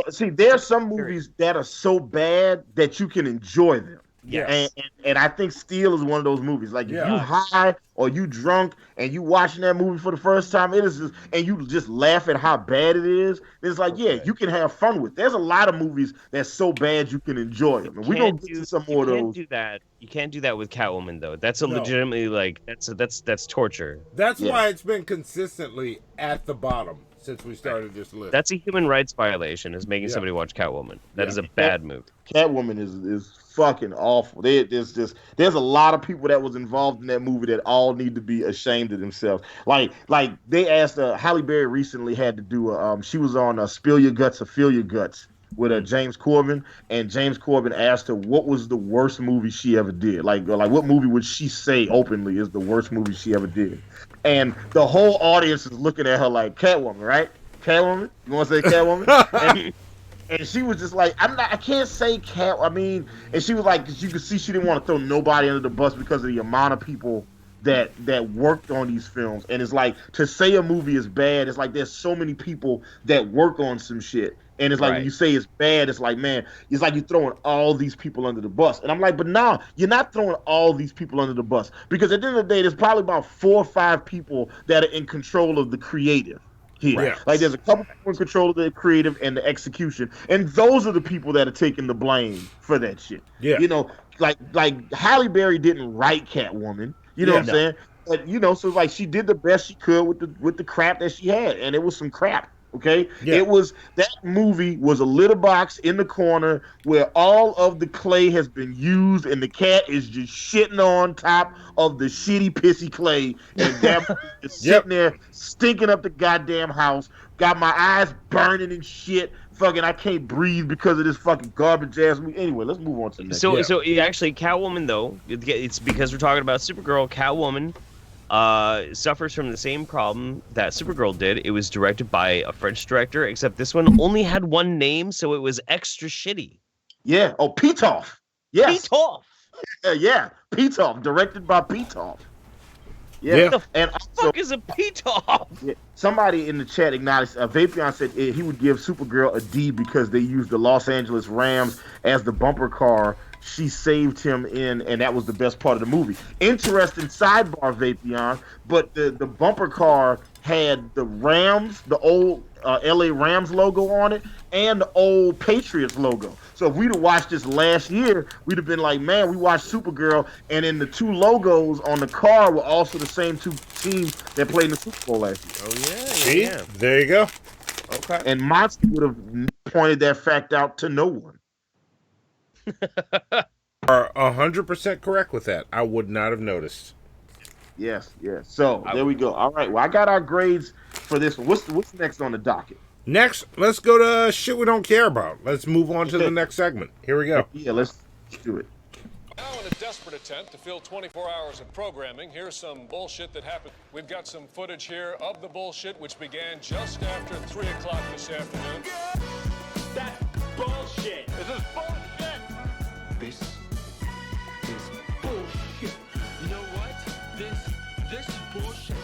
See, there's some movies that are so bad that you can enjoy them.
Yes.
And I think Steel is one of those movies. Like, if you high or you drunk and you watching that movie for the first time, it is just, and you just laugh at how bad it is, it's like, you can have fun with it. There's a lot of movies that's so bad you can enjoy them. And we're going to get to some more of those.
You can't do that with Catwoman, though. That's legitimately, like, that's torture.
That's why it's been consistently at the bottom since we started this list.
That's a human rights violation, is making somebody watch Catwoman. That is a bad movie.
Catwoman is fucking awful. There's a lot of people that was involved in that movie that all need to be ashamed of themselves. Like they asked Halle Berry recently had to do she was on Spill Your Guts or Feel Your Guts with James Corbin, and James Corbin asked her what was the worst movie she ever did. Like what movie would she say openly is the worst movie she ever did? And the whole audience is looking at her like, Catwoman, right? Catwoman? You want to say Catwoman? And she was just like, I can't say Cat. I mean, and she was like, because you could see she didn't want to throw nobody under the bus because of the amount of people that worked on these films. And it's like, to say a movie is bad, it's like there's so many people that work on some shit. And it's like, when you say it's bad, it's like, man, it's like you're throwing all these people under the bus. And I'm like, but nah, you're not throwing all these people under the bus. Because at the end of the day, there's probably about 4 or 5 people that are in control of the creative here. Yes. Like, there's a couple people in control of the creative and the execution. And those are the people that are taking the blame for that shit. Yeah. You know, like Halle Berry didn't write Catwoman. You know what I'm saying? But, you know, so like she did the best she could with the crap that she had. And it was some crap. Okay,
Yeah.
it was that movie was a litter box in the corner where all of the clay has been used, and the cat is just shitting on top of the shitty pissy clay, and that is sitting there stinking up the goddamn house. Got my eyes burning and shit. Fucking, I can't breathe because of this fucking garbage ass movie. Anyway, let's move on to the next.
So actually, Catwoman though, it's because we're talking about Supergirl. Catwoman suffers from the same problem that Supergirl did. It was directed by a French director, except this one only had one name, so it was extra shitty.
Yeah. Oh, Pitoff. Yes.
Pitoff.
Yeah. Pitoff, directed by Pitoff. Yeah.
What the
and
fuck is a Pitoff?
Yeah, somebody in the chat acknowledged. Vapion said he would give Supergirl a D because they used the Los Angeles Rams as the bumper car she saved him in, and that was the best part of the movie. Interesting sidebar, Vapion, but the bumper car had the Rams, the old LA Rams logo on it, and the old Patriots logo. So if we'd have watched this last year, we'd have been like, man, we watched Supergirl, and then the two logos on the car were also the same two teams that played in the Super Bowl last year.
Oh, yeah.
See?
Yeah.
There you go.
Okay. And Monty would have pointed that fact out to no one.
Are 100% correct with that. I would not have noticed.
Yes. So there we go. All right. Well, I got our grades for this one. What's next on the docket?
Next, let's go to shit we don't care about. Let's move on to the next segment. Here we go.
Yeah, let's do it.
Now, in a desperate attempt to fill 24 hours of programming, here's some bullshit that happened. We've got some footage here of the bullshit, which began just after 3 o'clock this afternoon.
That's bullshit.
This is bullshit.
This is bullshit. You know what? This is bullshit.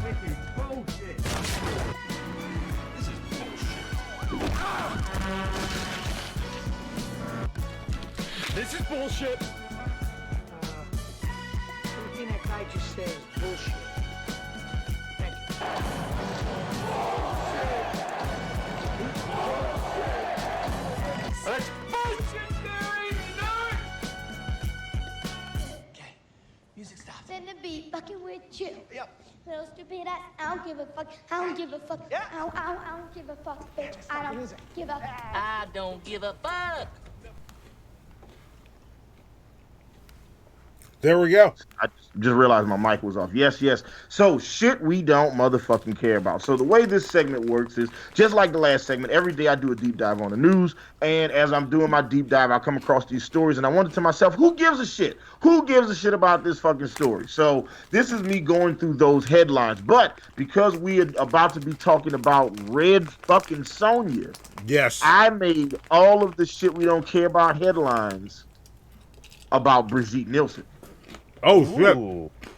This is bullshit. This is bullshit. This is bullshit.
Everything that guy just said is bullshit. Thank you.
That's bullshit, Gary! Nerd!
Okay, music stops.
Send the beat fucking with you.
Yep.
Little stupid ass, I don't give a fuck. I don't give a fuck.
Yeah.
I don't give a fuck, bitch. I don't give a
I don't give a fuck.
There we go.
I just realized my mic was off. Yes. So, shit we don't motherfucking care about. So, the way this segment works is, just like the last segment, every day I do a deep dive on the news. And as I'm doing my deep dive, I come across these stories. And I wondered to myself, who gives a shit? Who gives a shit about this fucking story? So, this is me going through those headlines. But because we are about to be talking about Red fucking Sonja,
yes,
I made all of the shit we don't care about headlines about Brigitte Nielsen.
Oh, shit.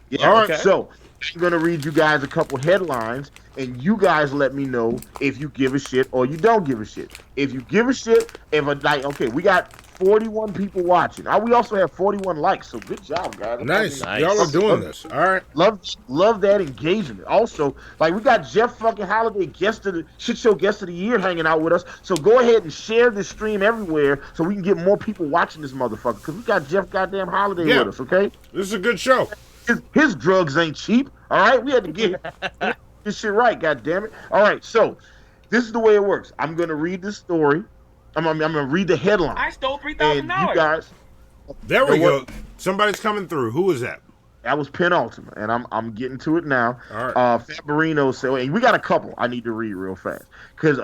Yeah,
all right.
Okay. So I'm going to read you guys a couple headlines, and you guys let me know if you give a shit or you don't give a shit. If you give a shit, okay, we got 41 people watching. We also have 41 likes, so good job, guys.
Nice. Y'all are doing this. All right.
Love that engagement. Also, we got Jeff fucking Holiday, shit show guest of the year, hanging out with us. So go ahead and share this stream everywhere so we can get more people watching this motherfucker, because we got Jeff goddamn Holiday with us, okay?
This is a good show.
His drugs ain't cheap, all right? We had to get this shit right, goddammit. All right, so this is the way it works. I'm going to read this story. I'm going to read the headline.
I stole $3,000.
And you guys...
There we go. Somebody's coming through. Who was that?
That was Penultimate, and I'm getting to it now.
All right.
Fabarino said, and we got a couple I need to read real fast. Because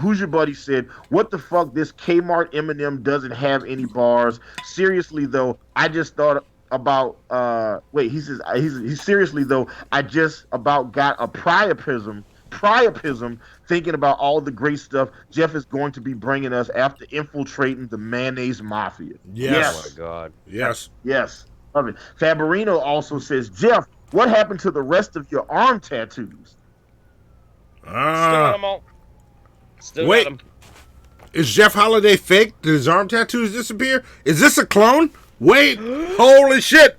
Who's Your Buddy said, what the fuck, this Kmart M&M doesn't have any bars. Seriously, though, I just thought about, he says, he's seriously, though, I just about got a priapism thinking about all the great stuff Jeff is going to be bringing us after infiltrating the mayonnaise mafia.
Yes.
Oh, my God.
Yes.
Love it. Fabarino also says, Jeff, what happened to the rest of your arm tattoos?
Still got them all. Still
wait.
got them.
Is Jeff Holiday fake? Did his arm tattoos disappear? Is this a clone? Wait. Holy shit.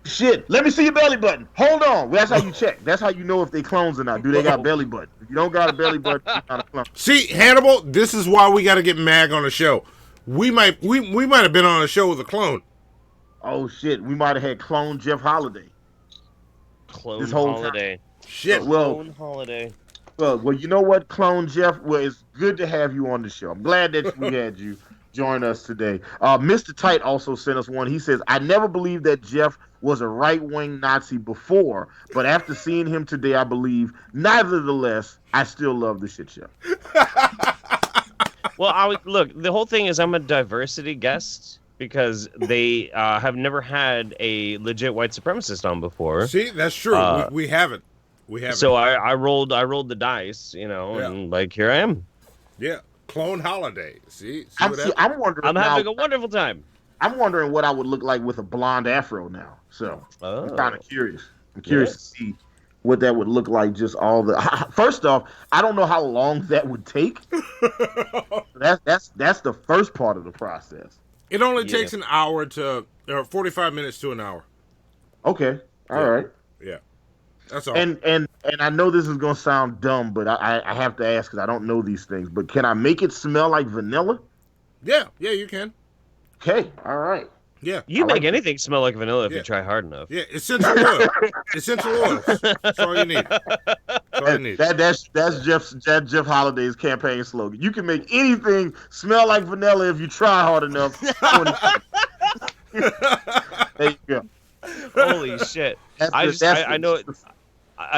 Shit. Let me see your belly button. Hold on. Well, that's how you check. That's how you know if they clones or not. Do they got belly button? If you don't got a belly button, you're not a clone.
See, Hannibal, this is why we got to get Mag on the show. We might have been on a show with a clone.
Oh shit, we might have had clone Jeff Holiday.
Clone
this whole
Holiday.
Time.
Shit.
Clone Holiday.
Well, you know what, Clone Jeff? Well, it's good to have you on the show. I'm glad that we had you join us today. Mr. Tight also sent us one. He says, I never believed that Jeff was a right-wing Nazi before, but after seeing him today, I believe. Nevertheless, I still love the shit show.
Well, look, the whole thing is I'm a diversity guest because they have never had a legit white supremacist on before.
See, that's true. We haven't. We haven't.
So I rolled the dice, and like here I am.
Yeah, Clone Holiday. See
I'm wondering.
I'm having a wonderful time.
I'm wondering what I would look like with a blonde afro now. So I'm kind of curious. I'm curious to see what that would look like. Just all the. First off, I don't know how long that would take. That's the first part of the process.
It only takes an hour to, or 45 minutes to an hour.
Okay. All right.
Yeah. That's all.
And I know this is gonna sound dumb, but I have to ask because I don't know these things. But can I make it smell like vanilla?
Yeah, you can.
Okay, all right.
Yeah,
you make anything smell like vanilla if you try hard enough.
Yeah, essential oil. Essential oils. That's all you need.
That's Jeff Holiday's campaign slogan. You can make anything smell like vanilla if you try hard enough. There you go.
Holy shit! I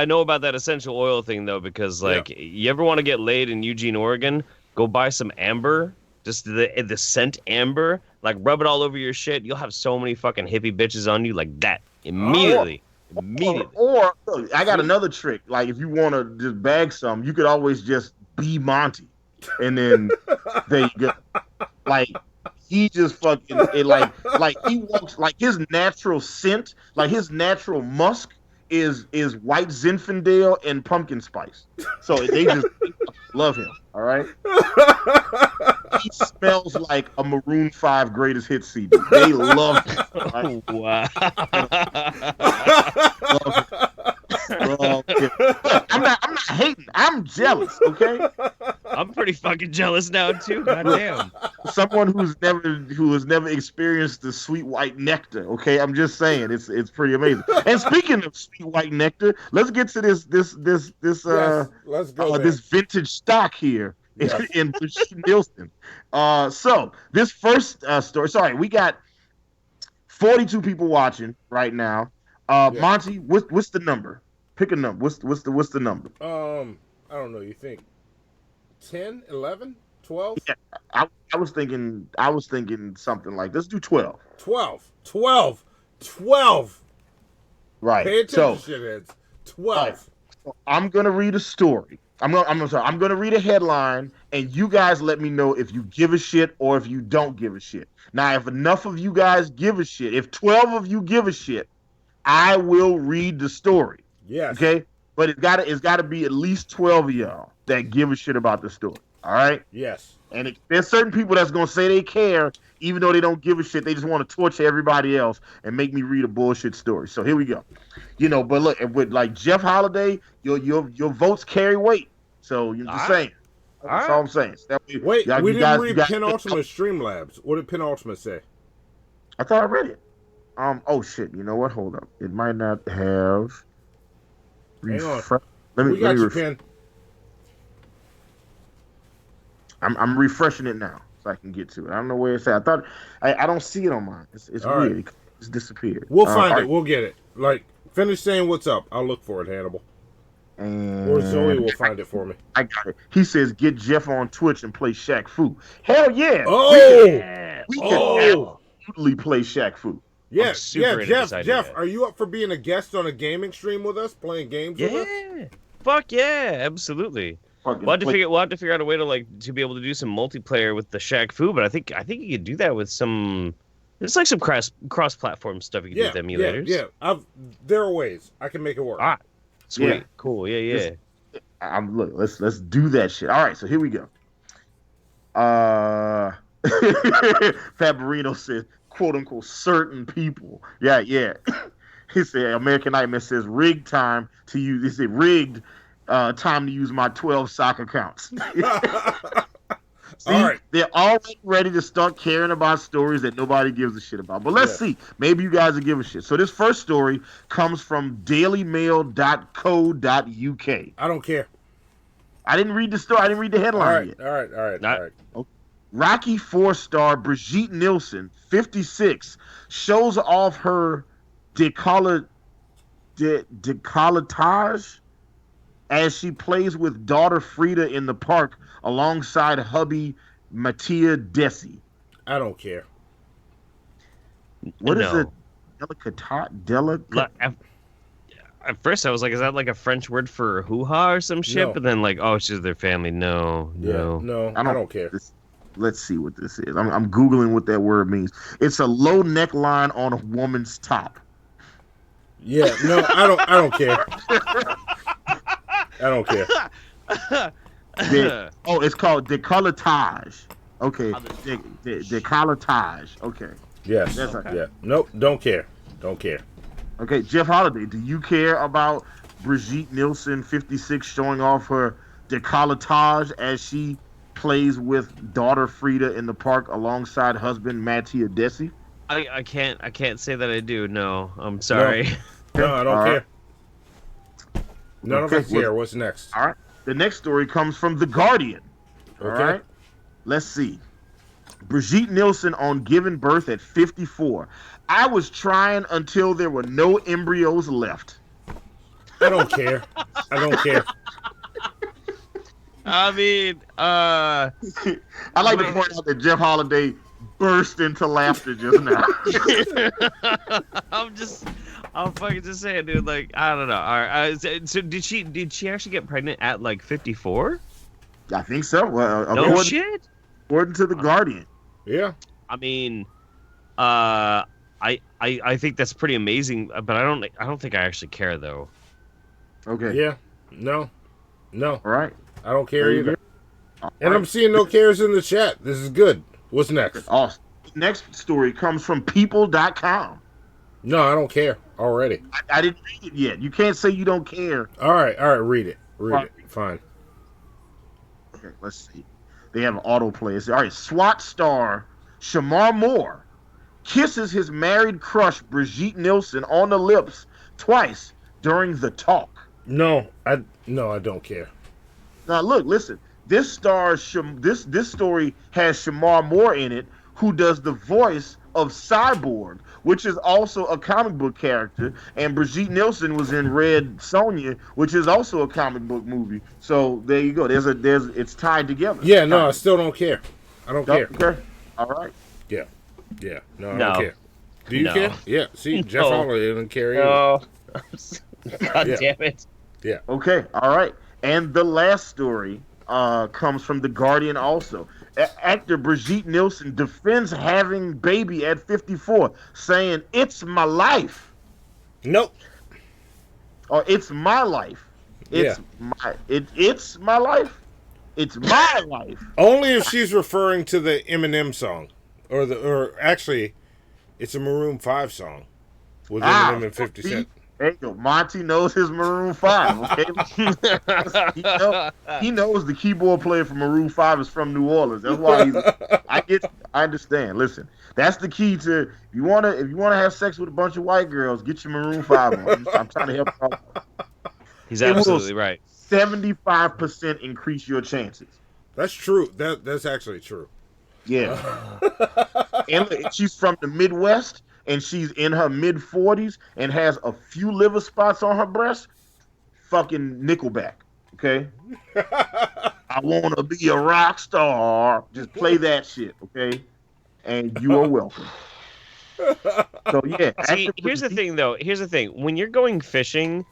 know about that essential oil thing though, because you ever want to get laid in Eugene, Oregon? Go buy some amber, just the scent amber, like rub it all over your shit. You'll have so many fucking hippie bitches on you like that immediately.
Or I got another trick. Like if you want to just bag some, you could always just be Monty, and then there you go. Like. He just fucking like he walks like his natural scent, like his natural musk is white Zinfandel and pumpkin spice. So they just love him. All right. He smells like a Maroon 5 greatest hits CD. They love him. Right?
Oh, wow.
Love him. I'm not hating. I'm jealous. Okay.
I'm pretty fucking jealous now too. Goddamn.
Someone who has never experienced the sweet white nectar. Okay, I'm just saying it's pretty amazing. And speaking of sweet white nectar, let's get to this
let's go
this vintage stock here in Brigitte Nielsen. So this first story. Sorry, we got 42 people watching right now. Monty, what's the number? Pick a number. What's the number?
I don't know. You think 10, 11, 12?
Yeah, I was thinking something like, let's do 12.
12. Right. Pay attention,
So,
shitheads. 12.
So I'm gonna read a story. I'm gonna read a headline, and you guys let me know if you give a shit or if you don't give a shit. Now, if enough of you guys give a shit, if 12 of you give a shit, I will read the story.
Yes.
Okay. But it's gotta be at least 12 of y'all that give a shit about the story. All right.
Yes.
And there's certain people that's gonna say they care, even though they don't give a shit. They just want to torture everybody else and make me read a bullshit story. So here we go. But look, with like Jeff Holiday, your votes carry weight. So you're just saying. That's all I'm saying.
Wait, we didn't read Penultimate Streamlabs. What did Penultimate say?
I thought I read it. Oh shit. You know what? Hold up. It might not have.
Hang on.
Let me
your pen.
I'm refreshing it now so I can get to it. I don't know where it's at. I don't see it on mine. It's weird.
Right.
It's disappeared.
We'll find it. Right. We'll get it. Like, finish saying what's up. I'll look for it, Hannibal.
And
or Zoe will find it for me.
I got it. He says, get Jeff on Twitch and play Shaq Fu. Hell yeah.
Oh!
We can absolutely play Shaq Fu.
Yeah, Jeff, are you up for being a guest on a gaming stream with us, playing games with us?
Yeah. Fuck yeah, absolutely. We'll have to figure out a way to be able to do some multiplayer with the Shaq Fu, but I think you could do that with some. There's like some cross-platform stuff you can do with emulators.
Yeah. There are ways I can make it work.
Sweet,
yeah.
Cool, yeah.
Look, let's do that shit. All right, so here we go. Fabrino said, "quote unquote" certain people. Yeah. He said, "American Nightmare says rigged time to use." He said rigged time to use my 12 sock accounts. See,
all right.
They're already ready to start caring about stories that nobody gives a shit about. But let's see. Maybe you guys will give a shit. So this first story comes from dailymail.co.uk.
I don't care.
I didn't read the story. I didn't read the headline yet.
All right.
Okay. Rocky 4-star Brigitte Nielsen, 56, shows off her decolletage as she plays with daughter Frida in the park alongside hubby Mattia Desi.
I don't care.
What is it?
At first, I was like, "Is that like a French word for hoo-ha or some shit?"
No.
But then, like, oh, it's just their family. No.
I don't care.
Let's see what this is. I'm Googling what that word means. It's a low neckline on a woman's top.
Yeah, no, I don't care. I don't care.
It's called decolletage. Okay, decolletage. Okay.
Yes. Yeah. Nope. Don't care. Don't care.
Okay, Jeff Holiday, do you care about Brigitte Nielsen, 56, showing off her decolletage as she plays with daughter Frida in the park alongside husband Mattia Desi?
I can't say that I do. No, I'm sorry.
No, I don't care. None of
Okay,
us care. What's next?
All right. The next story comes from The Guardian. All
Okay.
right. Let's see. Brigitte Nielsen on giving birth at 54. I was trying until there were no embryos left.
I don't care. I don't care.
I mean,
I like to point out that Jeff Holiday burst into laughter just now.
I'm fucking just saying, dude. Like, I don't know. All right. So did she actually get pregnant at like 54?
I think so. Well,
No shit.
According to The Guardian.
Yeah.
I mean, I think that's pretty amazing, but I don't think I actually care though.
Okay.
Yeah. No.
All right.
I don't care
There you
either.
go.
And I'm seeing no cares in the chat. This is good. What's next?
Awesome. Next story comes from people.com.
No, I don't care already.
I didn't read it yet. You can't say you don't care.
All right. Read it. Fine.
Okay, let's see. They have an autoplay. All right, SWAT star Shamar Moore kisses his married crush Brigitte Nielsen on the lips twice during the talk.
No, I don't care.
Now look, listen. This stars this story has Shamar Moore in it, who does the voice of Cyborg, which is also a comic book character, and Brigitte Nielsen was in Red Sonja, which is also a comic book movie. So there you go. It's tied together.
Yeah, no, I still don't care. I don't care.
Okay. All right.
Yeah. No, I don't care. Do you
No.
care? Yeah. See, Jeff
No.
Holiday doesn't care either.
No. God damn it.
Yeah.
Okay. All right. And the last story comes from The Guardian also. Actor Brigitte Nielsen defends having baby at 54, saying, "It's my life."
Nope.
Or "It's my life." It's my life. It's my life.
Only if she's referring to the Eminem song, or actually, it's a Maroon 5 song with Eminem and 50 Cent.
There you go. Monty knows his Maroon 5. Okay, he knows the keyboard player for Maroon 5 is from New Orleans. That's why I understand. Listen, that's the key to if you wanna have sex with a bunch of white girls, get your Maroon 5 on. I'm trying to help you out.
He's absolutely right.
75% increase your chances.
That's true. That's actually true.
Yeah. And she's from the Midwest, and she's in her mid-40s and has a few liver spots on her breast. Fucking Nickelback, okay? I want to be a rock star. Just play that shit, okay? And you are welcome. So, yeah.
See, here's the thing, though. Here's the thing. When you're going fishing,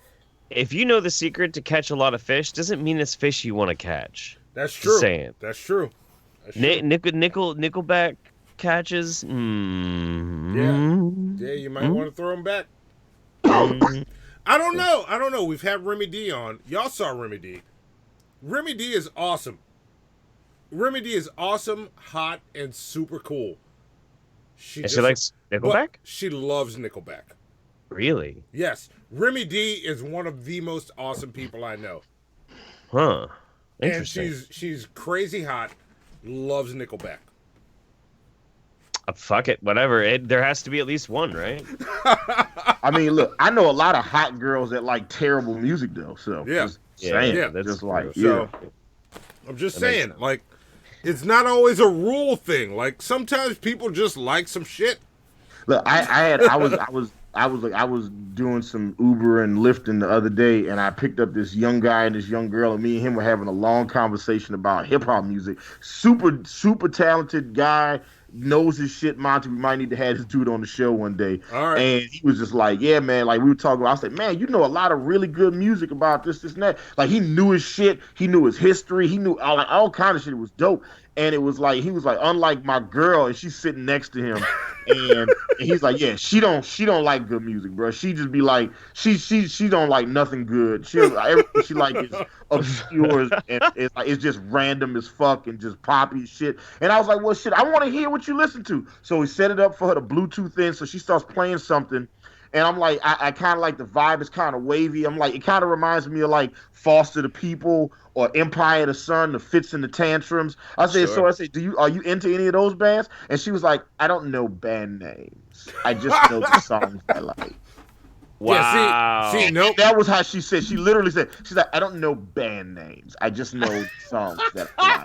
if you know the secret to catch a lot of fish, doesn't mean it's fish you want to catch.
That's true.
Just saying.
That's true.
Nickelback catches.
Yeah, you might want to throw them back. I don't know. We've had Remy D on. Y'all saw Remy D. Remy D is awesome. Remy D is awesome, hot, and super cool.
She likes Nickelback?
She loves Nickelback.
Really?
Yes. Remy D is one of the most awesome people I know.
Huh.
And
Interesting.
she's crazy hot, loves Nickelback.
Fuck it, whatever. There has to be at least one, right?
I mean, look, I know a lot of hot girls that like terrible music though. So just saying,
that's
just like
so. I'm just saying, like, it's not always a rule thing. Like sometimes people just like some shit.
Look, I was doing some Uber and Lyfting the other day, and I picked up this young guy and this young girl, and me and him were having a long conversation about hip hop music. Super talented guy, knows his shit, Monty. We might need to have this dude on the show one day.
All right.
And he was just like, yeah, man, like we were talking about, I was like, man, you know a lot of really good music about this and that. Like he knew his shit, he knew his history, he knew all kind of shit. It was dope. And it was like, he was like, unlike my girl, and she's sitting next to him, and he's like, yeah, she don't like good music, bro. She just be like, she don't like nothing good. Everything she like is obscure and it's just random as fuck and just poppy shit. And I was like, well, shit, I want to hear what you listen to. So we set it up for her to Bluetooth in, so she starts playing something. And I'm like, I kind of like the vibe is kind of wavy. I'm like, it kind of reminds me of like Foster the People or Empire of the Sun, the Fits and the Tantrums. I said, so I said, are you into any of those bands? And she was like, I don't know band names. I just know the songs I like.
Wow.
Yeah, see, nope. That was how she said. She literally said, she's like, I don't know band names. I just know songs that I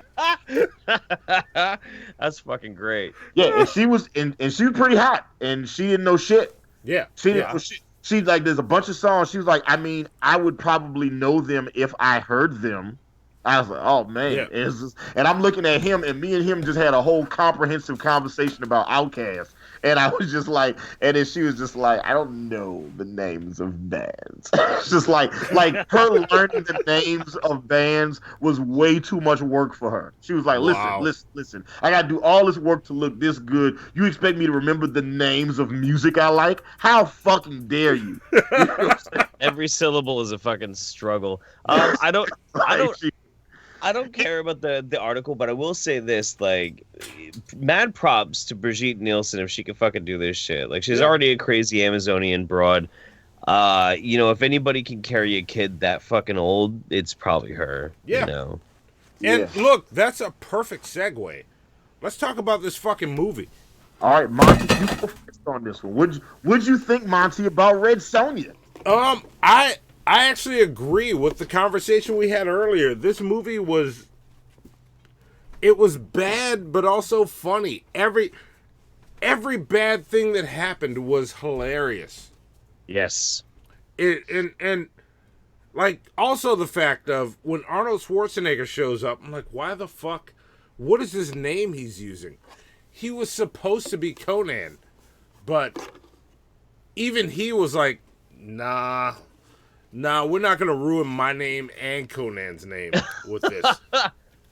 like. That's fucking great.
Yeah, and she was pretty hot, and she didn't know shit.
Yeah.
She didn't know shit. She's like, there's a bunch of songs. She was like, I mean, I would probably know them if I heard them. I was like, oh, man.
Yeah.
And I'm looking at him, and me and him just had a whole comprehensive conversation about Outkast. And I was just like, and then she was just like, I don't know the names of bands. It's just like her learning the names of bands was way too much work for her. She was like, listen. I got to do all this work to look this good. You expect me to remember the names of music I like? How fucking dare you? You know what I'm saying?
Every syllable is a fucking struggle. I don't care about the article, but I will say this, like, mad props to Brigitte Nielsen if she can fucking do this shit. Like, she's already a crazy Amazonian broad. You know, if anybody can carry a kid that fucking old, it's probably her.
Yeah.
You know?
And look, that's a perfect segue. Let's talk about this fucking movie.
All right, Monty, you go first on this one. What'd you think, Monty, about Red Sonja?
I actually agree with the conversation we had earlier. This movie was bad, but also funny. Every bad thing that happened was hilarious.
Yes.
And like also the fact of when Arnold Schwarzenegger shows up, I'm like, why the fuck? What is his name he's using? He was supposed to be Conan, but even he was like, nah, we're not gonna ruin my name and Conan's name with this.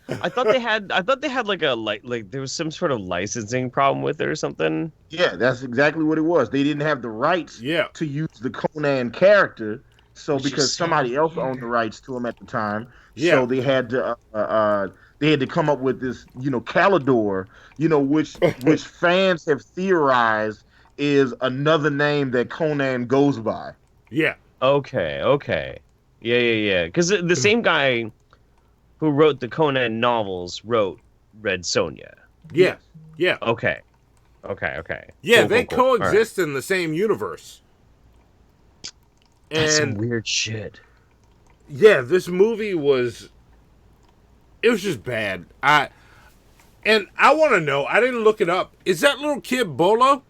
I thought they had like there was some sort of licensing problem with it or something.
Yeah, that's exactly what it was. They didn't have the rights to use the Conan character, because somebody else owned the rights to him at the time.
Yeah.
So they had to come up with this, Calidor, which fans have theorized is another name that Conan goes by.
Yeah.
Okay. Yeah. Because the same guy who wrote the Conan novels wrote Red Sonja.
Yeah.
Okay.
Yeah,
cool,
they
cool.
coexist in the same universe.
That's some weird shit.
Yeah, this movie was just bad. I want to know, I didn't look it up. Is that little kid Bolo?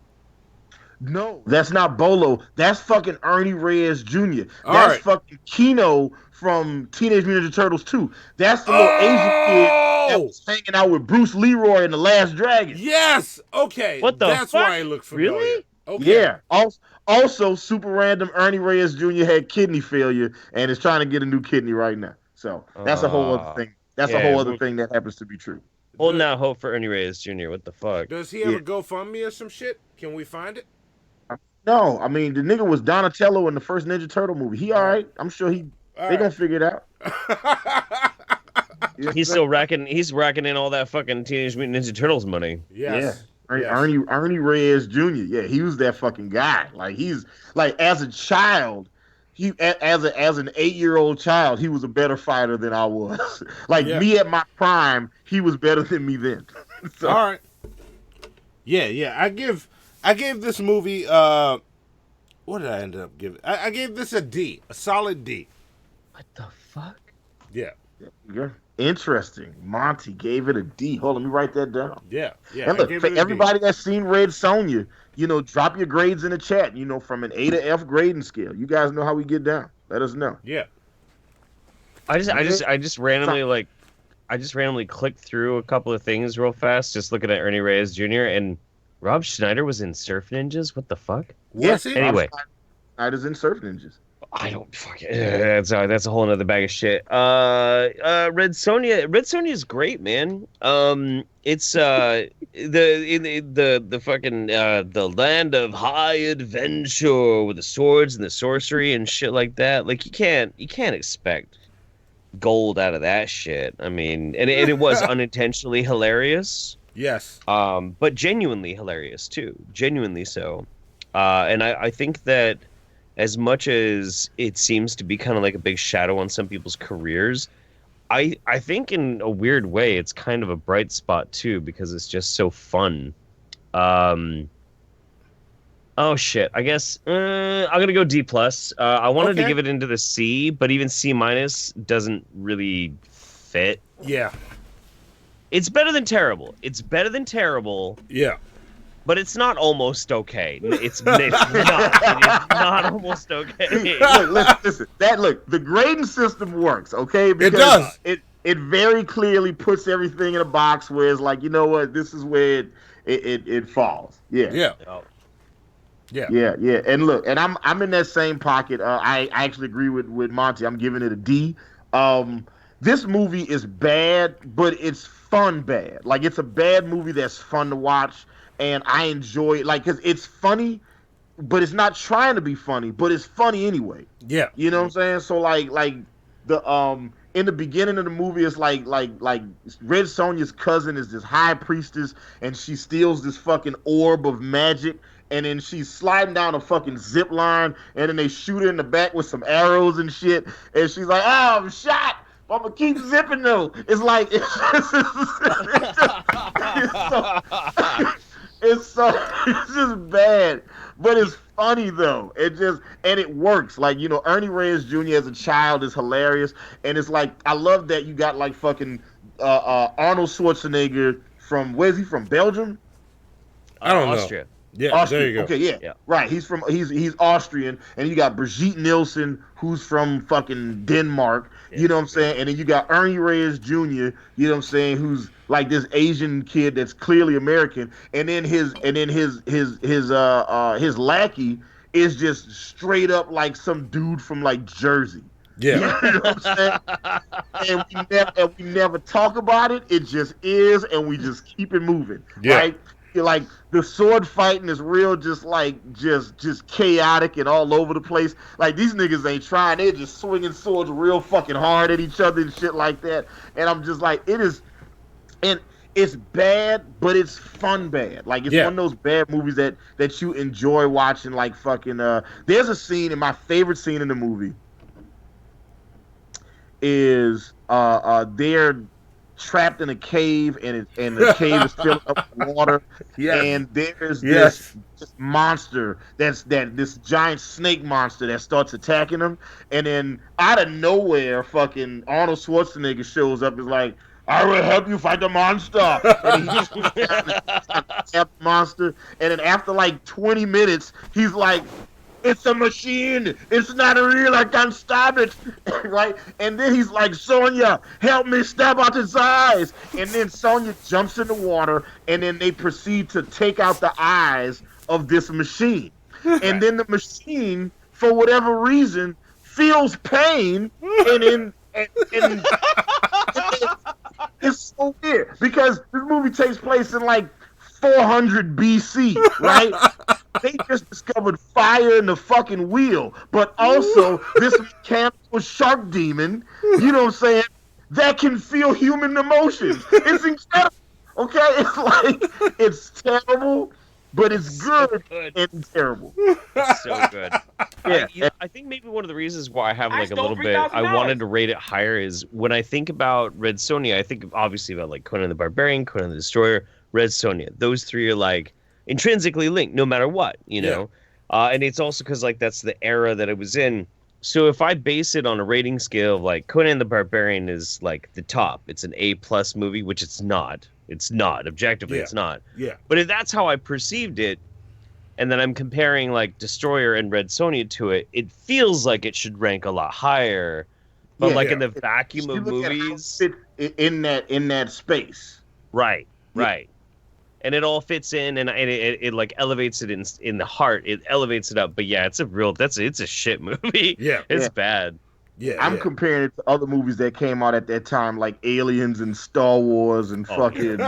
No, that's not Bolo. That's fucking Ernie Reyes Jr. That's fucking Kino from Teenage Mutant Ninja Turtles 2. That's the little Asian kid that was hanging out with Bruce Leroy in The Last Dragon.
Yes! Okay.
What the
That's
fuck?
why I look familiar.
Really?
Okay.
Yeah. Also, super random, Ernie Reyes Jr. had kidney failure and is trying to get a new kidney right now. So that's a whole other thing. That's a whole other thing that happens to be true.
Holding out hope for Ernie Reyes Jr. What the fuck?
Does he have a GoFundMe or some shit? Can we find it?
No, I mean, the nigga was Donatello in the first Ninja Turtle movie. He all right. I'm sure they gonna figure it out.
He's still racking in all that fucking Teenage Mutant Ninja Turtles money.
Yes.
Yeah. Ernie Reyes Jr. Yeah, he was that fucking guy. Like, he's like, as a child, as an 8-year-old child, he was a better fighter than I was. Like me at my prime, he was better than me then. So.
All right. Yeah. I gave this movie. What did I end up giving? I gave this a D, a solid D.
What the fuck?
Yeah.
Interesting. Monty gave it a D. Hold on, let me write that down.
Yeah.
And look, for everybody that's seen Red Sonja, drop your grades in the chat. From an A to F grading scale. You guys know how we get down. Let us know.
Yeah.
I just randomly clicked through a couple of things real fast, just looking at Ernie Reyes Jr. and Rob Schneider was in Surf Ninjas. What the fuck?
Yes.
Anyway,
Rob Schneider's in Surf Ninjas.
I don't fucking. That's a whole other bag of shit. Red Sonja is great, man. It's the fucking the land of high adventure with the swords and the sorcery and shit like that. Like you can't expect gold out of that shit. I mean, and it was unintentionally hilarious.
Yes.
But genuinely hilarious too. Genuinely so. And I think that as much as it seems to be kind of like a big shadow on some people's careers, I think in a weird way it's kind of a bright spot too, because it's just so fun. Oh shit. I guess I'm gonna go D+. I wanted to give it into the C, but even C- doesn't really fit.
Yeah.
It's better than terrible.
Yeah.
But it's not almost okay. It's not. It is not almost okay.
Listen. The grading system works, okay? Because
it does.
It very clearly puts everything in a box where it's like, you know what, this is where it falls. Yeah.
Yeah.
Yeah. And look, and I'm in that same pocket. I actually agree with Monty. I'm giving it a D. This movie is bad, but it's fun bad. Like, it's a bad movie that's fun to watch, and I enjoy it. Like, because it's funny, but it's not trying to be funny, but it's funny anyway.
Yeah.
You know what I'm saying? So, like the in the beginning of the movie, it's like Red Sonja's cousin is this high priestess, and she steals this fucking orb of magic, and then she's sliding down a fucking zip line, and then they shoot her in the back with some arrows and shit, and she's like, "Oh, I'm shot. I'm gonna keep zipping though." It's like it's just bad, but it's funny though. And it works. Like, Ernie Reyes Jr. as a child is hilarious, and it's like, I love that you got like fucking Arnold Schwarzenegger from, where's he from? Belgium?
I don't know.
Austria.
Yeah,
Austria.
there you go.
Okay, yeah, right. He's Austrian, and you got Brigitte Nielsen, who's from fucking Denmark. You know what I'm saying? And then you got Ernie Reyes Jr. You know what I'm saying? Who's like this Asian kid that's clearly American. And then his lackey is just straight up like some dude from like Jersey.
Yeah.
You know what I'm saying? And we never talk about it. It just is, and we just keep it moving.
Yeah.
Right? Like, the sword fighting is real, just chaotic and all over the place. Like, these niggas ain't trying. They're just swinging swords real fucking hard at each other and shit like that. And I'm just like, it is, and it's bad, but it's fun bad. Like, it's one of those bad movies that you enjoy watching. Like, fucking, there's a scene, and my favorite scene in the movie is they're trapped in a cave, and the cave is filled up with water.
Yes.
And there's this monster this giant snake monster that starts attacking them, and then out of nowhere fucking Arnold Schwarzenegger shows up, is like, "I will help you fight the monster." And he just the monster, and then after like 20 minutes he's like, "It's a machine. It's not real. I can't stop it." Right? And then he's like, "Sonja, help me stab out his eyes." And then Sonja jumps in the water, and then they proceed to take out the eyes of this machine. And then the machine, for whatever reason, feels pain, and it's so weird, because this movie takes place in like 400 BC, right? They just discovered fire in the fucking wheel, but also this mechanical shark demon, you know what I'm saying, that can feel human emotions. It's incredible, okay? It's like, it's terrible, but it's good,
good.
and terrible.
It's so good.
Yeah.
I think maybe one of the reasons why I have like a
stole
little bit, I
$3,000.
wanted to rate it higher is when I think about Red Sonja, I think obviously about like Conan the Barbarian, Conan the Destroyer, Red Sonja. Those three are like intrinsically linked no matter what, you know? And it's also because like that's the era that it was in. So if I base it on a rating scale of like Conan the Barbarian is like the top, it's an A+ movie, which it's not. It's not. Objectively, it's not.
Yeah.
But if that's how I perceived it, and then I'm comparing like Destroyer and Red Sonja to it, it feels like it should rank a lot higher. But like in the vacuum of movies,
in that space,
right. And it all fits in, and it like elevates it in the heart. It elevates it up. But yeah, it's a shit movie.
Yeah,
it's bad.
Yeah,
I'm comparing it to other movies that came out at that time, like Aliens and Star Wars and fucking.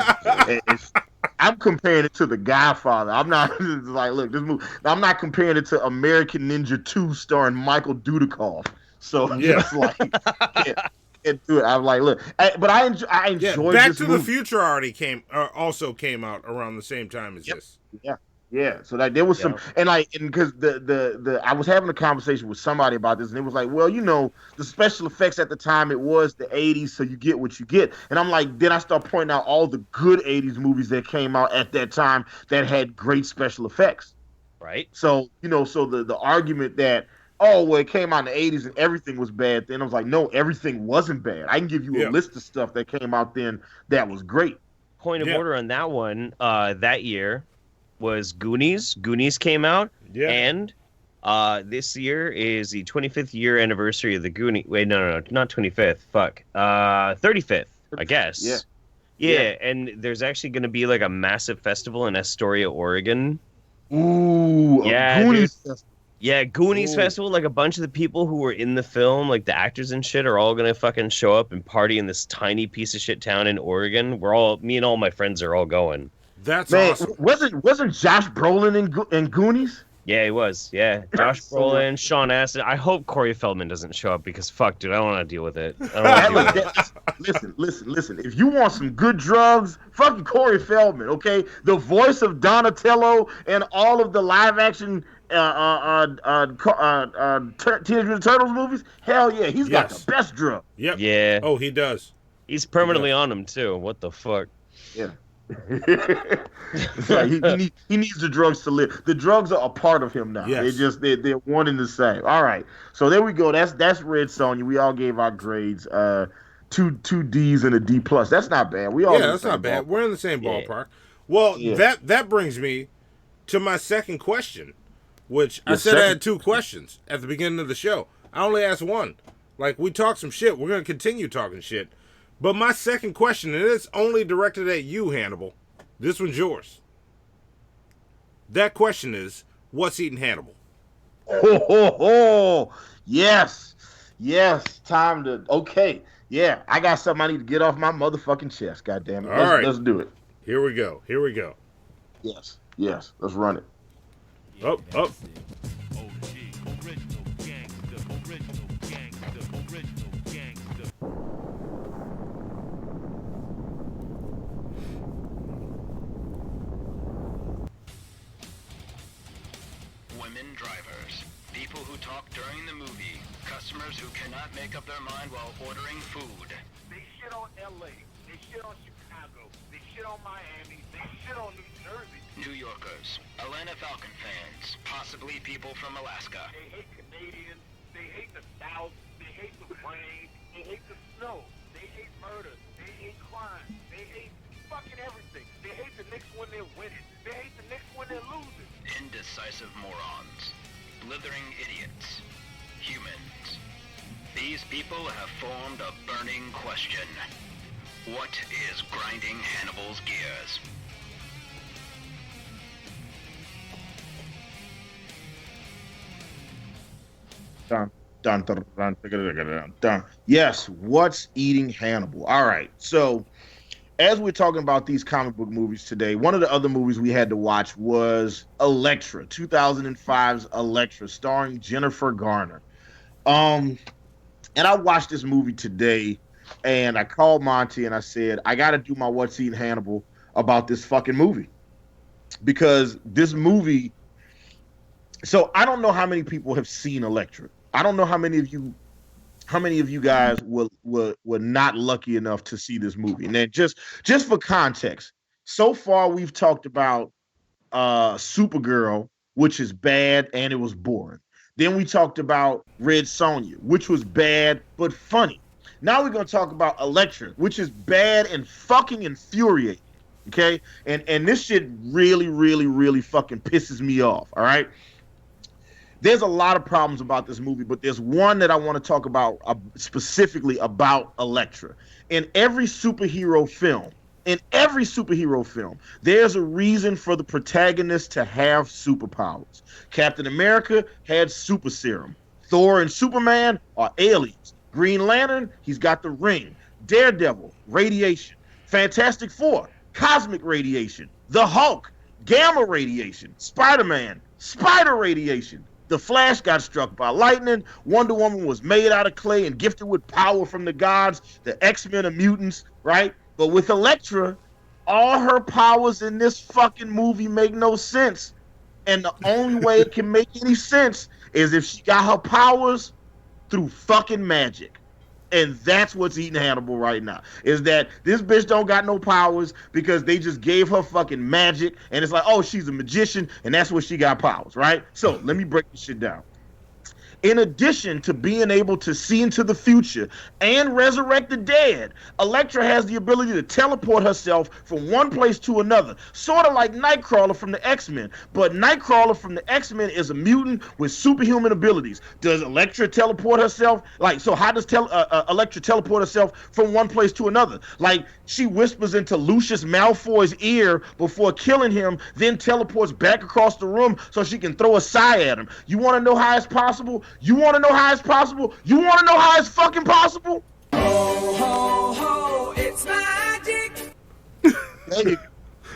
I'm comparing it to The Godfather. I'm not like, look, this movie. I'm not comparing it to American Ninja 2 starring Michael Dudikoff. So just like, can't do it. I'm like, look, but I enjoyed
Back
this
to
movie.
the Future also came out around the same time as this.
Yeah. So like there was some, and because the I was having a conversation with somebody about this, and it was like, well, you know, the special effects at the time, it was the 80s, so you get what you get. And I'm like, then I start pointing out all the good 80s movies that came out at that time that had great special effects.
Right.
So, you know, so the argument that, oh, well, it came out in the 80s and everything was bad then, I was like, no, everything wasn't bad. I can give you a list of stuff that came out then that was great.
Point of order on that one, that year was Goonies. Goonies came out, and this year is the 25th year anniversary of the Goonies. Wait, no, not 25th. Fuck, 35th, I guess. Yeah, and there's actually going to be like a massive festival in Astoria, Oregon.
Ooh,
yeah,
Goonies
dude. Yeah, Goonies Festival. Like a bunch of the people who were in the film, like the actors and shit, are all gonna fucking show up and party in this tiny piece of shit town in Oregon. Me and all my friends are all going.
That's
awesome. Wasn't Josh Brolin in Goonies?
Yeah, he was. Yeah, Josh Brolin, Sean Astin. I hope Corey Feldman doesn't show up because fuck, dude, I don't want to deal with it.
Listen. If you want some good drugs, fucking Corey Feldman, okay? The voice of Donatello and all of the live action Teenage Mutant Turtles movies. Hell yeah, he's got the best drug.
Yep.
Yeah.
Oh, he does.
He's permanently on them too. What the fuck?
Yeah. Like he needs the drugs to live. The drugs are a part of him now.
Yes.
They're one and the same. All right, so there we go. That's Red Sonja. We all gave our grades. Two D's and a D+. That's not bad. We all
that's not bad. We're in the same ballpark. Well, that brings me to my second question, which I said I had two questions at the beginning of the show. I only asked one. Like, we talked some shit. We're gonna continue talking shit. But my second question, and it's only directed at you, Hannibal. This one's yours. That question is, what's eating Hannibal?
Yes. Time to. Okay. Yeah, I got something I need to get off my motherfucking chest. God damn it.
All right.
Let's do it.
Here we go.
Yes. Let's run it.
Up.
Women drivers, people who talk during the movie, customers who cannot make up their mind while ordering food.
They shit on LA, they shit on Chicago, they shit on Miami, they shit on New Jersey.
New Yorkers, Atlanta Falcon fans, possibly people from Alaska.
They hate Canadians, they hate the South, they hate the rain, they hate the snow, they hate murder, they hate crime, they hate fucking everything. They hate the Knicks when they're winning, they hate the Knicks when they're losing.
Indecisive morons, blithering idiots, humans. These people have formed a burning question. What is grinding Hannibal's gears?
Dun. Yes, what's eating Hannibal? All right, so as we're talking about these comic book movies today, one of the other movies we had to watch was Elektra, 2005's Elektra, starring Jennifer Garner. And I watched this movie today, and I called Monty and I said, I got to do my What's Eating Hannibal about this fucking movie. because this movie. So I don't know how many people have seen Elektra. I don't know how many of you guys were not lucky enough to see this movie. And then just for context, so far we've talked about Supergirl, which is bad and it was boring. Then we talked about Red Sonja, which was bad but funny. Now we're gonna talk about Elektra, which is bad and fucking infuriating. Okay, and this shit really, really, really fucking pisses me off. All right. There's a lot of problems about this movie, but there's one that I want to talk about specifically about Elektra. In every superhero film, there's a reason for the protagonist to have superpowers. Captain America had super serum. Thor and Superman are aliens. Green Lantern, he's got the ring. Daredevil, radiation. Fantastic Four, cosmic radiation. The Hulk, gamma radiation. Spider-Man, spider radiation. The Flash got struck by lightning. Wonder Woman was made out of clay and gifted with power from the gods. The X-Men are mutants, right? But with Elektra, all her powers in this fucking movie make no sense. And the only way it can make any sense is if she got her powers through fucking magic. And that's what's eating Hannibal right now, is that this bitch don't got no powers because they just gave her fucking magic, and it's like, oh, she's a magician, and that's where she got powers, right? So let me break this shit down. In addition to being able to see into the future and resurrect the dead, Elektra has the ability to teleport herself from one place to another, sort of like Nightcrawler from the X-Men. But Nightcrawler from the X-Men is a mutant with superhuman abilities. Does Elektra teleport herself? So how does Elektra teleport herself from one place to another? Like, she whispers into Lucius Malfoy's ear before killing him, then teleports back across the room so she can throw a sigh at him. You want to know how it's possible? You want to know how it's possible? You want to know how it's fucking possible?
Ho, ho, ho, it's magic.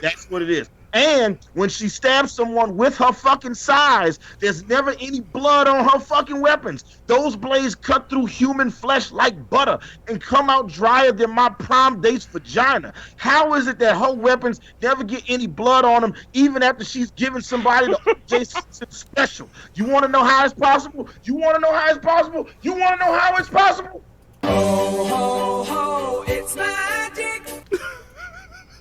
That's what it is. And when she stabs someone with her fucking size, there's never any blood on her fucking weapons. Those blades cut through human flesh like butter and come out drier than my prom date's vagina. How is it that her weapons never get any blood on them, even after she's given somebody the O.J. Simpson special? You want to know how it's possible? You want to know how it's possible? You want to know how it's possible?
Ho, ho, ho, it's magic.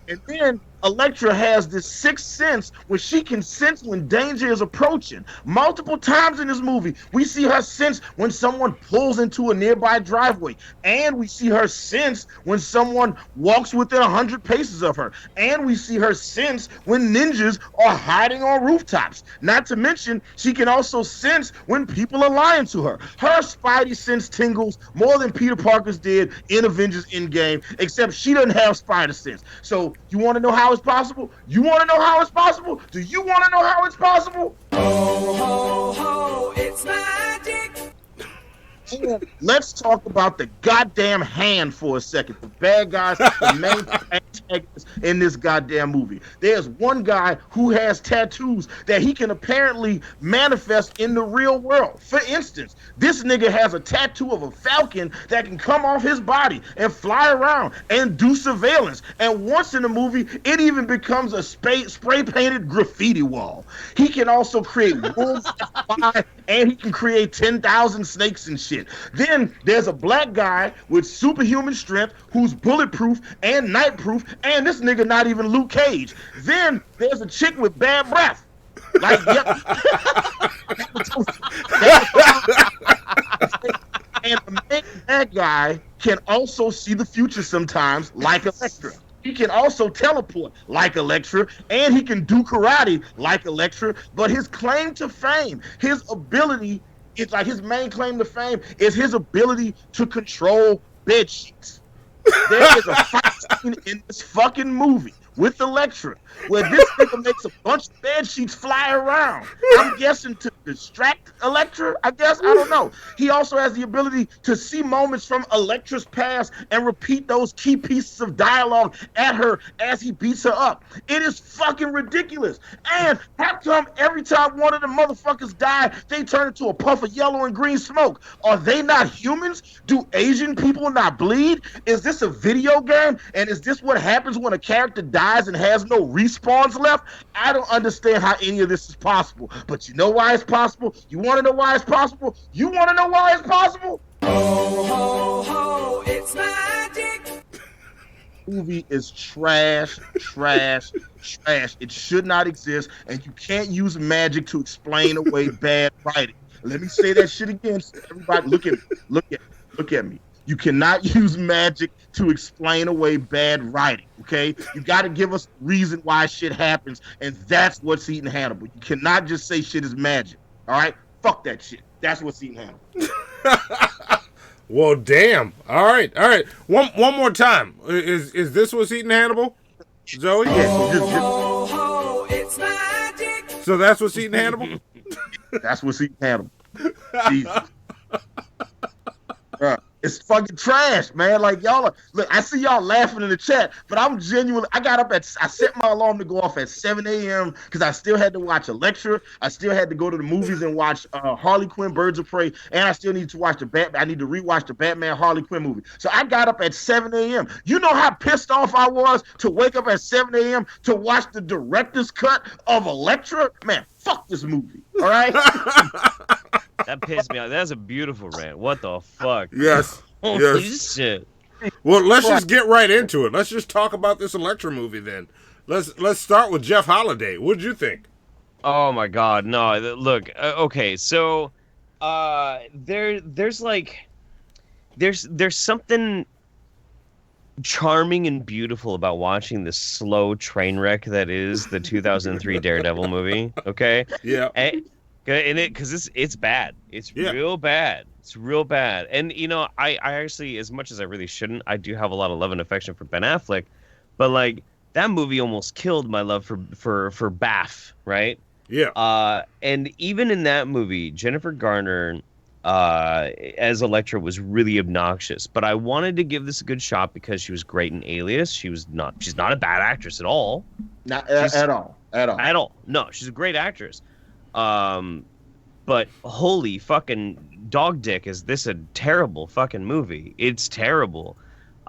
And then Elektra has this sixth sense where she can sense when danger is approaching. Multiple times in this movie, we see her sense when someone pulls into a nearby driveway. And we see her sense when someone walks within 100 paces of her. And we see her sense when ninjas are hiding on rooftops. Not to mention, she can also sense when people are lying to her. Her spidey sense tingles more than Peter Parker's did in Avengers Endgame, except she doesn't have spider sense. So you want to know how it's possible? You want to know how it's possible? Do you want to know how it's possible?
Ho, ho, ho, it's magic.
And let's talk about the goddamn hand for a second. The bad guys, the main antagonists in this goddamn movie. There's one guy who has tattoos that he can apparently manifest in the real world. For instance, this nigga has a tattoo of a falcon that can come off his body and fly around and do surveillance. And once in the movie, it even becomes a spray-painted graffiti wall. He can also create wolves that fly, and he can create 10,000 snakes and shit. Then there's a black guy with superhuman strength who's bulletproof and nightproof, and this nigga not even Luke Cage. Then there's a chick with bad breath. Like, yep. And the main bad guy can also see the future sometimes, like Elektra. He can also teleport like Elektra, and he can do karate like Elektra, but his claim to fame, his ability, it's like his main claim to fame is his ability to control bed sheets. There is a fight scene in this fucking movie with Elektra where this nigga makes a bunch of bed sheets fly around. I'm guessing to distract Elektra, I guess. I don't know. He also has the ability to see moments from Elektra's past and repeat those key pieces of dialogue at her as he beats her up. It is fucking ridiculous. And how come every time one of the motherfuckers die, they turn into a puff of yellow and green smoke? Are they not humans? Do Asian people not bleed? Is this a video game? And is this what happens when a character dies dies and has no respawns left, I don't understand how any of this is possible. But you know why it's possible? You want to know why it's possible? You want to know why it's possible?
Ho, ho, ho, it's magic.
Movie is trash. It should not exist, and you can't use magic to explain away bad writing. Let me say that shit again. So everybody, look at me. You cannot use magic to explain away bad writing. Okay, you got to give us a reason why shit happens, and that's what's eating Hannibal. You cannot just say shit is magic. All right, fuck that shit. That's what's eating Hannibal.
Well, damn. All right. One more time. Is this what's eating Hannibal, Zoe?
Ho, ho, it's magic.
So that's what's eating Hannibal.
That's what's eating Hannibal. Jesus. It's fucking trash, man. Like, y'all look, I see y'all laughing in the chat, but I'm genuinely, I set my alarm to go off at 7 a.m. because I still had to watch Elektra. I still had to go to the movies and watch Harley Quinn, Birds of Prey, and I still need to watch I need to rewatch the Batman Harley Quinn movie. So I got up at 7 a.m. You know how pissed off I was to wake up at 7 a.m. to watch the director's cut of Elektra? Man, fuck this movie, all right?
That pissed me off. That's a beautiful rant. What the fuck?
Yes.
Holy
yes.
shit.
Well, let's just get right into it. Let's just talk about this Elektra movie then. Let's start with Jeff Holiday. What'd you think?
Oh my God, no! Look, okay, so there's something charming and beautiful about watching the slow train wreck that is the 2003 Daredevil movie. Okay.
Yeah.
And because it's bad. It's real bad. It's real bad. And you know, I actually, as much as I really shouldn't, I do have a lot of love and affection for Ben Affleck, but like that movie almost killed my love for Baff, right?
Yeah.
And even in that movie, Jennifer Garner as Elektra was really obnoxious, but I wanted to give this a good shot because she was great in Alias. She's not a bad actress at all.
Not at all.
No, she's a great actress. But holy fucking dog dick, is this a terrible fucking movie? It's terrible.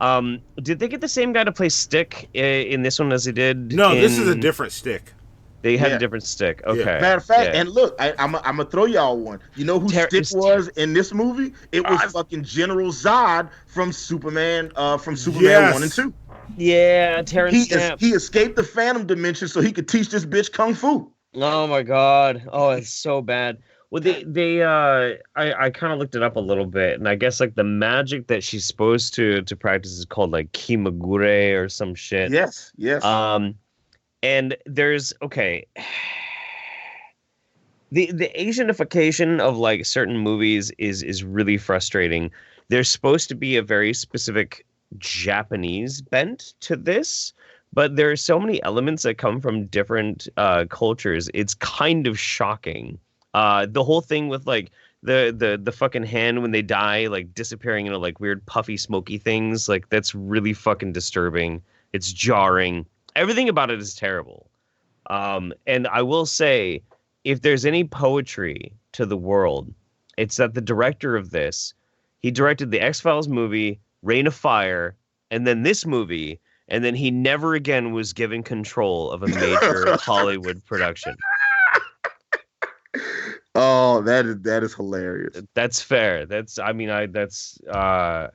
Did they get the same guy to play Stick in this one as they did?
No, this is a different Stick.
They had a different Stick. Okay.
Yeah. Matter of fact, and look, I'm gonna throw y'all one. You know who Stick was in this movie? It was fucking General Zod from Superman 1 and 2.
Yeah, Terrence Stamp.
He escaped the Phantom Dimension so he could teach this bitch Kung Fu.
Oh my God. Oh, it's so bad. Well, I kind of looked it up a little bit, and I guess like the magic that she's supposed to practice is called like Kimagure or some shit.
Yes.
And there's the Asianification of like certain movies is really frustrating. There's supposed to be a very specific Japanese bent to this, but there are so many elements that come from different cultures. It's kind of shocking. The whole thing with like the fucking hand when they die, like disappearing into like weird puffy smoky things, like that's really fucking disturbing. It's jarring. Everything about it is terrible. And I will say, if there's any poetry to the world, it's that the director of this, he directed the X-Files movie, Reign of Fire, and then this movie, and then he never again was given control of a major Hollywood production.
Oh, that is hilarious.
That's fair.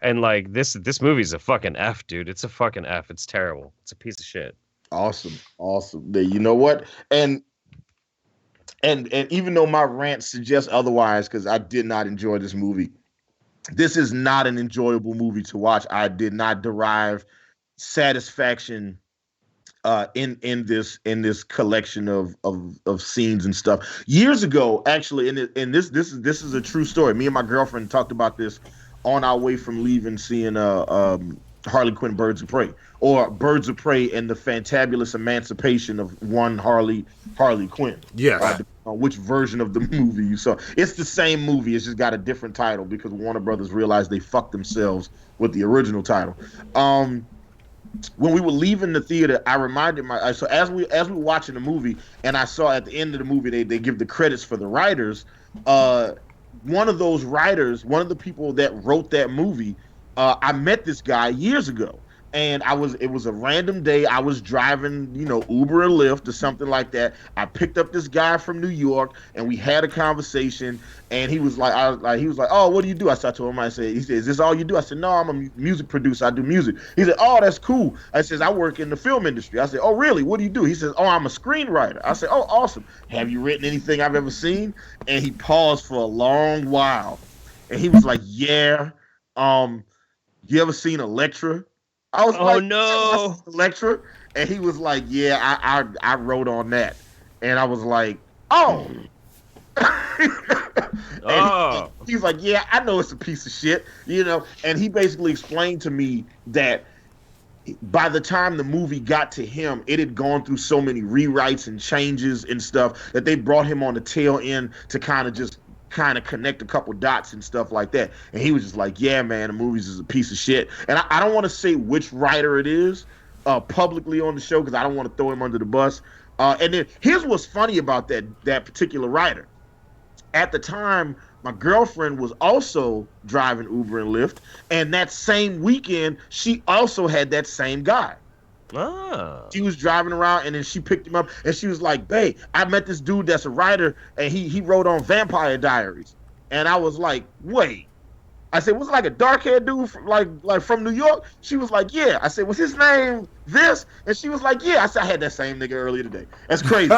And like this movie's a fucking F, dude. It's a fucking F. It's terrible. It's a piece of shit.
Awesome. You know what? And even though my rant suggests otherwise, because I did not enjoy this movie, this is not an enjoyable movie to watch. I did not derive satisfaction in this collection of scenes and stuff. Years ago, actually, and this is a true story. Me and my girlfriend talked about this on our way from leaving, seeing Harley Quinn, Birds of Prey, or Birds of Prey and the Fantabulous Emancipation of one Harley Quinn.
Yes.
Which version of the movie you saw. It's the same movie. It's just got a different title because Warner Brothers realized they fucked themselves with the original title. When we were leaving the theater, I reminded so as we were watching the movie, and I saw at the end of the movie they give the credits for the writers. One of those writers, one of the people that wrote that movie, I met this guy years ago, And it was a random day. I was driving, Uber and Lyft or something like that. I picked up this guy from New York, and we had a conversation. And he was like, "Oh, what do you do?" I told him, he said, "Is this all you do?" I said, "No, I'm a music producer. I do music." He said, "Oh, that's cool." I said, "I work in the film industry." I said, "Oh, really? What do you do?" He says, "Oh, I'm a screenwriter." I said, "Oh, awesome. Have you written anything I've ever seen?" And he paused for a long while, and he was like, "Yeah. You ever seen Elektra?" I was like,
no,
Elektra, and he was like, "Yeah, I wrote on that," and I was like, "Oh." He's like, "Yeah, I know it's a piece of shit," and he basically explained to me that by the time the movie got to him, it had gone through so many rewrites and changes and stuff that they brought him on the tail end to kind of connect a couple dots and stuff like that. And he was just like, "Yeah, man, the movies is a piece of shit." And I don't want to say which writer it is publicly on the show because I don't want to throw him under the bus. And then here's what's funny about that particular writer. At the time, my girlfriend was also driving Uber and Lyft, and that same weekend, she also had that same guy. She was driving around, and then she picked him up, and she was like, "Babe, I met this dude that's a writer, and he wrote on Vampire Diaries." And I was like, "Wait." I said, "Was it like a dark-haired dude from New York?" She was like, "Yeah." I said, "Was his name this?" And she was like, "Yeah." I said, "I had that same nigga earlier today." That's crazy.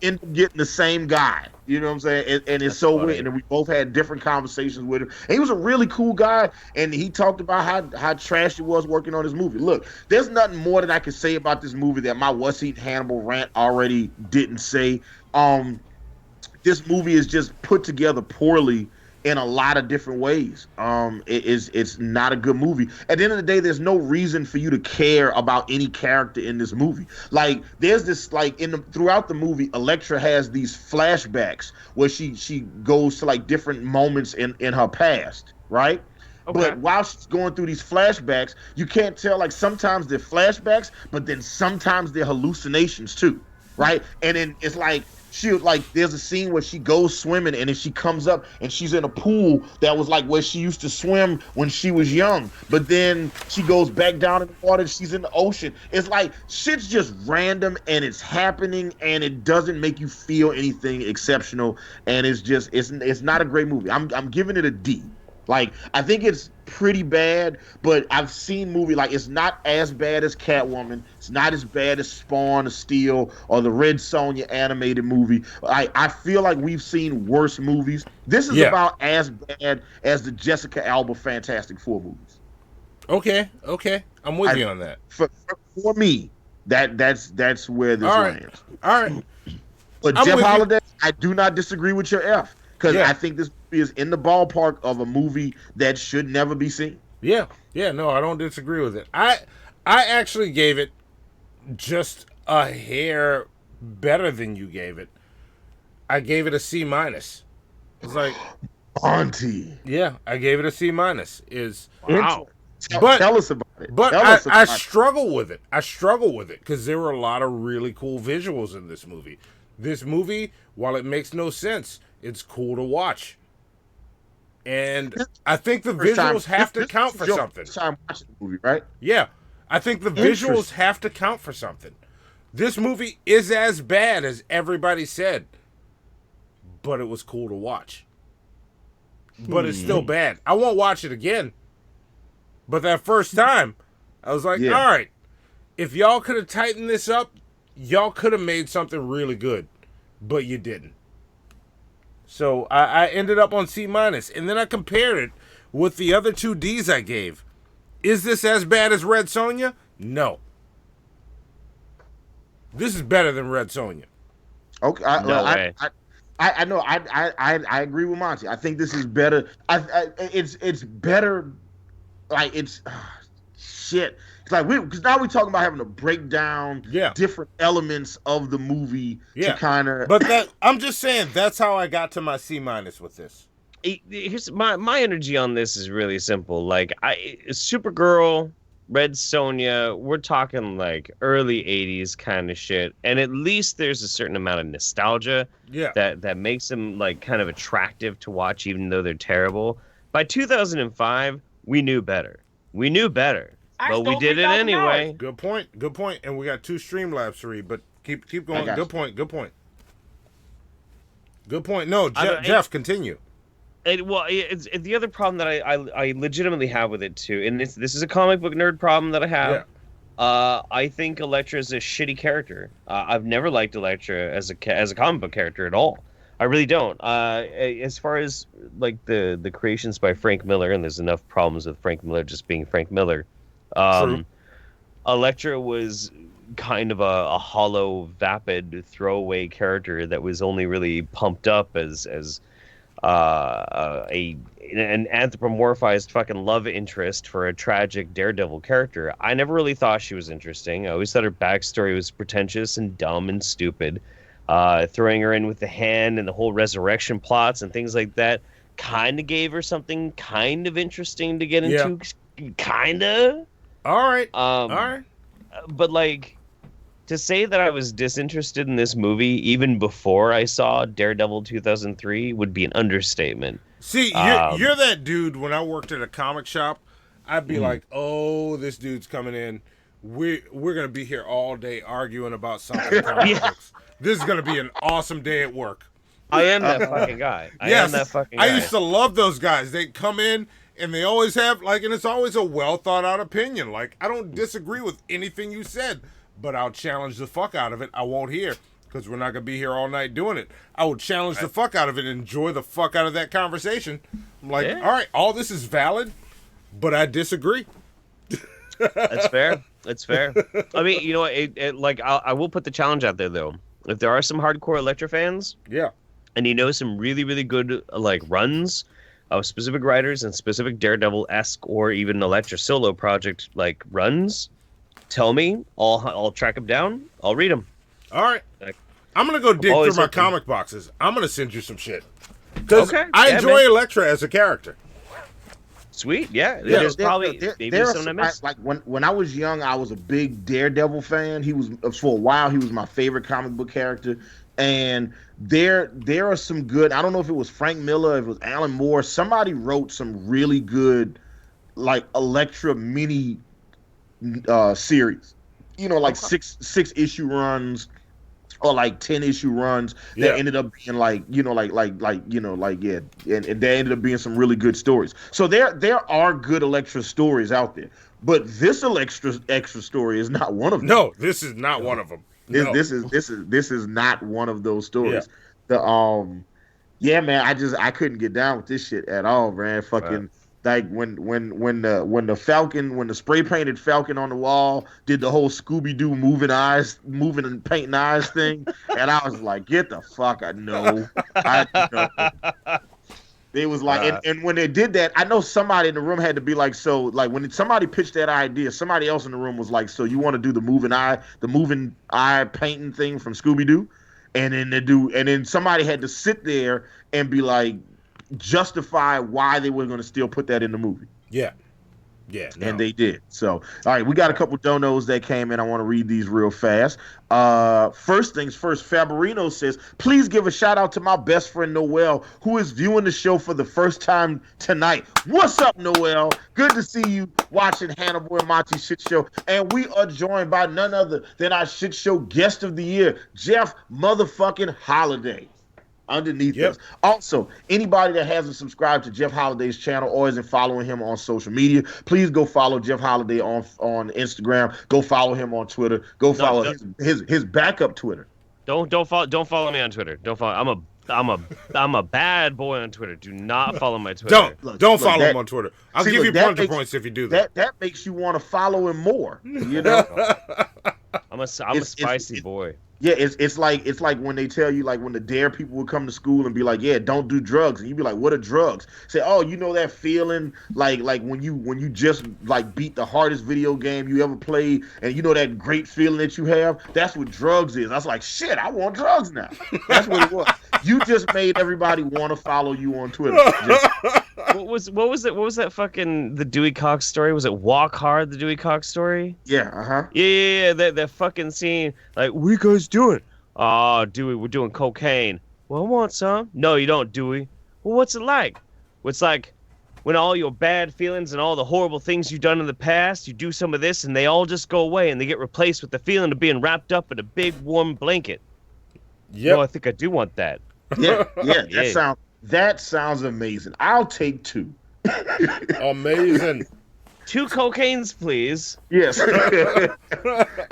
End up getting the same guy. You know what I'm saying? And it's so weird. And we both had different conversations with him. And he was a really cool guy. And he talked about how trash it was working on his movie. Look, there's nothing more that I can say about this movie that my What's Eating Hannibal rant already didn't say. This movie is just put together poorly in a lot of different ways. It's not a good movie. At the end of the day, there's no reason for you to care about any character in this movie. Like, there's this, like, throughout the movie, Elektra has these flashbacks where she goes to like different moments in her past, right? Okay. But while she's going through these flashbacks, you can't tell, like, sometimes they're flashbacks, but then sometimes they're hallucinations too, right? And then it's like, there's a scene where she goes swimming, and then she comes up and she's in a pool that was like where she used to swim when she was young. But then she goes back down in the water, she's in the ocean. It's like shit's just random and it's happening and it doesn't make you feel anything exceptional. And it's not a great movie. I'm giving it a D. Like, I think it's pretty bad, but I've seen movie, like, it's not as bad as Catwoman. It's not as bad as Spawn or Steel or the Red Sonja animated movie. I feel like we've seen worse movies. This is about as bad as the Jessica Alba Fantastic Four movies.
Okay. I'm with you on that.
For me, that's where this lands.
All right.
But Jeff Holiday, I do not disagree with your F. Because I think this movie is in the ballpark of a movie that should never be seen.
Yeah, no, I don't disagree with it. I actually gave it just a hair better than you gave it. I gave it a C-. It's like
Monty.
Yeah, I gave it a C-.
Wow. Tell us about it.
But I struggle with it. I struggle with it because there were a lot of really cool visuals in this movie. This movie, while it makes no sense, it's cool to watch. And I think the visuals have to count for something.
First time watching the movie, right?
Yeah. I think the visuals have to count for something. This movie is as bad as everybody said, but it was cool to watch. But it's still bad. I won't watch it again. But that first time, I was like, all right, if y'all could have tightened this up, y'all could have made something really good. But you didn't. So I ended up on C-. And then I compared it with the other 2 Ds I gave. Is this as bad as Red Sonja? No. This is better than Red Sonja.
Okay. I know. I agree with Monty. I think this is better. It's better. Like, it's shit. It's like because now we're talking about having to break down different elements of the movie to kind of.
But I'm just saying that's how I got to my C- with this.
Here's my energy on this is really simple. Like, Supergirl, Red Sonja, we're talking like early 80s kind of shit, and at least there's a certain amount of nostalgia that makes them like kind of attractive to watch, even though they're terrible. By 2005, we knew better. But we did it anyway.
Good point. Good point. And we got 2 Streamlabs to read, but keep going. Good point. Good point. Good point. No, Jeff, continue.
It's the other problem that I legitimately have with it too, and this is a comic book nerd problem that I have. Yeah. I think Elektra is a shitty character. I've never liked Elektra as a comic book character at all. I really don't. As far as like the creations by Frank Miller, and there's enough problems with Frank Miller just being Frank Miller. Elektra was kind of a hollow, vapid throwaway character that was only really pumped up as an anthropomorphized fucking love interest for a tragic Daredevil character. I never really thought she was interesting. I always thought her backstory was pretentious and dumb and stupid. Throwing her in with the hand and the whole resurrection plots and things like that kind of gave her something kind of interesting to get into. Kinda.
All right. All right.
But like, to say that I was disinterested in this movie even before I saw Daredevil 2003 would be an understatement.
See, you're that dude. When I worked at a comic shop, I'd be like, "Oh, this dude's coming in. We're gonna be here all day arguing about something comic books. This is gonna be an awesome day at work."
I am that fucking guy. I am that fucking guy.
I used to love those guys. They come in and they always have and it's always a well thought out opinion. Like, I don't disagree with anything you said, but I'll challenge the fuck out of it. I won't hear, because we're not going to be here all night doing it. I will challenge the fuck out of it and enjoy the fuck out of that conversation. I'm like, all right, all this is valid, but I disagree.
That's fair. That's fair. I mean, you know, I will put the challenge out there, though. If there are some hardcore Elektra fans, and you know some really, really good, runs of specific writers and specific Daredevil-esque or even Elektra solo project, runs, tell me. I'll track them down. I'll read them.
All right. I'm going to go dig through my comic boxes. I'm going to send you some shit. Because I enjoy Elektra as a character.
Sweet, yeah. There's probably maybe something I missed.
Like when I was young, I was a big Daredevil fan. He was, for a while, he was my favorite comic book character. And there are some good, I don't know if it was Frank Miller, if it was Alan Moore, somebody wrote some really good Elektra mini series, six issue runs or 10 issue runs that ended up being and they ended up being some really good stories. So there are good Elektra stories out there, but this extra story is not one of them.
No, this is not one of them.
This is not one of those stories. Man, I couldn't get down with this shit at all, man. Fucking when the Falcon, when the spray painted Falcon on the wall did the whole Scooby-Doo moving and painting eyes thing, and I was like, get the fuck out, no. It was and when they did that, I know somebody in the room had to be like, so when somebody pitched that idea, somebody else in the room was like, so you want to do the moving eye painting thing from Scooby-Doo? And then somebody had to sit there and be like, justify why they were going to still put that in the movie.
Yeah.
And they did. So, all right, we got a couple donos that came in. I want to read these real fast. First things first, Faberino says, please give a shout out to my best friend Noel, who is viewing the show for the first time tonight. What's up, Noel? Good to see you watching Hannibal and Monty Shit Show. And we are joined by none other than our Shit Show guest of the year, Jeff motherfucking Holiday. Underneath us. Also, anybody that hasn't subscribed to Jeff Holiday's channel or isn't following him on social media, please go follow Jeff Holiday on Instagram. Go follow him on Twitter. Go follow his backup Twitter.
Don't follow me on Twitter. Don't follow. I'm a bad boy on Twitter. Do not follow my Twitter.
Don't follow him on Twitter. I'll give you plunger points if you do that.
That makes you want to follow him more. You know.
I'm a spicy boy.
Yeah, it's like when they tell you, when the DARE people would come to school and be like, yeah, don't do drugs, and you'd be like, what are drugs? Say, oh, you know that feeling like when you just beat the hardest video game you ever played, and you know that great feeling that you have? That's what drugs is. I was like, shit, I want drugs now. That's what it was. You just made everybody want to follow you on Twitter.
What was that fucking the Dewey Cox story? Was it Walk Hard, the Dewey Cox story?
Yeah,
Yeah. That fucking scene, what you guys doing? Oh, Dewey, we're doing cocaine. Well, I want some. No, you don't, Dewey. Well, what's it like? Well, it's like when all your bad feelings and all the horrible things you've done in the past, you do some of this and they all just go away and they get replaced with the feeling of being wrapped up in a big warm blanket.
Yeah,
I think I do want that.
Yeah, that sounds amazing. I'll take 2.
Amazing.
2 cocaines, please.
Yes.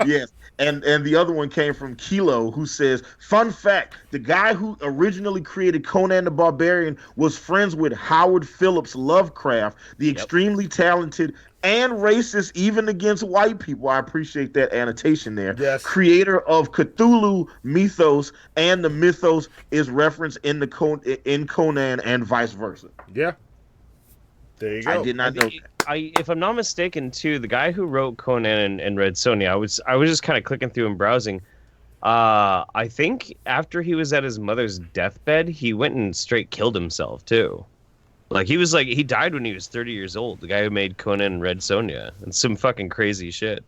Yes. And the other one came from Kilo, who says, fun fact, the guy who originally created Conan the Barbarian was friends with Howard Phillips Lovecraft, the extremely talented and racist even against white people. I appreciate that annotation there.
Yes.
Creator of Cthulhu mythos, and the mythos is referenced in Conan and vice versa.
Yeah. There you go.
I did not know that.
If I'm not mistaken, too, the guy who wrote Conan and Red Sonja, I was just kind of clicking through and browsing. I think after he was at his mother's deathbed, he went and straight killed himself too. He died when he was 30 years old. The guy who made Conan and Red Sonja, and some fucking crazy shit.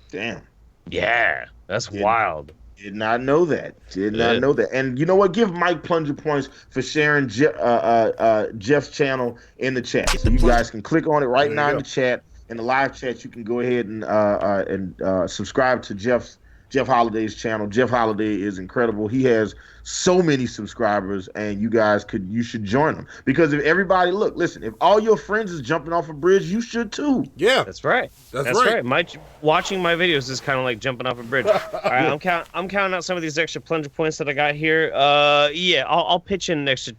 Damn.
Yeah, that's wild.
Did not know that. Did not know that. And you know what? Give Mike plunger points for sharing Jeff's channel in the chat. So you guys can click on it right now in the chat. In the live chat, you can go ahead and subscribe to Jeff Holliday's channel. Jeff Holiday is incredible. He has so many subscribers, and you should join him. Because if everybody, listen, if all your friends is jumping off a bridge, you should too.
Yeah,
that's right. That's right. Watching my videos is kind of like jumping off a bridge. All right, I'm counting out some of these extra plunger points that I got here. I'll pitch in an extra,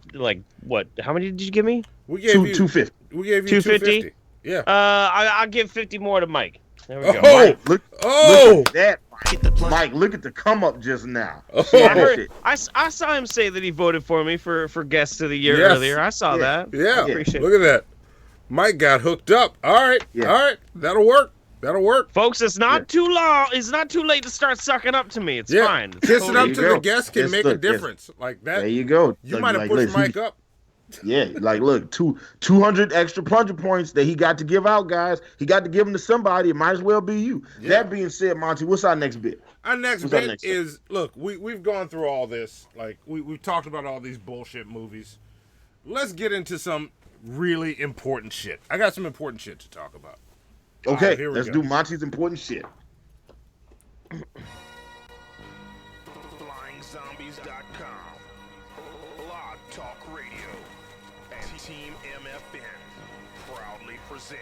what? How many did you give me?
We gave you
250.
We gave you 250. Yeah.
I'll give 50 more to Mike. There we go.
Mike, look at that. Mike, look at the come up just now.
I saw him say that he voted for me for guest of the year earlier. I saw that.
Yeah,
I appreciate
look at that. Mike got hooked up. All right, all right, that'll work. That'll work,
folks. It's not too long. It's not too late to start sucking up to me. It's fine.
Kissing up to the guest can make a difference. Like that.
There you go.
You might have pushed Mike up.
Yeah, look, 200 extra plunger points that he got to give out, guys. He got to give them to somebody. It might as well be you. Yeah. That being said, Monty, what's our next bit?
Our next bit is, look, we've gone through all this. Like, we've talked about all these bullshit movies. Let's get into some really important shit. I got some important shit to talk about.
Okay, let's do Monty's important shit.
Team MFN proudly present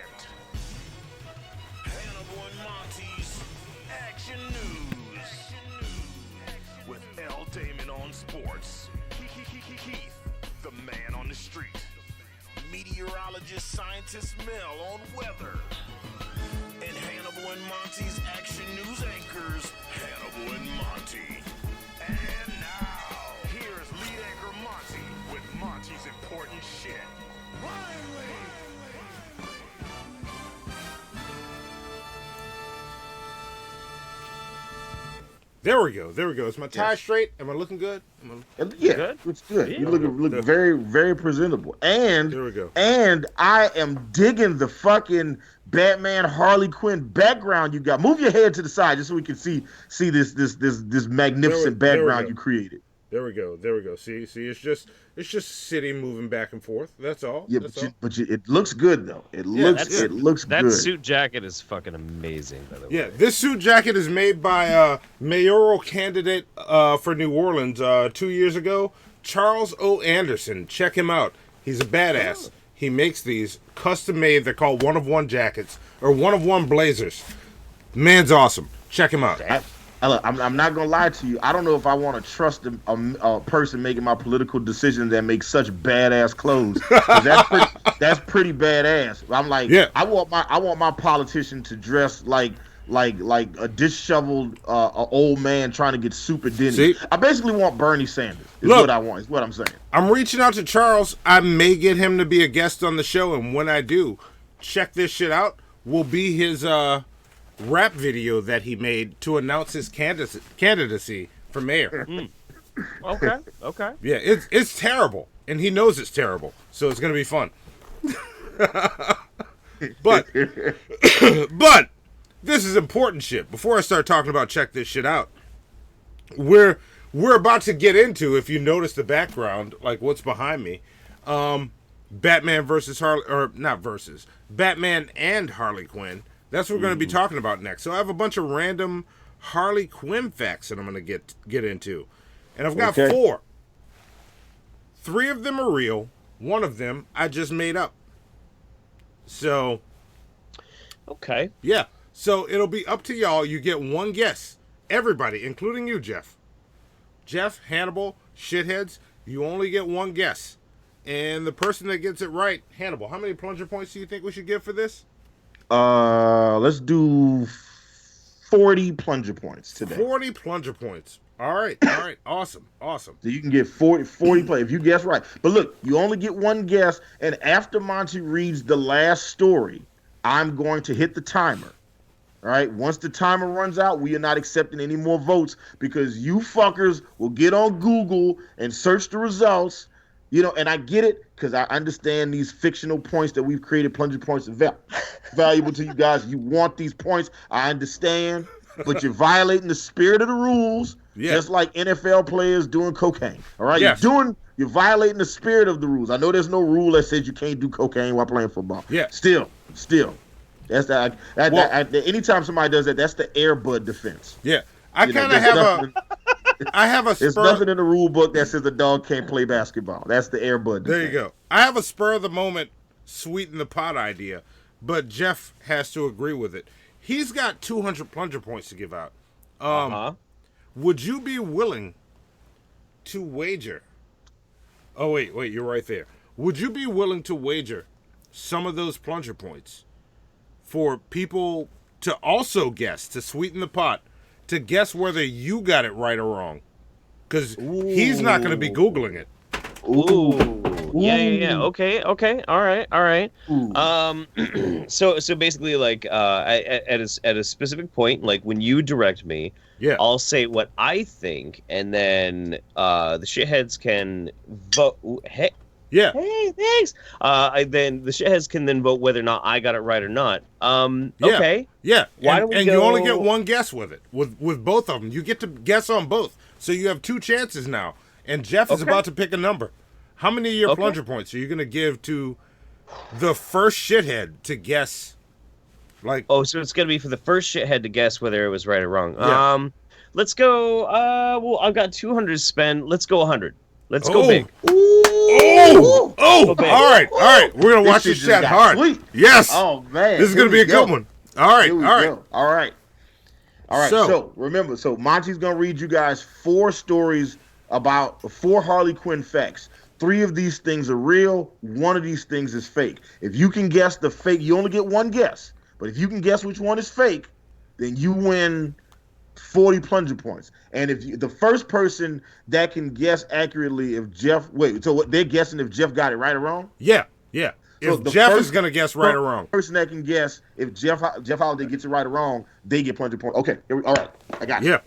Hannibal and Monty's Action News with L. Damon on sports, Keith, the man on the street, meteorologist scientist Mel on weather, and Hannibal and Monty's Action News anchors, Hannibal and Monty. And now, here's lead anchor Monty with Monty's important shit.
There we go. Is my tie straight? Am I looking good?
Yeah, it's good. You look very, very presentable. And
there we go.
And I am digging the fucking Batman Harley Quinn background you got. Move your head to the side just so we can see this magnificent background you created.
There we go. See, it's just city moving back and forth. That's all.
Yeah, but it looks good though. It looks good.
That suit jacket is fucking amazing, by the way.
Yeah, this suit jacket is made by a mayoral candidate for New Orleans 2 years ago, Charles O. Anderson. Check him out. He's a badass. He makes these custom made. They're called one-of-one jackets or one-of-one blazers. Man's awesome. Check him out.
I'm not gonna lie to you. I don't know if I want to trust a person making my political decisions that make such badass clothes. That's pretty badass. I'm like, I want my politician to dress like a disheveled old man trying to get super dingy. I basically want Bernie Sanders. What I want. Is what I'm saying.
I'm reaching out to Charles. I may get him to be a guest on the show, and when I do, check this shit out. Will be his rap video that he made to announce his candidacy for mayor.
Okay.
Yeah, it's terrible, and he knows it's terrible, so it's gonna be fun. but this is important shit. Before I start talking about check this shit out, we're about to get into, if you notice the background, like what's behind me, Batman versus Harley, or not versus, Batman and Harley Quinn. That's what we're going to be talking about next. So I have a bunch of random Harley Quinn facts that I'm going to get into. And I've got 4. 3 of them are real. 1 of them I just made up. So.
Okay.
Yeah. So it'll be up to y'all. You get 1 guess. Everybody, including you, Jeff. Jeff, Hannibal, shitheads, you only get 1 guess. And the person that gets it right, Hannibal, how many plunger points do you think we should give for this?
Let's do 40 plunger points today.
40 plunger points. All right. Awesome. So
you can get 40 play if you guess right. But look, you only get 1 guess, and after Monty reads the last story, I'm going to hit the timer. All right. Once the timer runs out, we are not accepting any more votes because you fuckers will get on Google and search the results. You know, and I get it because I understand these fictional points that we've created, plunger points, are valuable to you guys. You want these points. I understand, but you're violating the spirit of the rules, just like NFL players doing cocaine. All right,
yes.
You're violating the spirit of the rules. I know there's no rule that says you can't do cocaine while playing football.
Yeah.
Still, that's anytime somebody does that, that's the Air Bud defense.
Yeah, I kind of have I have a spur.
There's nothing in the rule book that says a dog can't play basketball. That's the Air Bud defense.
There you go. I have a spur of the moment sweeten the pot idea, but Jeff has to agree with it. He's got 200 plunger points to give out. Would you be willing to wager? Oh, wait, you're right there. Would you be willing to wager some of those plunger points for people to also guess, to sweeten the pot, to guess whether you got it right or wrong? Because he's not going to be Googling it.
Yeah. Okay. All right. So basically, like, at a specific point, like when you direct me, I'll say what I think, and then the shitheads can vote. Hey, thanks. Then the shitheads can then vote whether or not I got it right or not. Okay.
Yeah.
Why don't we
and
go...
you only get 1 guess with it, with both of them. You get to guess on both, so you have 2 chances now. And Jeff is about to pick a number. How many of your plunger points are you going to give to the first shithead to guess? Like,
so it's going to be for the first shithead to guess whether it was right or wrong.
Yeah.
Let's go. Well, I've got 200 to spend. Let's go 100. Let's go big.
All right. We're going to watch this shit hard.
Sweet.
Yes.
Oh, man.
This is going to be a good one. All right.
So remember, Monty's going to read you guys 4 stories about 4 Harley Quinn facts. 3 of these things are real. 1 of these things is fake. If you can guess the fake, you only get 1 guess. But if you can guess which one is fake, then you win 40 plunger points. And if the first person that can guess accurately if Jeff... they're guessing if Jeff got it right or wrong?
Yeah. If Jeff is going to guess right or wrong.
The person that can guess if Jeff Holiday gets it right or wrong, they get plunger points. Okay, all right. I got it.
Yeah.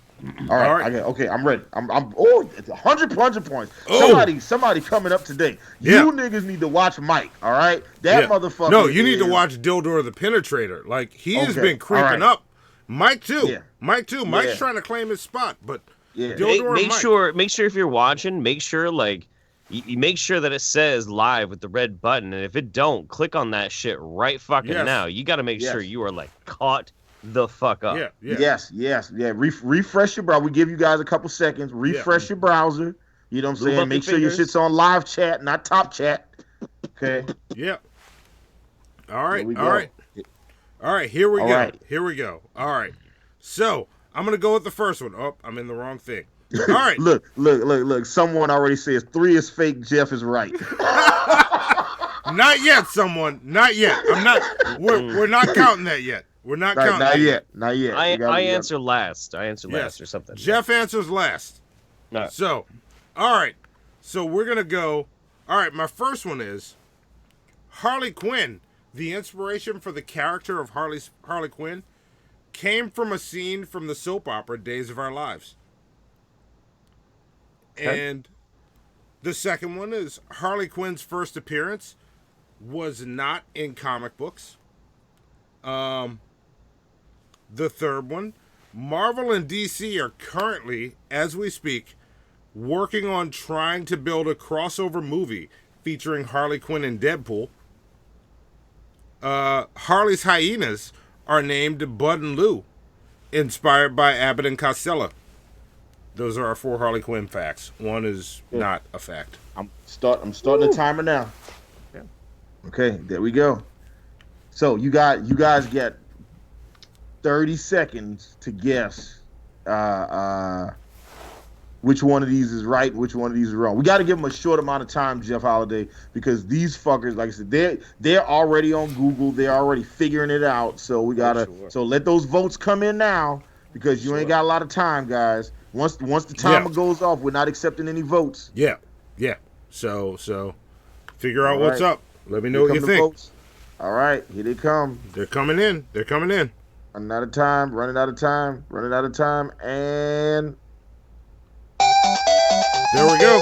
All right. Okay, I'm ready. I'm 100 plunger points. Somebody coming up today. You niggas need to watch Mike, all right? That motherfucker.
No, you need to watch Dildor the Penetrator. Like, he has been creeping up. Mike too.
Yeah.
Mike's trying to claim his spot, but
make sure if you're watching, make sure you make sure that it says live with the red button, and if it don't, click on that shit right fucking now. You got to make sure you are caught the fuck up.
Yes. Refresh your browser. We give you guys a couple seconds. Refresh your browser. You know what I'm saying? Make sure your shit's on live chat, not top chat. Okay.
Yeah. All right. Here we go. All right. So I'm gonna go with the first one. Oh, I'm in the wrong thing. All right.
Look. Someone already says 3 is fake. Jeff is right.
Not yet. Someone. Not yet. I'm not. We're not counting that yet. We're not counting.
Not yet.
I answer last. Or something.
Jeff answers last.
No.
So, all right. So we're gonna go. All right. My first one is Harley Quinn. The inspiration for the character of Harley Quinn came from a scene from the soap opera Days of Our Lives. Okay. And the second one is Harley Quinn's first appearance was not in comic books. The third one, Marvel and DC are currently, as we speak, working on trying to build a crossover movie featuring Harley Quinn and Deadpool. Harley's hyenas are named Bud and Lou, inspired by Abbott and Costello. Those are our 4 Harley Quinn facts. One is not a fact.
I'm starting the timer now.
Yeah.
Okay, there we go. So you guys get 30 seconds to guess which one of these is right, which one of these is wrong. We got to give them a short amount of time, Jeff Holiday, because these fuckers, like I said, they're already on Google. They're already figuring it out. So we gotta so let those votes come in now, because you ain't got a lot of time, guys. Once the timer goes off, we're not accepting any votes.
Yeah. So figure out what's up. Let me know what you think.
Votes. All right, here they come.
They're coming in.
Running out of time, and
there we go.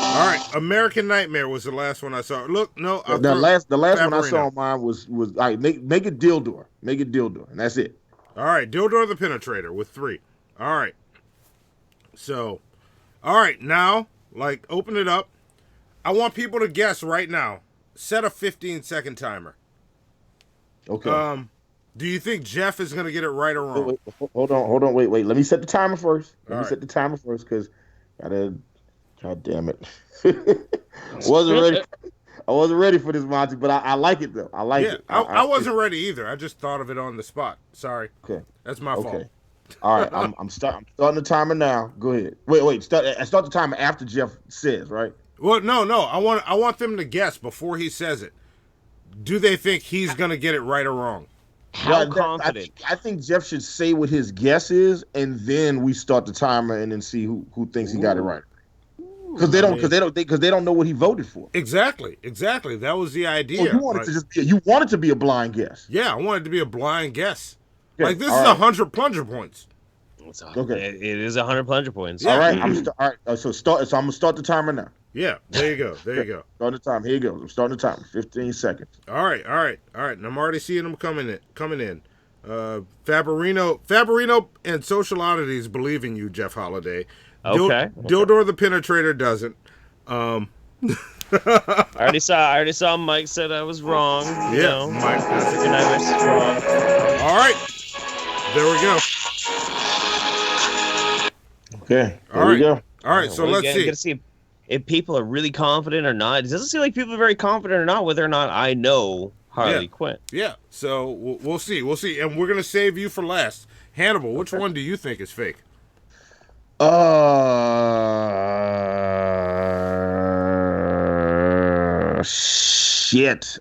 All right, American Nightmare was the last one I saw. Look, no,
the last one I saw on mine was all right. Make it Dildor, and that's it.
All right, Dildor the Penetrator with 3. All right. So, all right, now, open it up. I want people to guess right now. Set a 15-second timer.
Okay.
Do you think Jeff is going to get it right or wrong?
Wait, hold on, wait. Let me set the timer first. Because God damn it. I wasn't ready for this, Monty, but I like it, though. I like it.
I wasn't ready either. I just thought of it on the spot. Sorry.
Okay.
That's my fault.
All right, I'm starting the timer now. Go ahead. Wait. Start the timer after Jeff says, right?
Well, no. I want them to guess before he says it. Do they think he's going to get it right or wrong?
How confident?
I think Jeff should say what his guess is, and then we start the timer and then see who thinks he got it right. Because they don't know what he voted for.
Exactly. That was the idea.
So you want it to be a blind guess.
Yeah, I want it to be a blind guess.
Yeah,
this is 100 plunger points.
Okay.
It is 100 plunger points.
Yeah. All right. All right. So I'm gonna start the timer now.
Yeah. There you go.
Start the timer. Here you go. I'm starting the timer. 15 seconds.
All right. And I'm already seeing them coming in. Fabarino and Social Oddities believe in you, Jeff Holiday.
Okay.
Dildor the Penetrator doesn't.
I already saw Mike said I was wrong.
Yeah, Mike.
I was wrong.
All right. There we go.
Okay. There we go.
All right. So let's see.
Get to see if people are really confident or not. It doesn't seem like people are very confident or not whether or not I know Harley Quinn.
Yeah. So we'll see. And we're gonna save you for last. Hannibal, which one do you think is fake?
Shit.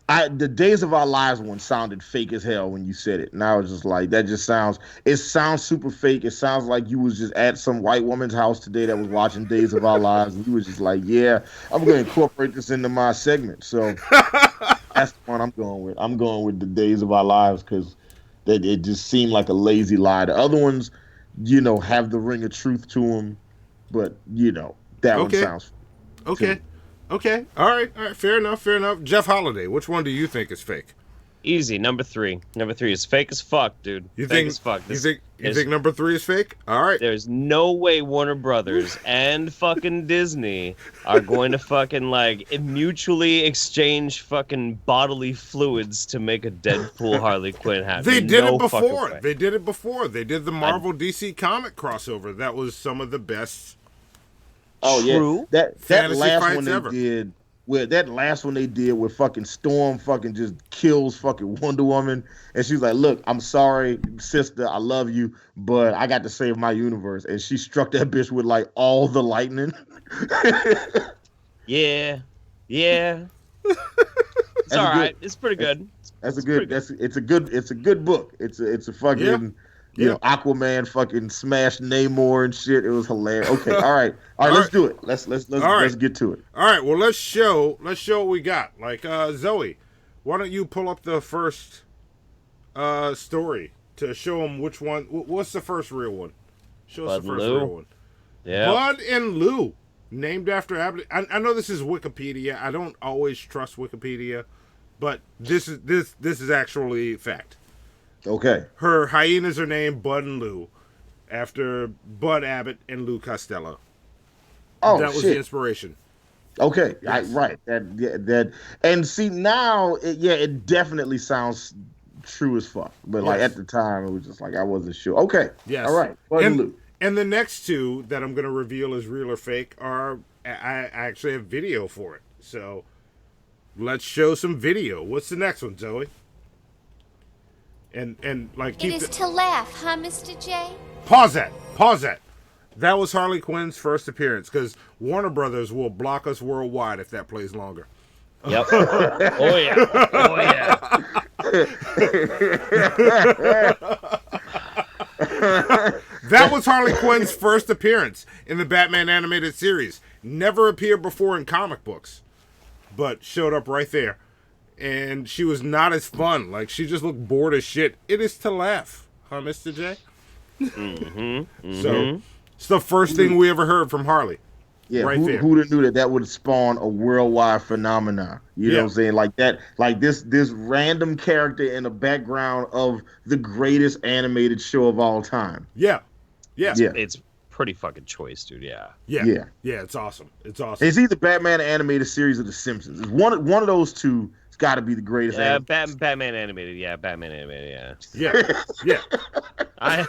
The Days of Our Lives one sounded fake as hell when you said it. And I was just like, it sounds super fake. It sounds like you was just at some white woman's house today that was watching Days of Our Lives. And you was just like, yeah, I'm going to incorporate this into my segment. So that's the one I'm going with. I'm going with the Days of Our Lives because it just seemed like a lazy lie. The other ones, have the ring of truth to them. But, that one sounds
okay. Okay. All right. Fair enough. Jeff Holiday, which one do you think is fake?
Easy. Number 3. Number 3 is fake as fuck, dude.
You
fake
think?
As fuck.
You think number 3 is fake? All right.
There's no way Warner Brothers and fucking Disney are going to fucking mutually exchange fucking bodily fluids to make a Deadpool Harley Quinn happen.
They did it before. They did the Marvel DC comic crossover. That was some of the best.
Oh yeah, that last one they
ever.
did. That last one they did where fucking Storm fucking just kills fucking Wonder Woman, and she's like, "Look, I'm sorry, sister, I love you, but I got to save my universe." And she struck that bitch with all the lightning.
Yeah. It's all right. It's pretty good.
It's a good book. It's a fucking. Aquaman fucking smashed Namor and shit. It was hilarious. Okay, all right, let's do it. Let's get to it.
All right, well let's show what we got. Zoe, why don't you pull up the first story to show them which one? What's the first real one? Show us the first real one.
Yeah.
Bud and Lou, named after Abbott. I know this is Wikipedia. I don't always trust Wikipedia, but this is actually fact.
Okay.
Her hyenas are named Bud and Lou. after Bud Abbott and Lou Costello.
Oh,
that was
shit.
the inspiration.
Okay,
Yes.
right. That and see now, it definitely sounds true as fuck. But like
Yes.
at the time, it was just like I wasn't sure. Okay,
Yes.
all right. Bud and Lou.
And the next two that I'm going to reveal as real or fake are I actually have video for it. So let's show some video. What's the next one, Zoe? And like
It is to laugh, huh, Mr. J?
Pause that. That was Harley Quinn's first appearance because Warner Brothers will block us worldwide if that plays longer.
Yep. Oh yeah. Oh yeah.
That was Harley Quinn's first appearance in the Batman animated series. Never appeared before in comic books, but showed up right there. And she was not as fun. Like, she just looked bored as shit. It is to laugh, huh, Mr. J? So, it's the first thing we ever heard from Harley.
Yeah,
right there.
who'd have knew that would spawn a worldwide phenomenon? You know what I'm saying? Like that, like this random character in the background of the greatest animated show of all time.
Yeah.
It's pretty fucking choice, dude. Yeah.
Yeah, it's awesome. It's awesome.
It's either Batman animated series or The Simpsons. It's one of those two. It's got to be the greatest.
Batman animated. Yeah, Batman animated. Yeah.
Yeah.
I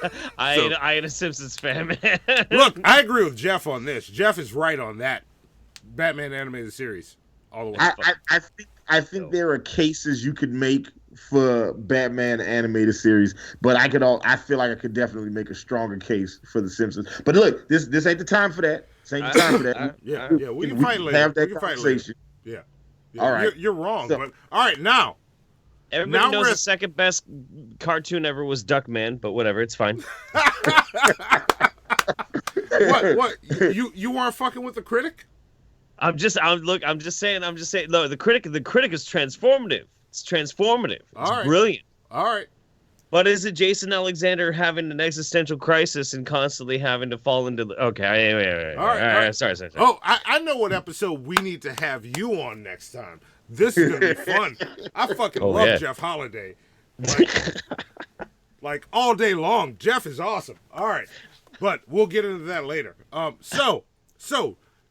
ain't a Simpsons fan, man.
Look, I agree with Jeff on this. Jeff is right on that. Batman animated series, all the way.
I think there are cases you could make for Batman animated series, but I feel like I could definitely make a stronger case for The Simpsons. But look, this ain't the time for that. This ain't the time for that.
Yeah, we can fight later.
Have that
we can fight
conversation.
Later. Yeah.
All right.
You're wrong, but all right, now.
Everybody knows the second best cartoon ever was Duckman, but whatever, it's fine.
What? You weren't fucking with the critic?
I'm just saying. Look, the critic is transformative. It's transformative. It's brilliant.
All right.
But is it Jason Alexander having an existential crisis and constantly having to fall into the... Okay, wait. All right. Sorry.
Oh, I know what episode we need to have you on next time. This is going to be fun. I fucking love Jeff Holiday. Like all day long. Jeff is awesome. All right. But we'll get into that later. So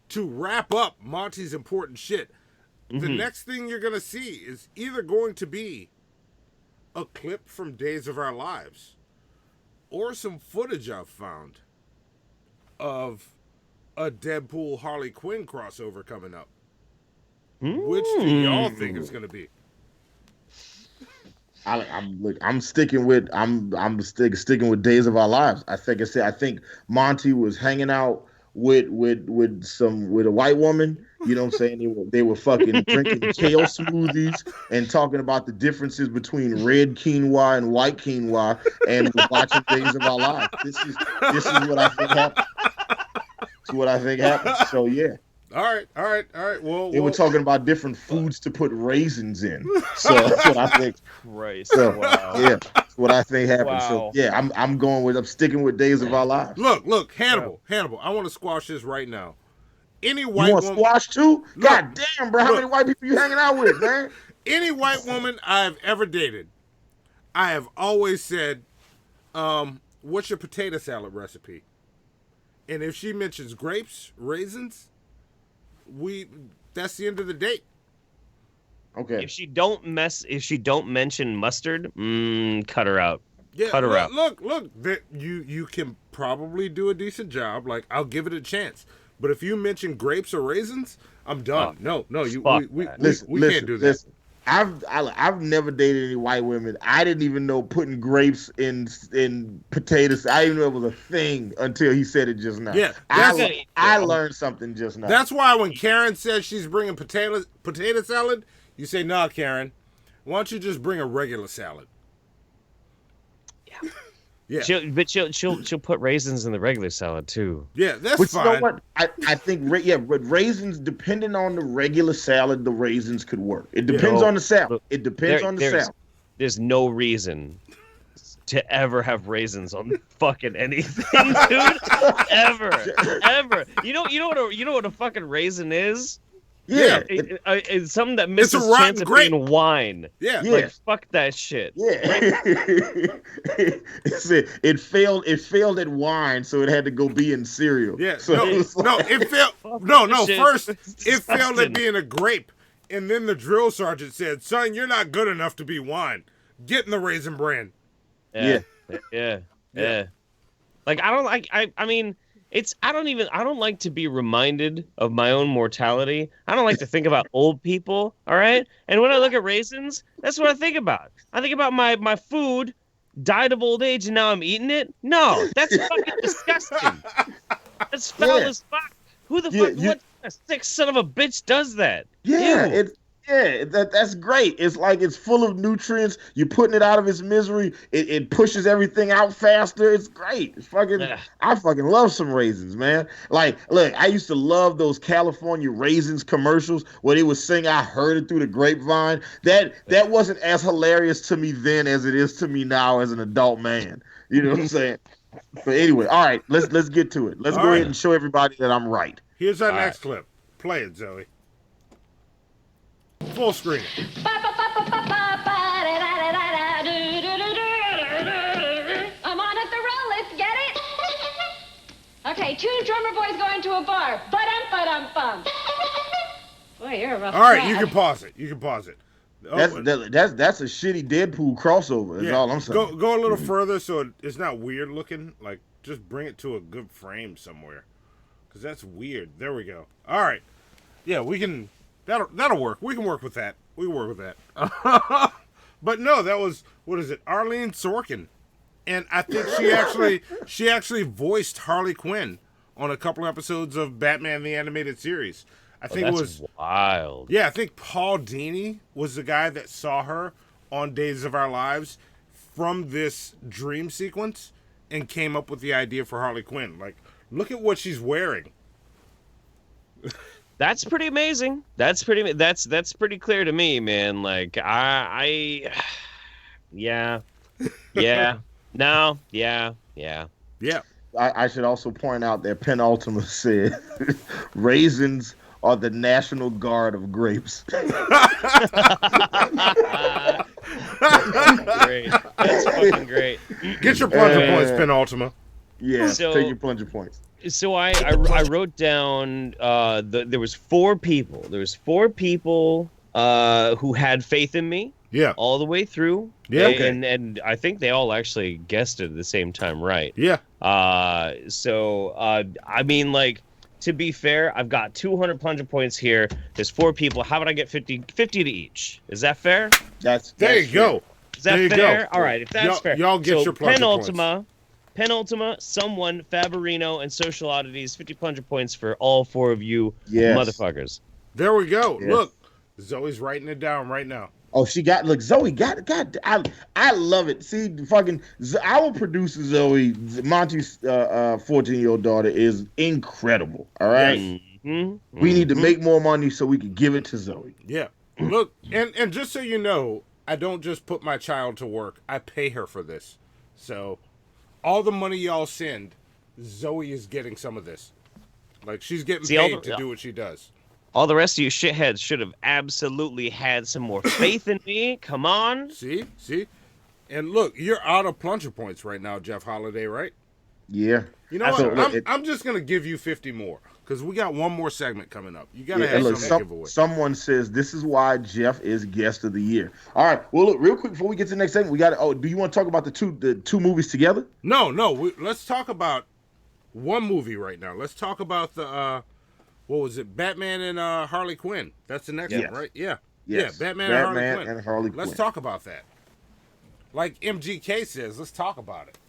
to wrap up Monty's important shit, the next thing you're going to see is either going to be a clip from Days of Our Lives or some footage I've found of a Deadpool Harley Quinn crossover coming up. Which do y'all think it's going to be?
I'm sticking with Days of Our Lives. I think Monty was hanging out with a white woman. You know what I'm saying? They were fucking drinking kale smoothies and talking about the differences between red quinoa and white quinoa and watching Days of Our Lives. This is what I think happened. It's what I think happened. So yeah.
All right. Well,
they were talking about different foods to put raisins in. So that's what I think.
Christ.
So,
wow.
Yeah, that's what I think happened.
Wow.
So yeah, I'm sticking with Days of Our Lives.
Look, Hannibal. I want to squash this right now. Any white
you want
woman,
squash too? God damn, bro! How many white people you hanging out with, man?
Any white woman I've ever dated, I have always said, "What's your potato salad recipe?" And if she mentions grapes, raisins, that's the end of the date.
Okay.
If she don't mention mustard, cut her out.
Yeah,
cut her out.
Look, you can probably do a decent job. Like, I'll give it a chance. But if you mention grapes or raisins, I'm done. We can't do that.
Listen, I've never dated any white women. I didn't even know putting grapes in potatoes. I didn't know it was a thing until he said it just now.
Yeah,
I learned something just now.
That's why when Karen says she's bringing potato salad, you say, "Nah, Karen, why don't you just bring a regular salad?" Yeah.
She'll put raisins in the regular salad too.
Yeah, that's fine.
You know what? I think but raisins, depending on the regular salad, the raisins could work. It depends on the salad. It depends on the salad.
There's no reason to ever have raisins on fucking anything, dude. Ever. You know what a fucking raisin is?
Yeah,
it's something that
It's
misses
a rotten
chance of
grape.
being wine.
Yeah.
Like fuck that shit.
Yeah. it failed at wine, so it had to go be in cereal.
Yeah.
So
No, it failed. No.
shit.
First,
It's
it failed at
disgusting.
being a grape, and then the drill sergeant said, "Son, you're not good enough to be wine. Get in the Raisin Bran."
Yeah. Like I don't like. I mean, I don't like to be reminded of my own mortality. I don't like to think about old people. All right. And when I look at raisins, that's what I think about. I think about my food died of old age and now I'm eating it. No, that's fucking disgusting. That's foul as fuck. Who the fuck? What a sick son of a bitch does that?
Yeah,
Ew.
that's great. It's like it's full of nutrients. You're putting it out of its misery. It pushes everything out faster. It's great. It's fucking. I fucking love some raisins, man. Like, look, I used to love those California raisins commercials where they would sing "I heard it through the grapevine." That wasn't as hilarious to me then as it is to me now as an adult man. You know what I'm saying? But anyway, all right, let's get to it. Let's go ahead and show everybody that I'm right.
Here's our next clip. Play it, Zoe. Full screen.
I'm on at the roll, let's get it. Okay, two drummer boys going to a bar. Ba-dum-ba-dum-bum. Boy, you're a rough
All right,
crowd.
you can pause it. Oh,
That's a shitty Deadpool crossover. Is all I'm saying.
Go a little further so it's not weird looking. Like, just bring it to a good frame somewhere, because that's weird. There we go. All right, yeah, we can. That'll work. We can work with that. We can work with that. But no, that was, what is it? Arlene Sorkin, and I think she actually voiced Harley Quinn on a couple episodes of Batman the Animated Series. I think it was
wild.
Yeah, I think Paul Dini was the guy that saw her on Days of Our Lives from this dream sequence and came up with the idea for Harley Quinn. Like, look at what she's wearing.
That's pretty amazing. That's pretty clear to me, man. Like yeah.
I should also point out that Penultima said raisins are the National Guard of grapes.
Great. That's fucking great.
Get your plunger points, Penultima.
Yeah, take your plunger points.
So I wrote down there was four people. There was four people who had faith in me.
Yeah.
All the way through.
Yeah. Okay.
And I think they all actually guessed it at the same time, right?
Yeah.
So I mean, like, to be fair, I've got 200 plunger points here. There's four people. How about I get 50 to each? Is that fair?
There you go.
Is that
There you
fair?
go.
All right, if that's fair.
Y'all get your plunger
Penultima, someone, Favorino, and Social Oddities, 50 plunger points for all four of you motherfuckers.
There we go.
Yes.
Look, Zoe's writing it down right now.
Oh, Zoe got it. I love it. See, our producer Zoe, Monty's 14-year-old daughter, is incredible. All right, we need to make more money so we can give it to Zoe.
Yeah. Look, and just so you know, I don't just put my child to work. I pay her for this. So, all the money y'all send, Zoe is getting some of this. Like, she's getting paid to do what she does.
All the rest of you shitheads should have absolutely had some more faith in me. Come on.
See? And look, you're out of plunger points right now, Jeff Holiday, right?
Yeah.
You know what? I'm just going to give you 50 more because we got one more segment coming up. You got to have something to give away.
Someone says this is why Jeff is guest of the year. All right. Well, look, real quick before we get to the next segment, we got to. Oh, do you want to talk about the two movies together?
No. Let's talk about one movie right now. Let's talk about the what was it? Batman and Harley Quinn. That's the next one, right? Yeah.
Yes.
Yeah. Batman and Harley Quinn. Let's talk about that. Like MGK says, let's talk about it.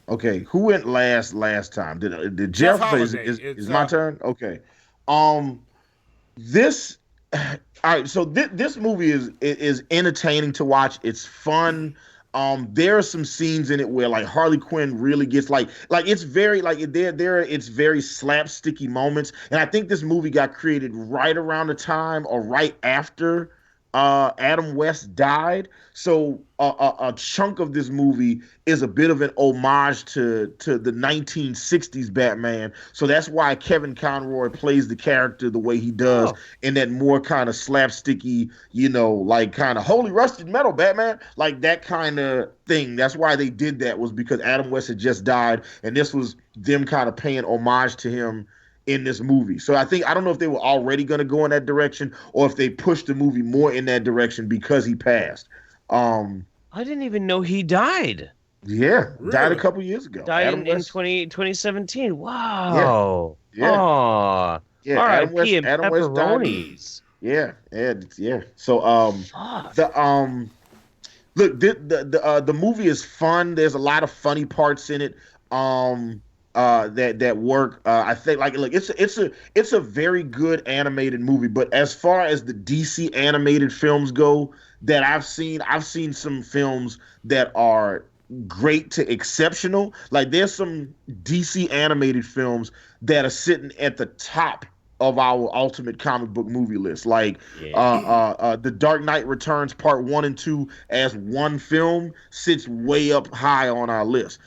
Okay, who went last time? Did Jeff? Is my turn? Okay. This. All right. So this movie is entertaining to watch. It's fun. There are some scenes in it where like Harley Quinn really gets like it's very like it's very slapsticky moments, and I think this movie got created right around the time or right after Adam West died. So a chunk of this movie is a bit of an homage to the 1960s Batman. So that's why Kevin Conroy plays the character the way he does in that more kind of slapsticky, like kind of holy rusted metal Batman, like that kind of thing. That's why they did that, was because Adam West had just died, and this was them kind of paying homage to him in this movie. So I don't know if they were already going to go in that direction or if they pushed the movie more in that direction because he passed.
I didn't even know he died.
Yeah, really? Died a couple years ago.
Died in 2017. Wow.
Yeah.
Aww.
Yeah.
R.I.P. and
Adam West
pepperonis.
Yeah. So look, the movie is fun. There's a lot of funny parts in it. That work. I think look, it's a very good animated movie. But as far as the DC animated films go that I've seen some films that are great to exceptional. Like there's some DC animated films that are sitting at the top of our ultimate comic book movie list, like The Dark Knight Returns Part 1 and 2 as one film sits way up high on our list.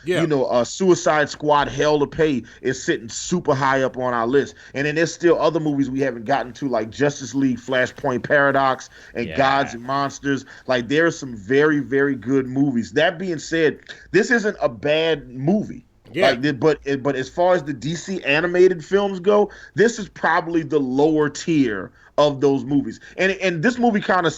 Suicide Squad Hell to Pay is sitting super high up on our list. And then there's still other movies we haven't gotten to, like Justice League Flashpoint Paradox and Gods and Monsters. Like there's some very, very good movies. That being said, this isn't a bad movie. Yeah. But as far as the DC animated films go, this is probably the lower tier of those movies. And this movie kind of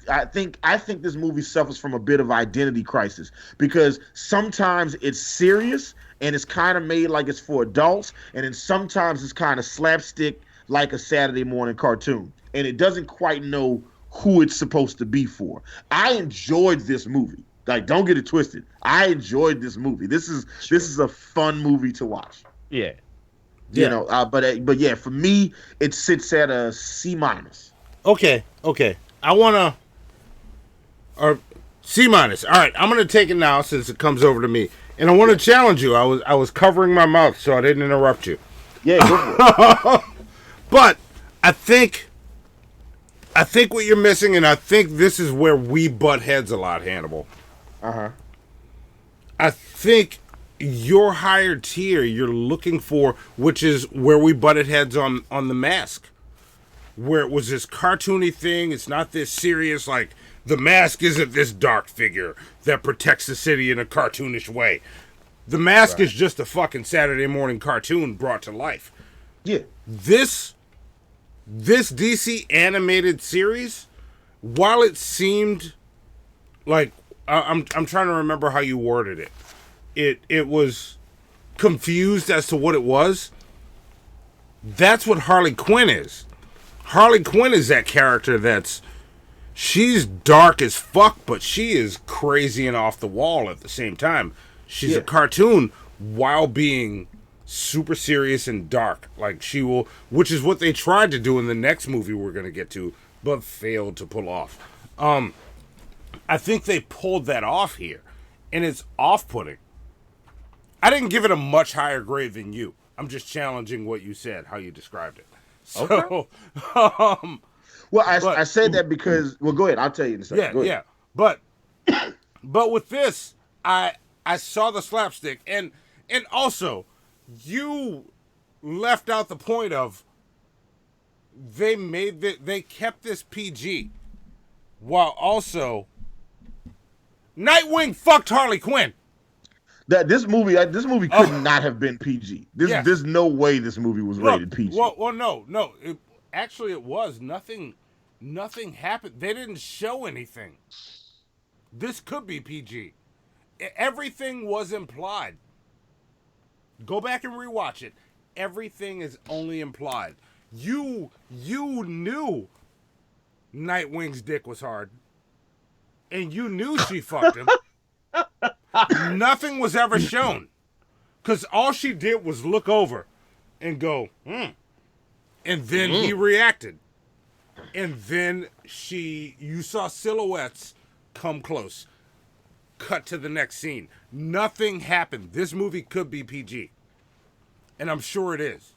I think this movie suffers from a bit of identity crisis, because sometimes it's serious and it's kind of made like it's for adults, and then sometimes it's kind of slapstick like a Saturday morning cartoon, and it doesn't quite know who it's supposed to be for. I enjoyed this movie. Like, don't get it twisted. I enjoyed this movie. This is a fun movie to watch.
Yeah.
But yeah, for me, it sits at a C-.
Okay. Or C-. All right, I'm gonna take it now since it comes over to me, and I want to challenge you. I was covering my mouth so I didn't interrupt you.
Yeah, go for it.
But I think what you're missing, and I think this is where we butt heads a lot, Hannibal. I think your higher tier you're looking for, which is where we butted heads on The Mask, where it was this cartoony thing. It's not this serious, like The Mask isn't this dark figure that protects the city in a cartoonish way. The Mask is just a fucking Saturday morning cartoon brought to life.
Yeah.
This DC animated series, while it seemed like I'm trying to remember how you worded it. It was confused as to what it was. That's what Harley Quinn is. Harley Quinn is that character she's dark as fuck, but she is crazy and off the wall at the same time. She's a cartoon while being super serious and dark. Like which is what they tried to do in the next movie we're going to get to, but failed to pull off. I think they pulled that off here, and it's off-putting. I didn't give it a much higher grade than you. I'm just challenging what you said, how you described it. So,
okay. I said that because, well, go ahead. I'll tell you in a second.
Yeah. But with this, I saw the slapstick, and also, you left out the point of they kept this PG, while also Nightwing fucked Harley Quinn.
This movie could not have been PG. There's no way this movie was rated PG.
Well, no. It was. Nothing happened. They didn't show anything. This could be PG. Everything was implied. Go back and rewatch it. Everything is only implied. You knew Nightwing's dick was hard. And you knew she fucked him. Nothing was ever shown. Because all she did was look over and go, And then he reacted. And then you saw silhouettes come close. Cut to the next scene. Nothing happened. This movie could be PG. And I'm sure it is.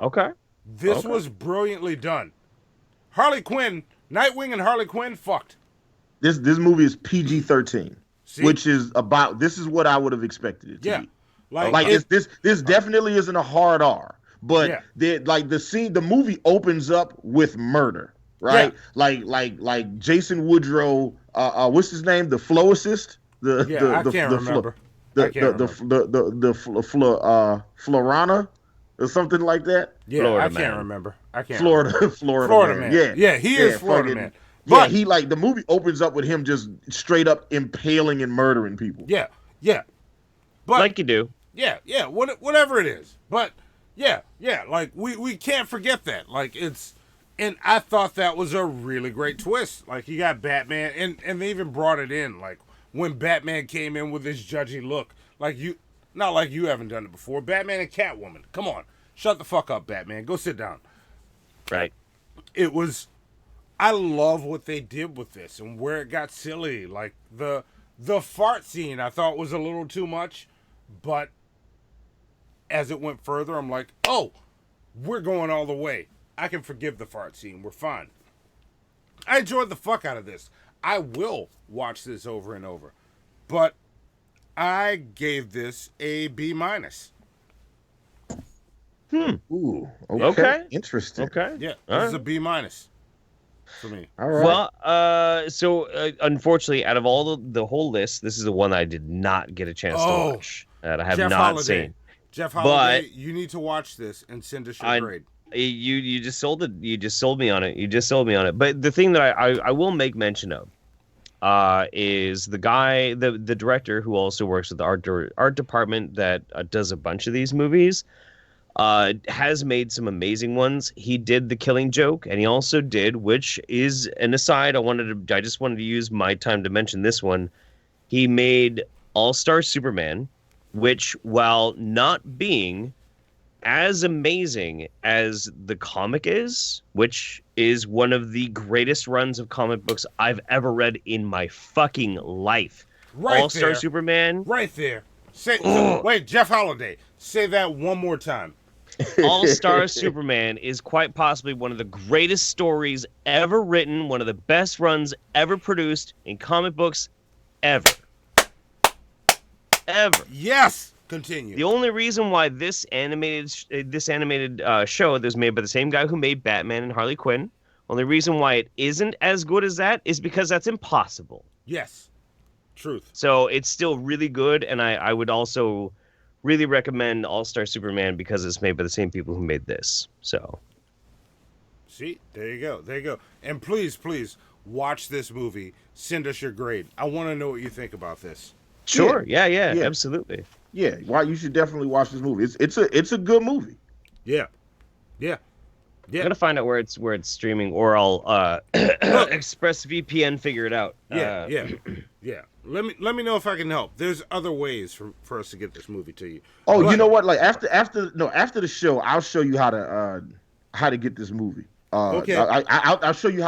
Okay.
This was brilliantly done. Harley Quinn Nightwing and Harley Quinn fucked.
This movie is PG-13,
See?
which is about. This is what I would have expected it to be.
Like
this definitely isn't a hard R, but the movie opens up with murder, right?
Yeah.
Like Jason Woodrow, what's his name? The flow assist.
I can't remember.
Florana or something like that.
Yeah,
Florida
I can't
man.
remember. I can't.
Florida man.
Yeah, he is Florida man.
But he the movie opens up with him just straight up impaling and murdering people.
Yeah. But
like you do.
Yeah. Whatever it is. But yeah. Like we can't forget that. Like and I thought that was a really great twist. Like you got Batman and they even brought it in. Like when Batman came in with his judgy look. Not like you haven't done it before. Batman and Catwoman. Come on. Shut the fuck up, Batman. Go sit down.
Right.
I love what they did with this and where it got silly. Like the fart scene I thought was a little too much, but as it went further, I'm like, oh, we're going all the way. I can forgive the fart scene. We're fine. I enjoyed the fuck out of this. I will watch this over and over. But I gave this a B-.
Ooh. Okay. Interesting.
Okay.
Yeah, this is a B- for me.
All right.
Well, so unfortunately, out of all the whole list, this is the one I did not get a chance to watch. That I have
Jeff
not
Holiday.
seen.
Jeff Holiday, you need to watch this and send us your grade.
You just sold it. You just sold me on it. But the thing that I will make mention of is the guy, the director who also works with the art department that does a bunch of these movies. Has made some amazing ones. He did The Killing Joke, and he also did, which is an aside. I just wanted to use my time to mention this one. He made All-Star Superman, which, while not being as amazing as the comic is, which is one of the greatest runs of comic books I've ever read in my fucking life. All-Star Superman.
Right there. Wait, Jeff Holiday. Say that one more time.
All-Star Superman is quite possibly one of the greatest stories ever written, one of the best runs ever produced in comic books ever.
Yes. Continue.
The only reason why this animated show that was made by the same guy who made Batman and Harley Quinn, only reason why it isn't as good as that is because that's impossible.
Yes. Truth.
So it's still really good, and I would also really recommend All-Star Superman because it's made by the same people who made this. So,
see, there you go. And please, watch this movie. Send us your grade. I want to know what you think about this.
Sure. Yeah, absolutely.
Yeah, you should definitely watch this movie. It's a good movie.
Yeah.
I'm gonna find out where it's streaming, or I'll ExpressVPN figure it out.
Yeah. Let me know if I can help. There's other ways for us to get this movie to you.
Oh, you know what? Like after the show, I'll show you how to get this movie.
Okay.
I'll show you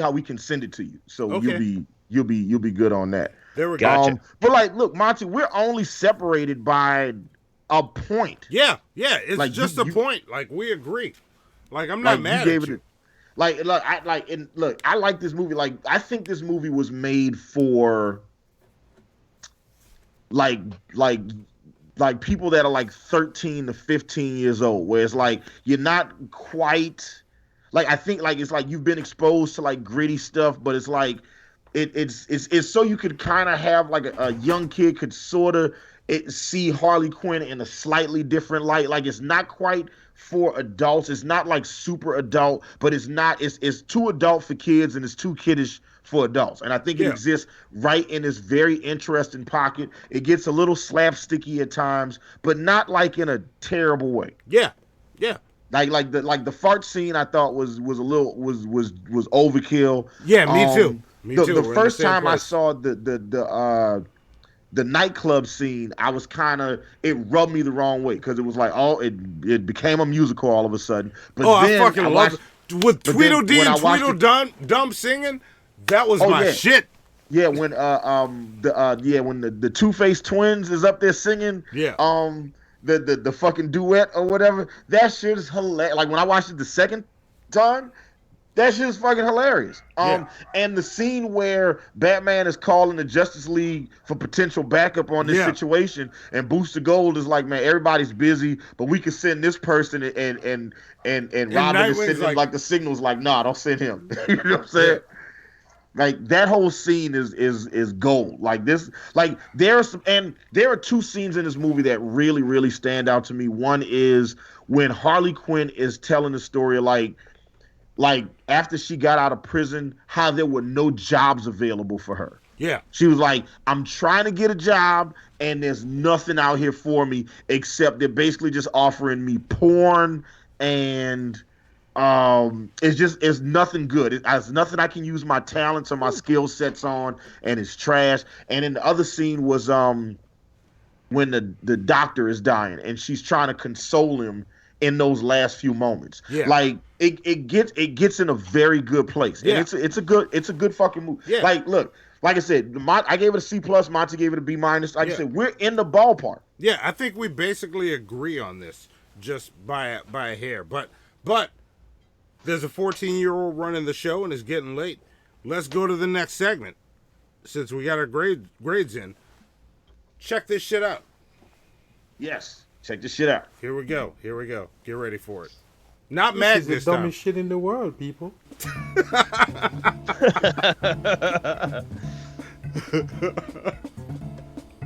how we can send it to you. So
okay.
you'll be good on that.
There we
go. Gotcha.
But like, look, Monty, we're only separated by a point.
Yeah. It's like just a point. Like we agree. Like I'm not mad at you.
I like this movie. Like I think this movie was made for like people that are like 13 to 15 years old, where it's like you're not quite like, I think like it's like you've been exposed to like gritty stuff, but it's like it's so you could kind of have like a young kid could sort of see Harley Quinn in a slightly different light. Like it's not quite for adults. It's not like super adult, but it's too adult for kids and it's too kiddish for adults. And I think it exists right in this very interesting pocket. It gets a little slapsticky at times, but not like in a terrible way.
Yeah.
Like the fart scene I thought was overkill.
Yeah, me too.
The first time I saw the nightclub scene, I was it rubbed me the wrong way because it was like it became a musical all of a sudden. But
I fucking love it with Tweedledee and Tweedledum singing. That was my shit.
Yeah, when the Two-Faced twins is up there singing.
Yeah.
The fucking duet or whatever. That shit is hilarious. Like when I watched it the second time, That shit is fucking hilarious. And the scene where Batman is calling the Justice League for potential backup on this situation, and Booster Gold is like, man, everybody's busy, but we can send this person, and Robin is sending like the signals, like, nah, don't send him. You know what I'm saying? Like that whole scene is gold. Like this, like there are two scenes in this movie that really stand out to me. One is when Harley Quinn is telling the story of like after she got out of prison, how there were no jobs available for her.
Yeah.
She was like, I'm trying to get a job and there's nothing out here for me except they're basically just offering me porn and it's nothing good. It's nothing I can use my talents or my skill sets on, and it's trash. And then the other scene was when the doctor is dying and she's trying to console him in those last few moments.
Yeah.
Like it gets in a very good place.
Yeah.
And it's a good fucking movie.
Yeah.
Like look, like I said, I gave it a C+, Monty gave it a B-. Like I said, we're in the ballpark.
Yeah, I think we basically agree on this just by a hair. But there's a 14-year-old running the show and it's getting late. Let's go to the next segment. Since we got our grades in, check this shit out.
Yes, check this shit out.
Here we go. Get ready for it. Not
this
Mag
is
this
the
time.
dumbest shit in the world, people.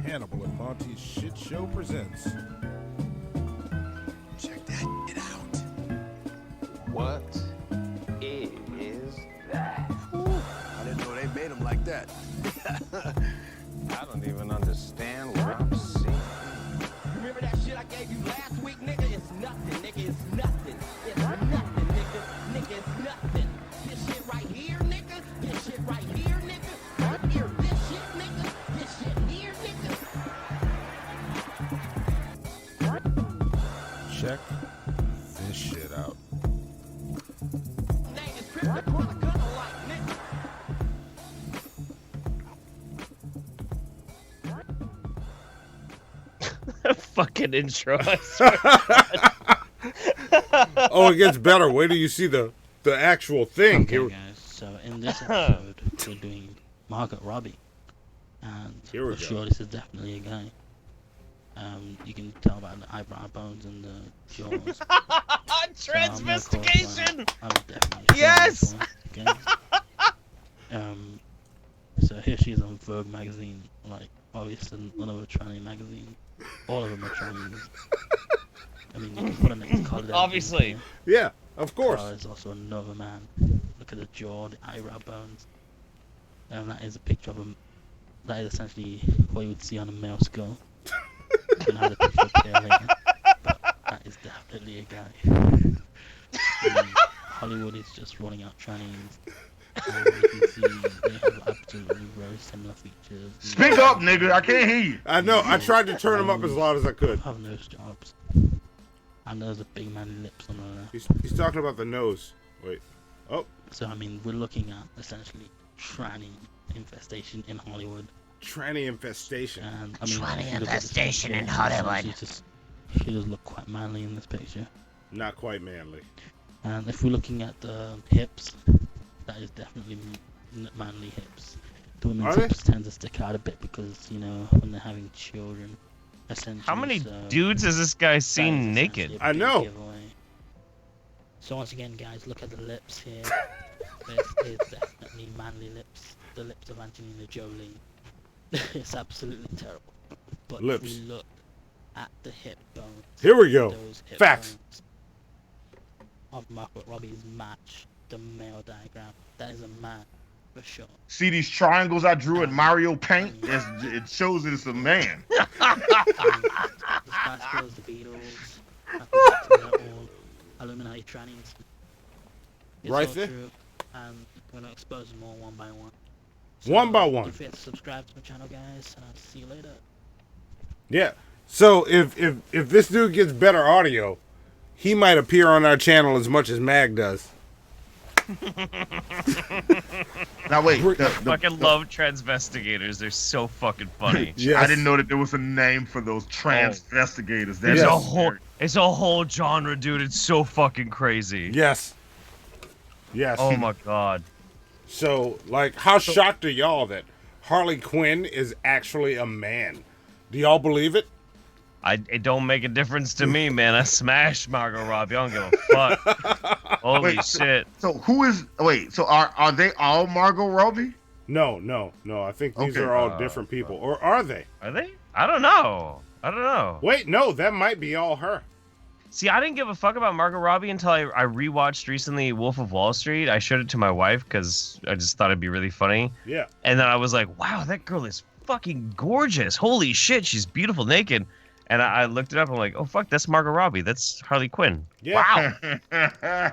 Hannibal and Monty's Shit Show presents. Check that shit out.
What is that? I didn't know they made them like that.
I don't even understand what I'm seeing.
Remember that shit I gave you last week, nigga? It's nothing, nigga. It's nothing. It's nothing, nigga. Nigga, it's nothing. This shit right here, nigga. This shit right here, nigga. Right here, this shit, nigga. This shit here, nigga.
Check this shit out.
Name is Chris the Brother Gunner like, nigga.
Fucking intro.
Oh, it gets better. Wait till you see the actual thing.
Okay, guys. So in this episode, we're doing Margot Robbie, and
Here we
for
go.
sure this is definitely a guy. You can tell by the eyebrow bones and the jaws.
Transvestigation.
I'm definitely
Yes.
okay. So here she is on Vogue magazine, like obviously another tranny magazine. All of them are trannies. I mean, you can put a next color.
Obviously.
Yeah, of course.
There's also another man. Look at the jaw, the eyebrow bones. That is a picture of him. That is essentially what you would see on a male skull. You can have the picture up here later. But that is definitely a guy. Hollywood is just rolling out trannies. And you can see they have absolutely very similar features.
Speak up, nigga. I can't hear you.
I know. I tried to turn them up as loud as I could.
Have nose jobs. And there's a big man lips on her.
He's talking about the nose. Wait. Oh.
So I mean, we're looking at essentially tranny infestation in Hollywood.
Tranny infestation.
And I mean,
Tranny
if you look at the
infestation in
picture,
Hollywood.
She does look quite manly in this picture.
Not quite manly.
And if we're looking at the hips, that is definitely manly hips. The women's hips tend to stick out a bit because, you know, when they're having children, essentially.
How many dudes has this guy seen naked?
I know.
Giveaway. So once again, guys, look at the lips here. This is definitely manly lips. The lips of Angelina Jolie. It's absolutely terrible. But
Lips.
if we look at the hip bones.
Here we go.
Those hip
Facts.
bones of Margot Robbie's match the male diagram. That is a man for sure.
See these triangles I drew in Mario Paint? It shows that it's a man.
The Spice Girls, the Beatles, all Illuminati trannies. It's
Right
all
there.
True, and we're gonna expose them all one by one.
One by one.
Don't forget to subscribe to my channel, guys, and I'll see you later.
Yeah. So if this dude gets better audio, he might appear on our channel as much as Mag does.
Now wait,
Fucking love transvestigators. They're so fucking funny.
I didn't know that there was a name for those transvestigators. That's
It's a whole genre, dude. It's so fucking crazy.
Yes. Yes.
Oh my god.
So, like, how shocked are y'all that Harley Quinn is actually a man? Do y'all believe it?
It don't make a difference to me, man. I smashed Margot Robbie. I don't give a fuck. Holy shit.
So who is? Wait. So are they all Margot Robbie?
No. I think these are all different people, or are they?
Are they? I don't know.
Wait, no, that might be all her.
See, I didn't give a fuck about Margot Robbie until I rewatched recently Wolf of Wall Street. I showed it to my wife because I just thought it'd be really funny.
Yeah.
And then I was like, wow, that girl is fucking gorgeous. Holy shit, she's beautiful naked. And I looked it up. I'm like, oh, fuck, that's Margot Robbie. That's Harley Quinn.
Yeah.
Wow.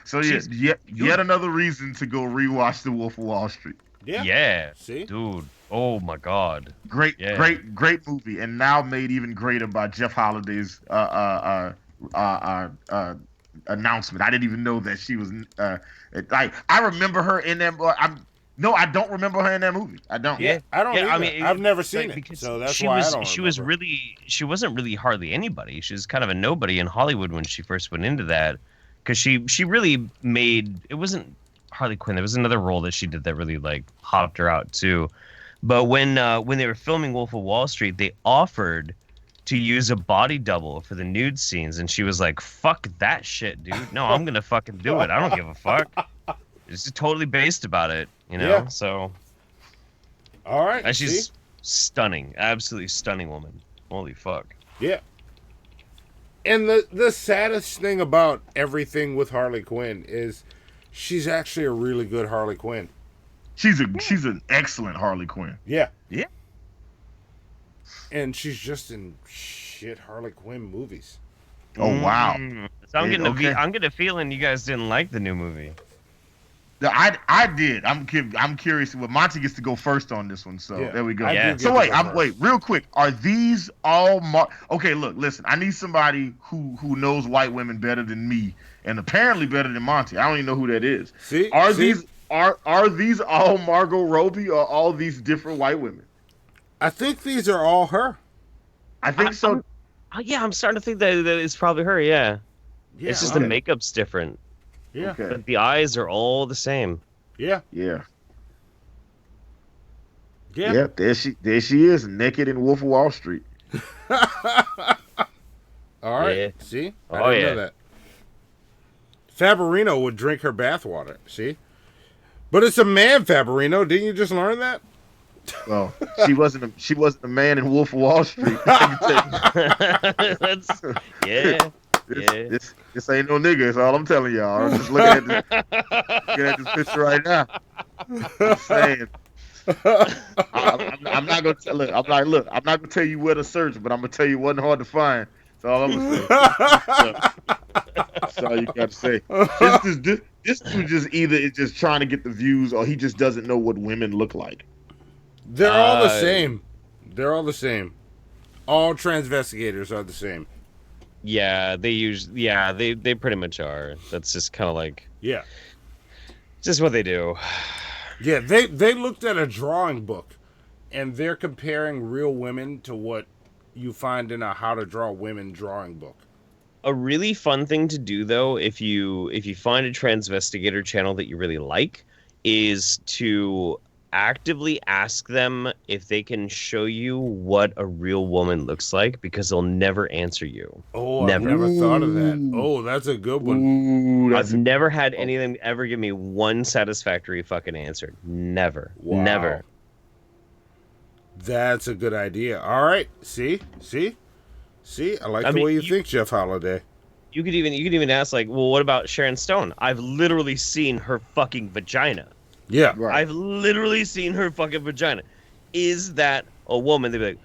So yet another reason to go rewatch The Wolf of Wall Street.
Yeah.
See?
Dude. Oh, my God.
Great movie. And now made even greater by Jeff Holliday's announcement. I didn't even know that she was like, I remember her in that. I don't remember her in that movie. I don't.
Yeah, I don't.
Yeah,
either.
I mean,
I've never seen it, so that's why I don't.
She wasn't really hardly anybody. She was kind of a nobody in Hollywood when she first went into that, because she really made. It wasn't Harley Quinn. There was another role that she did that really like hopped her out too. But when they were filming Wolf of Wall Street, they offered to use a body double for the nude scenes, and she was like, "Fuck that shit, dude. No, I'm gonna fucking do it. I don't give a fuck." It's just totally based about it, you know.
Yeah.
So,
all right,
she's stunning, absolutely stunning woman. Holy fuck.
Yeah. And the saddest thing about everything with Harley Quinn is she's actually a really good Harley Quinn.
She's an excellent Harley Quinn.
Yeah.
Yeah.
And she's just in shit Harley Quinn movies.
Oh wow.
So I'm getting a feeling you guys didn't like the new movie.
I did. I'm curious. Well, Monty gets to go first on this one, so there we go.
Yeah.
So wait, real quick. Are these all okay? Look, listen. I need somebody who knows white women better than me, and apparently better than Monty. I don't even know who that is. Are these all Margot Robbie, or all these different white women?
I think these are all her.
I think so.
I'm starting to think that it's probably her. Yeah. It's just the makeup's different.
Yeah.
Okay.
But the eyes are all the same.
Yeah.
Yeah.
Yeah.
Yep. There she is, naked in Wolf of Wall Street.
All right.
Yeah.
See? I didn't know that. Faberino would drink her bathwater. See? But it's a man, Faberino. Didn't you just learn that?
Well, she wasn't a man in Wolf of Wall Street. This ain't no nigga. That's all I'm telling y'all. I'm just looking at this picture right now. I'm saying. I'm not gonna tell. Look, I'm not gonna tell you where to search, but I'm gonna tell you it wasn't hard to find. That's all I'm gonna say. That's all you got to say. This dude just either is just trying to get the views, or he just doesn't know what women look like.
They're all the same. They're all the same. All transvestigators are the same.
Yeah, they pretty much are. That's just kind of like just what they do.
Yeah, they looked at a drawing book, and they're comparing real women to what you find in a How to Draw Women drawing book.
A really fun thing to do, though, if you find a transvestigator channel that you really like, is to actively ask them if they can show you what a real woman looks like, because they'll never answer you.
Oh, I've never thought of that. Oh, that's a good one.
I've never had any of them ever give me one satisfactory fucking answer. Never.
Wow.
Never.
That's a good idea. All right. See? I like the way you think, Jeff Holiday.
You could even ask, like, well, what about Sharon Stone? I've literally seen her fucking vagina.
Yeah.
Right.
I've literally seen her fucking vagina. Is that a woman? They'd be like,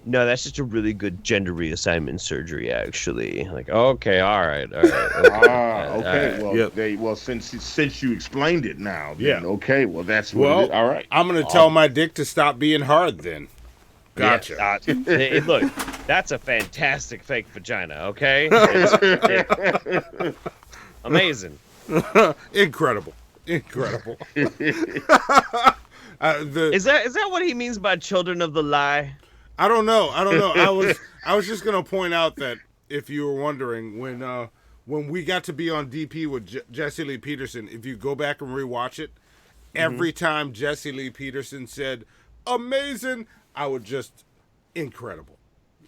no, that's just a really good gender reassignment surgery, actually. Like, okay, all right.
Okay. Well, since you explained it now, then, okay. Well, that's what it is. All right.
I'm gonna tell my dick to stop being hard then. Gotcha.
Hey, look, that's a fantastic fake vagina. Okay. Amazing.
Incredible. Is
that what he means by children of the lie?
I don't know. I was just gonna point out that if you were wondering, when when we got to be on DP with Jesse Lee Peterson, if you go back and rewatch it, every time Jesse Lee Peterson said, amazing, I would just, incredible.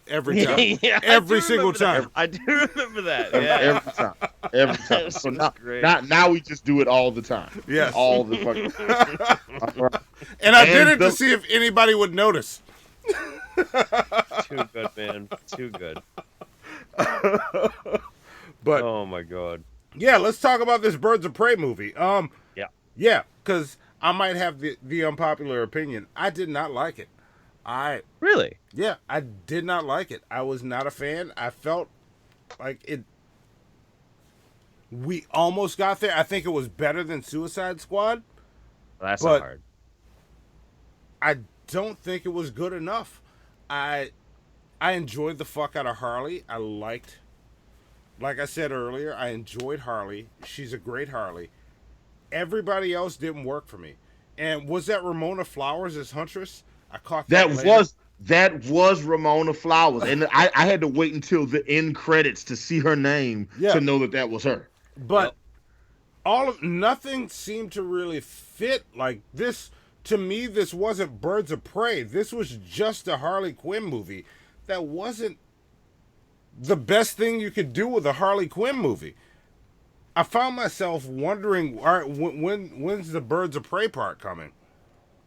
Every time.
Yeah,
every single time.
I do remember that. Yeah.
Every time. Every time. So now we just do it all the time.
Yes.
All the fucking time.
And I did it to see if anybody would notice.
Too good, man. Too good.
But
oh my god.
Yeah, let's talk about this Birds of Prey movie.
Yeah,
because I might have the unpopular opinion. I did not like it.
Really?
Yeah, I did not like it. I was not a fan. I felt like it. We almost got there. I think it was better than Suicide Squad.
That's not hard.
I don't think it was good enough. I enjoyed the fuck out of Harley. Like I said earlier, I enjoyed Harley. She's a great Harley. Everybody else didn't work for me. And was that Ramona Flowers as Huntress? I caught that.
That was Ramona Flowers, and I had to wait until the end credits to see her name to know that was her.
But nothing seemed to really fit like this. To me, this wasn't Birds of Prey. This was just a Harley Quinn movie. That wasn't the best thing you could do with a Harley Quinn movie. I found myself wondering, all right, when's the Birds of Prey part coming?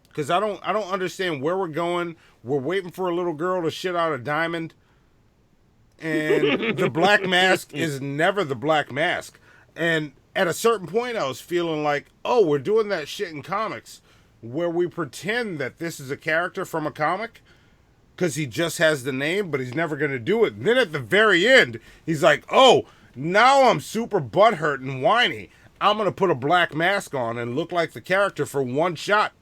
Because I don't understand where we're going. We're waiting for a little girl to shit out a diamond, and the Black Mask is never the Black Mask. And at a certain point, I was feeling like, oh, we're doing that shit in comics, where we pretend that this is a character from a comic, because he just has the name, but he's never going to do it. And then at the very end, he's like, oh, now I'm super butthurt and whiny. I'm going to put a black mask on and look like the character for one shot.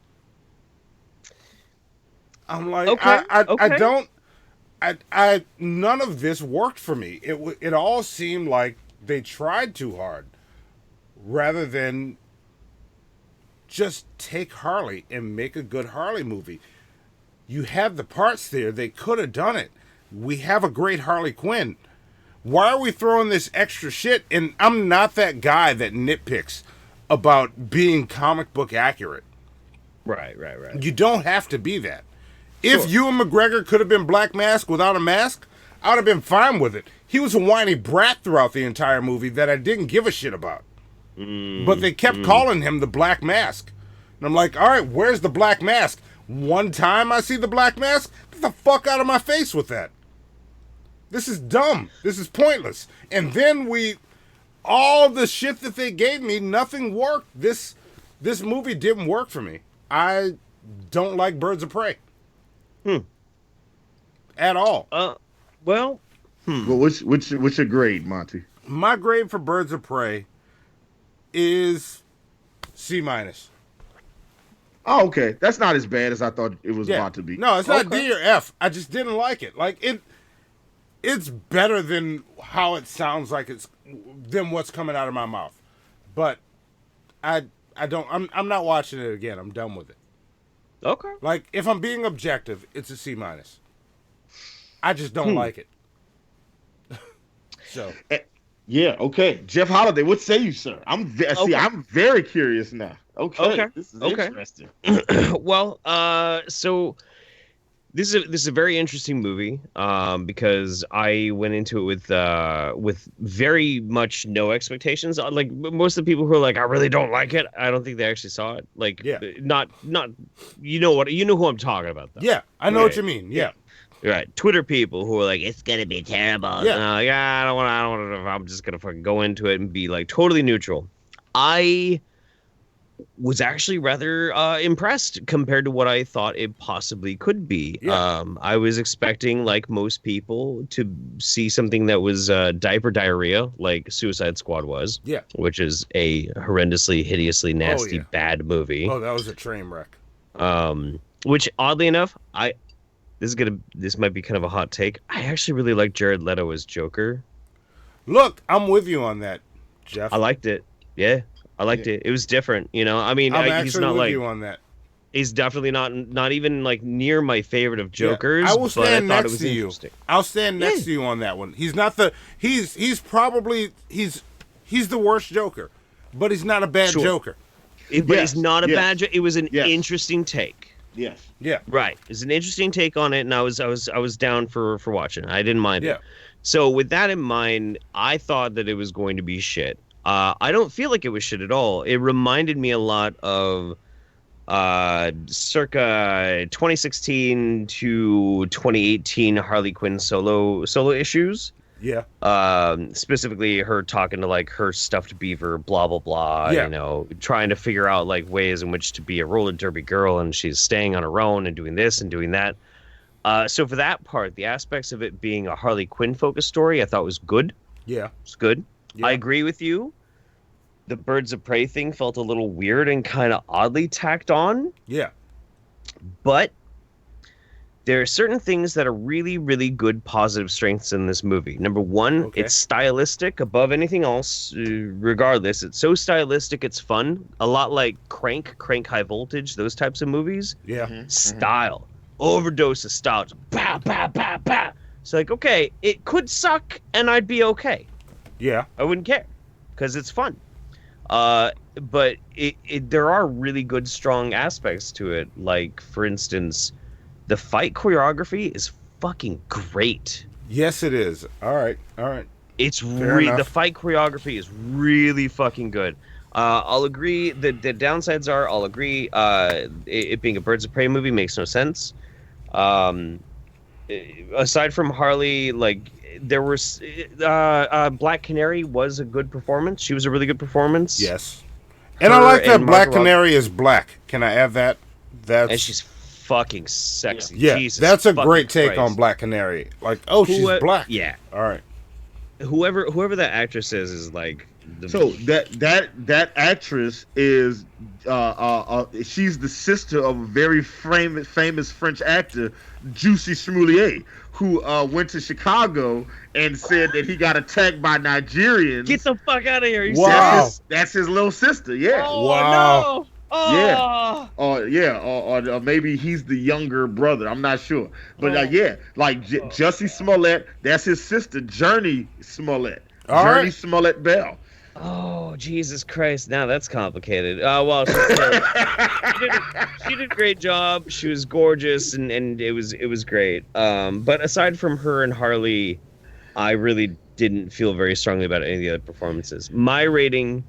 I'm like, none of this worked for me. It all seemed like they tried too hard rather than just take Harley and make a good Harley movie. You have the parts there. They could have done it. We have a great Harley Quinn. Why are we throwing this extra shit? And I'm not that guy that nitpicks about being comic book accurate.
Right.
You don't have to be that. If Ewan McGregor could have been Black Mask without a mask, I would have been fine with it. He was a whiny brat throughout the entire movie that I didn't give a shit about. But they kept calling him the Black Mask. And I'm like, all right, where's the Black Mask? One time I see the Black Mask, get the fuck out of my face with that. This is dumb. This is pointless. And then all the shit that they gave me, nothing worked. This movie didn't work for me. I don't like Birds of Prey. At all.
Well, what's your grade, Monty?
My grade for Birds of Prey is C-.
Oh, okay. That's not as bad as I thought it was about to be.
No, it's not D or F. I just didn't like it. Like it's better than how it sounds like than what's coming out of my mouth. But I'm not watching it again. I'm done with it.
Okay.
Like, if I'm being objective, it's a C-. I just don't like it. So.
Yeah, okay. Jeff Holiday, what say you, sir? I'm very curious now. Okay. This is interesting.
Well, so this is a very interesting movie because I went into it with very much no expectations. Like most of the people who are like, I really don't like it, I don't think they actually saw it. Like, not you know who I'm talking about though.
Yeah, I know what you mean. Yeah.
Right, Twitter people who are like, it's gonna be terrible.
Yeah,
I don't want to. I'm just gonna fucking go into it and be like totally neutral. I was actually rather impressed compared to what I thought it possibly could be.
Yeah.
I was expecting, like most people, to see something that was diaper diarrhea, like Suicide Squad was.
Yeah.
Which is a horrendously, hideously nasty, bad movie.
Oh, that was a train wreck.
Which oddly enough, this might be kind of a hot take. I actually really like Jared Leto as Joker.
Look, I'm with you on that, Jeff.
I liked it. Yeah, I liked it. It was different, you know. I mean,
I'm
he's
actually
not
with
like
you on that.
is definitely not even like near my favorite of Jokers.
I will stand
but I thought
next
it was
to you.
interesting.
I'll stand next to you on that one. He's not the he's probably he's the worst Joker, but he's not a bad Joker.
But it's not a bad Joker. It was an interesting take.
Yes.
Yeah.
Right. It's an interesting take on it, and I was down for watching. I didn't mind
Yeah.
it. So with that in mind, I thought that it was going to be shit. I don't feel like it was shit at all. It reminded me a lot of circa 2016 to 2018 Harley Quinn solo issues.
Yeah.
Specifically her talking to like her stuffed beaver, blah blah blah.
Yeah.
You know, trying to figure out like ways in which to be a roller derby girl, and she's staying on her own and doing this and doing that. So for that part, the aspects of it being a Harley Quinn focused story, I thought was good.
Yeah.
It's good.
Yeah.
I agree with you. The Birds of Prey thing felt a little weird and kind of oddly tacked on.
Yeah.
But there are certain things that are really, really good positive strengths in this movie. Number one, it's stylistic above anything else, regardless. It's so stylistic, it's fun. A lot like Crank High Voltage, those types of movies.
Yeah.
Style. Overdose of style. Just bah, bah, bah, bah. It's like, okay, it could suck and I'd be okay.
Yeah.
I wouldn't care because it's fun. But there are really good, strong aspects to it. Like, for instance, the fight choreography is fucking great.
Yes, it is. All right.
It's
Fair enough.
the fight choreography is really fucking good. I'll agree that the downsides are. I'll agree. It being a Birds of Prey movie makes no sense. Aside from Harley, like there was Black Canary was a good performance. She was a really good performance.
Yes. And I like that Black
Margot
Canary is black. Can I add that?
And she's fucking sexy.
Yeah,
Jesus
that's a
fucking
great take
Christ.
on Black Canary. Like, oh, she's black.
Yeah.
All right.
Whoever that actress is like.
So that actress is she's the sister of a very famous French actor, Juicy Smoulier, who went to Chicago and said that he got attacked by Nigerians.
Get the fuck out of here!
Wow, that's his little sister. Yeah.
Oh,
wow.
No. Oh.
Yeah. Or maybe he's the younger brother. I'm not sure. But Jussie Smollett, that's his sister, Journey Smollett. Journey Smollett Bell.
Oh, Jesus Christ. Now that's complicated. Well, she did a great job. She was gorgeous, and it was great. But aside from her and Harley, I really didn't feel very strongly about any of the other performances. My rating,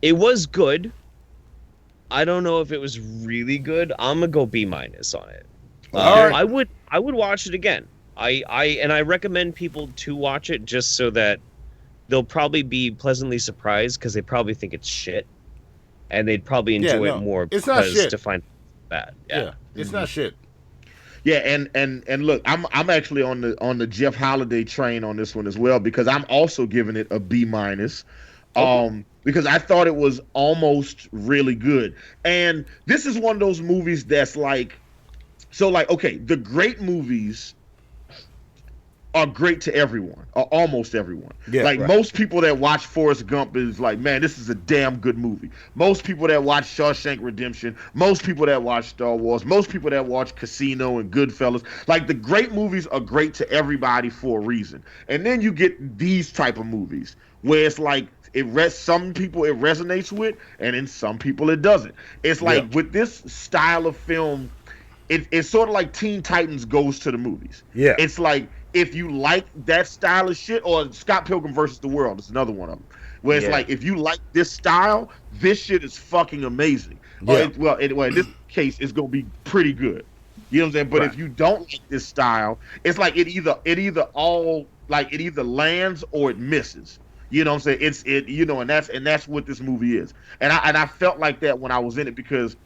it was good. I don't know if it was really good. I'm gonna go B- on it. I would watch it again. I recommend people to watch it just so that they'll probably be pleasantly surprised because they probably think it's shit, and they'd probably enjoy it more
it's not shit.
to find bad. Yeah,
it's not shit.
Yeah, and look, I'm actually on the Jeff Holiday train on this one as well because I'm also giving it a B-. Because I thought it was almost really good. And this is one of those movies that's like, okay, the great movies are great to everyone, or almost everyone.
Yeah,
like
right.
most people that watch Forrest Gump is like, man, this is a damn good movie. Most people that watch Shawshank Redemption, most people that watch Star Wars, most people that watch Casino and Goodfellas, like the great movies are great to everybody for a reason. And then you get these type of movies where it's like some people it resonates with, and in some people it doesn't. It's like with this style of film, it's sort of like Teen Titans goes to the movies.
Yeah,
it's like, if you like that style of shit, or Scott Pilgrim versus the World is another one of them, where it's like, if you like this style, this shit is fucking amazing.
Yeah.
In this case, it's gonna be pretty good. You know what I'm saying? But if you don't like this style, it's like it either lands or it misses. You know what I'm saying? And that's what this movie is. And I felt like that when I was in it because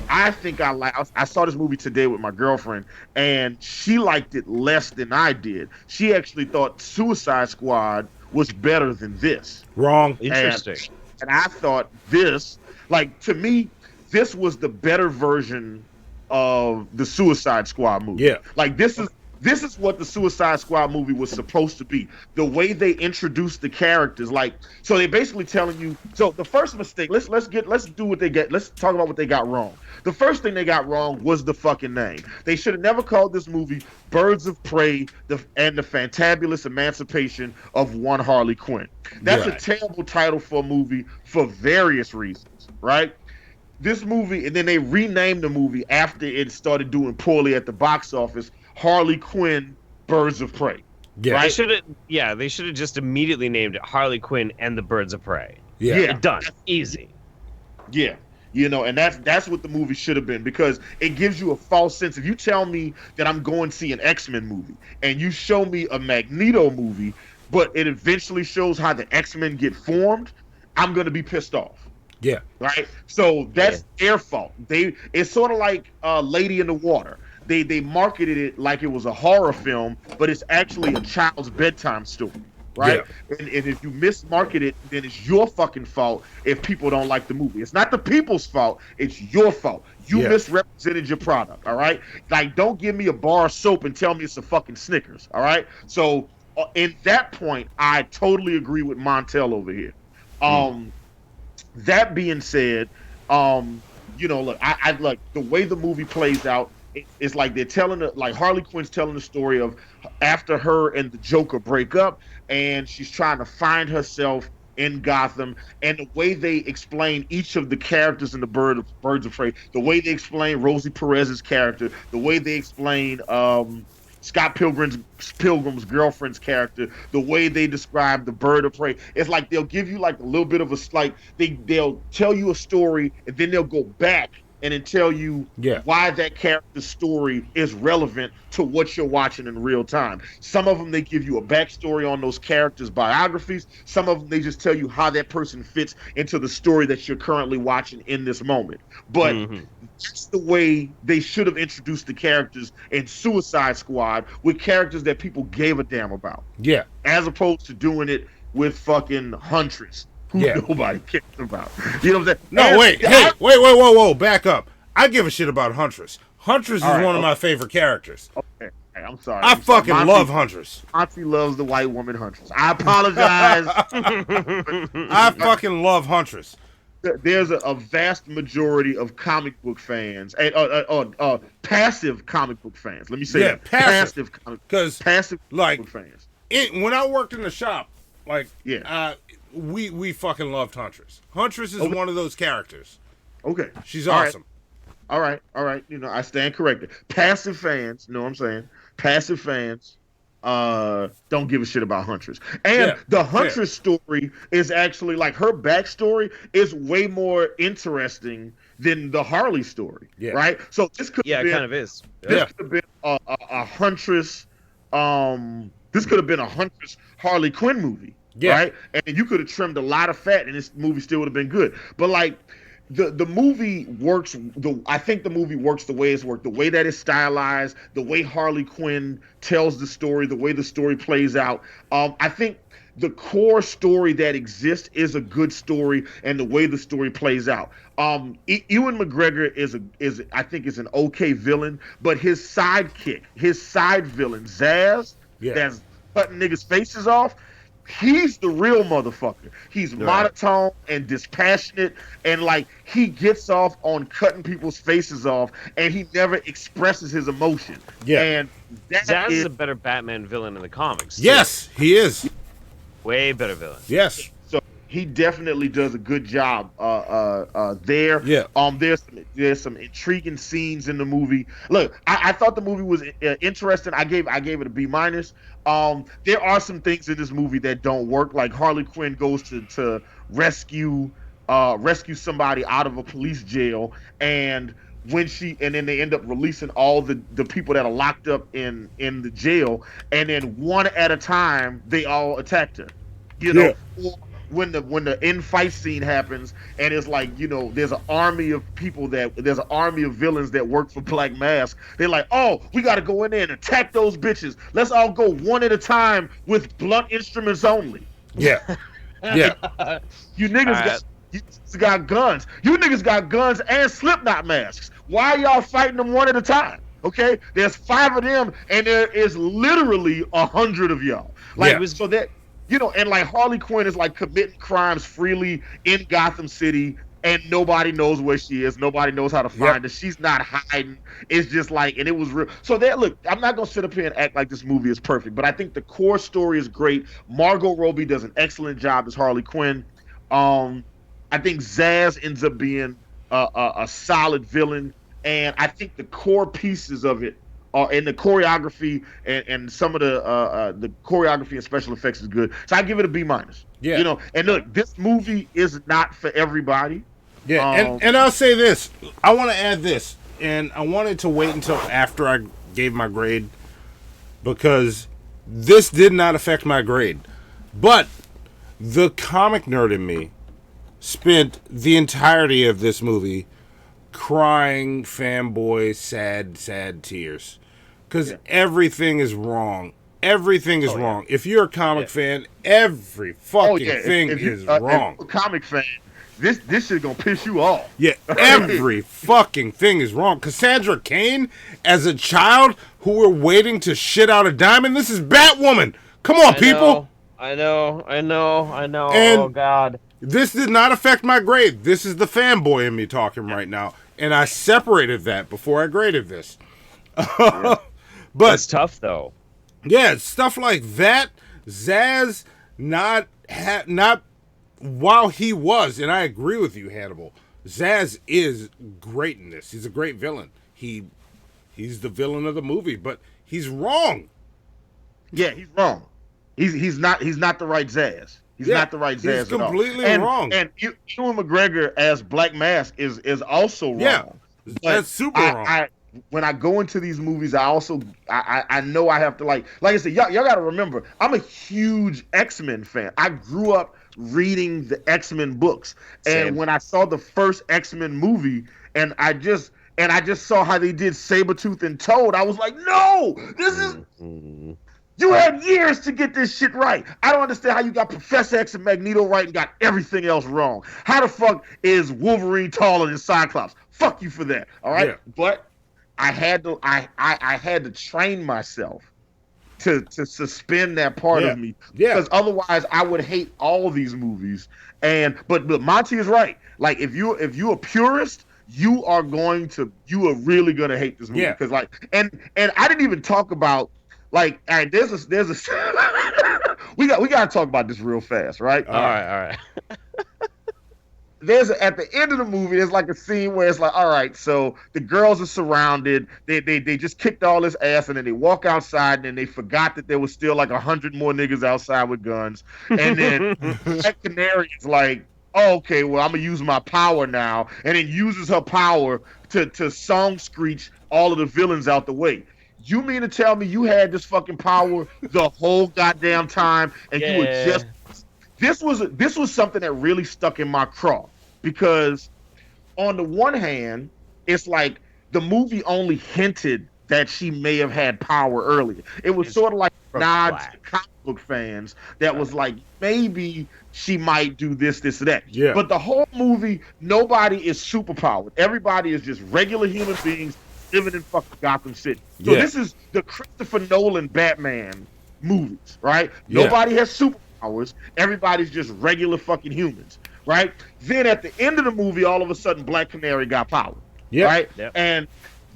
I think I saw this movie today with my girlfriend, and she liked it less than I did. She actually thought Suicide Squad was better than this.
Wrong.
Interesting.
And I thought this, like, to me, this was the better version of the Suicide Squad movie.
Yeah.
Like, this is this is what the Suicide Squad movie was supposed to be. The way they introduced the characters, like, so they basically telling you. So the first mistake. Let's do what they get. Let's talk about what they got wrong. The first thing they got wrong was the fucking name. They should have never called this movie Birds of Prey and the Fantabulous Emancipation of One Harley Quinn. That's a terrible title for a movie for various reasons, right? This movie, and then they renamed the movie after it started doing poorly at the box office, Harley Quinn, Birds of Prey.
Yeah,
right?
They should have just immediately named it Harley Quinn and the Birds of Prey.
Yeah.
Done. Easy.
Yeah. You know, and that's what the movie should have been, because it gives you a false sense. If you tell me that I'm going to see an X-Men movie and you show me a Magneto movie, but it eventually shows how the X-Men get formed, I'm going to be pissed off.
Yeah.
Right? So that's their fault. It's sort of like Lady in the Water. They marketed it like it was a horror film, but it's actually a child's bedtime story. Right? Yeah. And if you mismarket it, then it's your fucking fault if people don't like the movie. It's not the people's fault. It's your fault. You misrepresented your product. All right? Like, don't give me a bar of soap and tell me it's a fucking Snickers. All right? So in that point, I totally agree with Montel over here. That being said, you know, look, I like the way the movie plays out. It's like they're like Harley Quinn's telling the story of after her and the Joker break up, and she's trying to find herself in Gotham. And the way they explain each of the characters in the Birds of Prey, the way they explain Rosie Perez's character, the way they explain Scott Pilgrim's girlfriend's character, the way they describe the Bird of Prey, it's like they'll give you like a little bit of a they'll tell you a story, and then they'll go back and then tell you why that character's story is relevant to what you're watching in real time. Some of them, they give you a backstory on those characters' biographies. Some of them, they just tell you how that person fits into the story that you're currently watching in this moment. But that's the way they should have introduced the characters in Suicide Squad, with characters that people gave a damn about.
Yeah.
As opposed to doing it with fucking Huntress, who nobody cares about. You know what I'm saying?
No, whoa, back up. I give a shit about Huntress. Huntress is one of my favorite characters.
Okay, I'm sorry.
I fucking love Huntress.
Monty loves the white woman Huntress. I apologize.
I fucking love Huntress.
There's a vast majority of comic book fans, passive comic book fans. Let me say that. Passive comic book fans.
When I worked in the shop, we fucking loved Huntress. Huntress is one of those characters.
Okay.
She's awesome.
All right. You know, I stand corrected. Passive fans, you know what I'm saying? Passive fans don't give a shit about Huntress. And the Huntress story is actually, like, her backstory is way more interesting than the Harley story. Yeah. Right? So this could have been,
it kind of is.
This could have been a Huntress this could have been a Huntress Harley Quinn movie. Yeah. Right? And you could have trimmed a lot of fat and this movie still would have been good. But like the movie works. I think the movie works the way it's worked, the way that it's stylized, the way Harley Quinn tells the story, the way the story plays out. I think the core story that exists is a good story, and the way the story plays out. Ewan McGregor is I think is an okay villain, but his sidekick, his side villain, Zaz, that's cutting niggas' faces off. He's the real motherfucker. He's monotone and dispassionate, and like he gets off on cutting people's faces off, and he never expresses his emotion. Yeah, and
Zaz is a better Batman villain in the comics.
Yes, he is.
Way better villain.
Yes.
So he definitely does a good job there. Yeah. There's some intriguing scenes in the movie. Look, I thought the movie was interesting. I gave it a B-. There are some things in this movie that don't work. Like Harley Quinn goes to rescue somebody out of a police jail, and then they end up releasing all the people that are locked up in the jail, and then one at a time they all attacked her. You know, when the end fight scene happens, and it's like, you know, there's an army of villains that work for Black Mask. They're like, oh, we got to go in there and attack those bitches. Let's all go one at a time with blunt instruments only.
Yeah. Yeah.
You niggas got guns. You niggas got guns and Slipknot masks. Why are y'all fighting them one at a time? Okay, there's 5 of them, and there is literally 100 of y'all. Like,
Yeah.
so that and like Harley Quinn is like committing crimes freely in Gotham City, and nobody knows where she is. Nobody knows how to find her. She's not hiding. It's just like, and it was real. So look, I'm not gonna sit up here and act like this movie is perfect, but I think the core story is great. Margot Robbie does an excellent job as Harley Quinn. I think Zaz ends up being a solid villain, and I think the core pieces of it and the choreography and some of the choreography and special effects is good. So I give it a B-.
Yeah.
And look, this movie is not for everybody.
Yeah, and I'll say this. I want to add this, and I wanted to wait until after I gave my grade because this did not affect my grade. But the comic nerd in me spent the entirety of this movie crying fanboy, sad tears. Because everything is wrong. Everything is wrong. If you're a comic fan, every fucking thing is wrong.
If you're a comic fan, this shit gonna piss you off.
Yeah, every fucking thing is wrong. Cassandra Cain, as a child who were waiting to shit out a diamond, this is Batwoman. Come on, people.
I know.
And
Oh, God.
This did not affect my grade. This is the fanboy in me talking right now. And I separated that before I graded this. But
it's tough, though.
Yeah, stuff like that. Zaz not while he was, and I agree with you, Hannibal. Zaz is great in this. He's a great villain. He's the villain of the movie, but he's wrong.
Yeah, he's wrong. He's not the right Zaz. He's not the right Zaz
he's
at all.
completely wrong.
And Ewan McGregor as Black Mask is also wrong.
Yeah, that's super wrong.
When I go into these movies, I know I have to like I said, y'all got to remember, I'm a huge X-Men fan. I grew up reading the X-Men books, and when I saw the first X-Men movie, and I just saw how they did Sabretooth and Toad, I was like, no, this is. You had years to get this shit right. I don't understand how you got Professor X and Magneto right and got everything else wrong. How the fuck is Wolverine taller than Cyclops? Fuck you for that. All right, but I had to train myself to suspend that part of me, because otherwise I would hate all these movies. But Monty is right. Like if you a purist, you are really gonna hate this movie, because and I didn't even talk about all right, there's a we gotta talk about this real fast, right?
All right.
At the end of the movie, there's like a scene where it's like, all right, so the girls are surrounded. They just kicked all this ass, and then they walk outside, and then they forgot that there was still like 100 more niggas outside with guns. And then Black Canary is like, oh, okay, well, I'm gonna use my power now, and then uses her power to song screech all of the villains out the way. You mean to tell me you had this fucking power the whole goddamn time, and you were just... This was something that really stuck in my craw, because on the one hand, it's like the movie only hinted that she may have had power earlier. It was sort of like nods to comic book fans that was like, maybe she might do this, or that.
Yeah.
But the whole movie, nobody is superpowered. Everybody is just regular human beings living in fucking Gotham City. So this is the Christopher Nolan Batman movies, right?
Yeah.
Nobody has superpowers. Everybody's just regular fucking humans, right? Then at the end of the movie, all of a sudden, Black Canary got power, right? Yep. And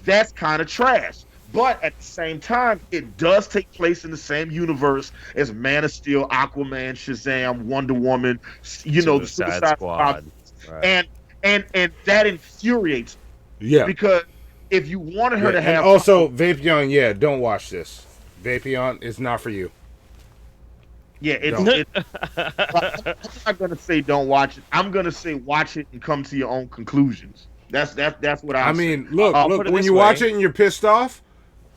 that's kind of trash. But at the same time, it does take place in the same universe as Man of Steel, Aquaman, Shazam, Wonder Woman, the Suicide Squad. Right. And that infuriates me.
Yeah.
Because if you wanted her to have...
And also, Vapion, don't watch this. Vapion is not for you.
Yeah, I'm not going to say don't watch it. I'm going to say watch it and come to your own conclusions. That's what
I mean, look, when you watch it and you're pissed off,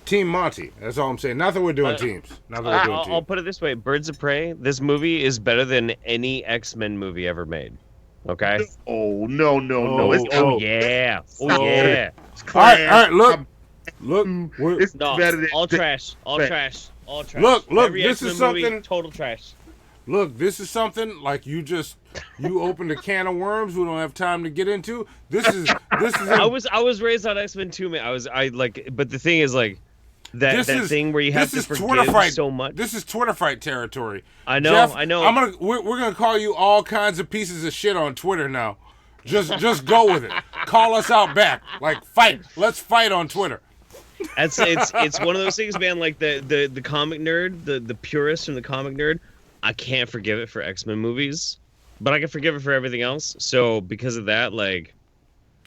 Team Monty. That's all I'm saying. Not that we're doing teams.
I'll put it this way. Birds of Prey, this movie is better than any X-Men movie ever made. Okay?
Oh, no.
Yeah. Yeah.
All right, look.
It's better than...
All trash.
Look,
Every
this is
X-Men movie,
something...
total trash.
look, this is something like you opened a can of worms we don't have time to get into. This is.
I was raised on X-Men too, man. But the thing is like. That thing where you have to forgive so much.
This is Twitter fight territory.
I know,
Jeff,
I know.
We're gonna call you all kinds of pieces of shit on Twitter now. Just go with it. Call us out back. Like fight. Let's fight on Twitter.
It's one of those things, man. Like the comic nerd, the purist from the comic nerd. I can't forgive it for X-Men movies, but I can forgive it for everything else. So because of that, like,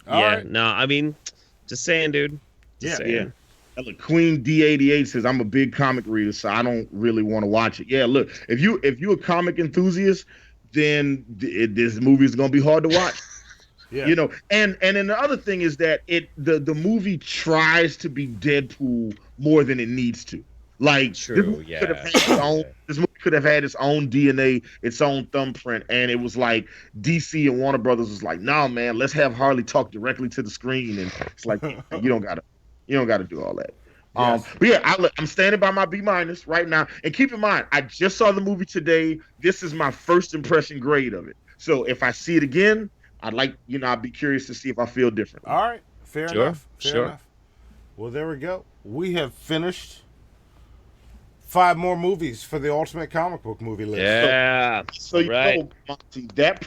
I mean, just saying, dude. Just saying.
Yeah. Look, Queen D88 says I'm a big comic reader, so I don't really want to watch it. Yeah, look, if you a comic enthusiast, then this movie is gonna be hard to watch.
Yeah.
You know, and then the other thing is that the movie tries to be Deadpool more than it needs to. Like this movie could have had its own DNA, its own thumbprint, and it was like DC and Warner Brothers was like, "No, man, let's have Harley talk directly to the screen," and it's like you don't gotta do all that.
Yes.
But yeah, I'm standing by my B- right now. And keep in mind, I just saw the movie today. This is my first impression grade of it. So if I see it again, I'd be curious to see if I feel different.
All right, fair enough.
Fair
enough. Well, there we go. We have finished 5 more movies for the Ultimate Comic Book Movie list.
Yeah.
So you know, Monty, that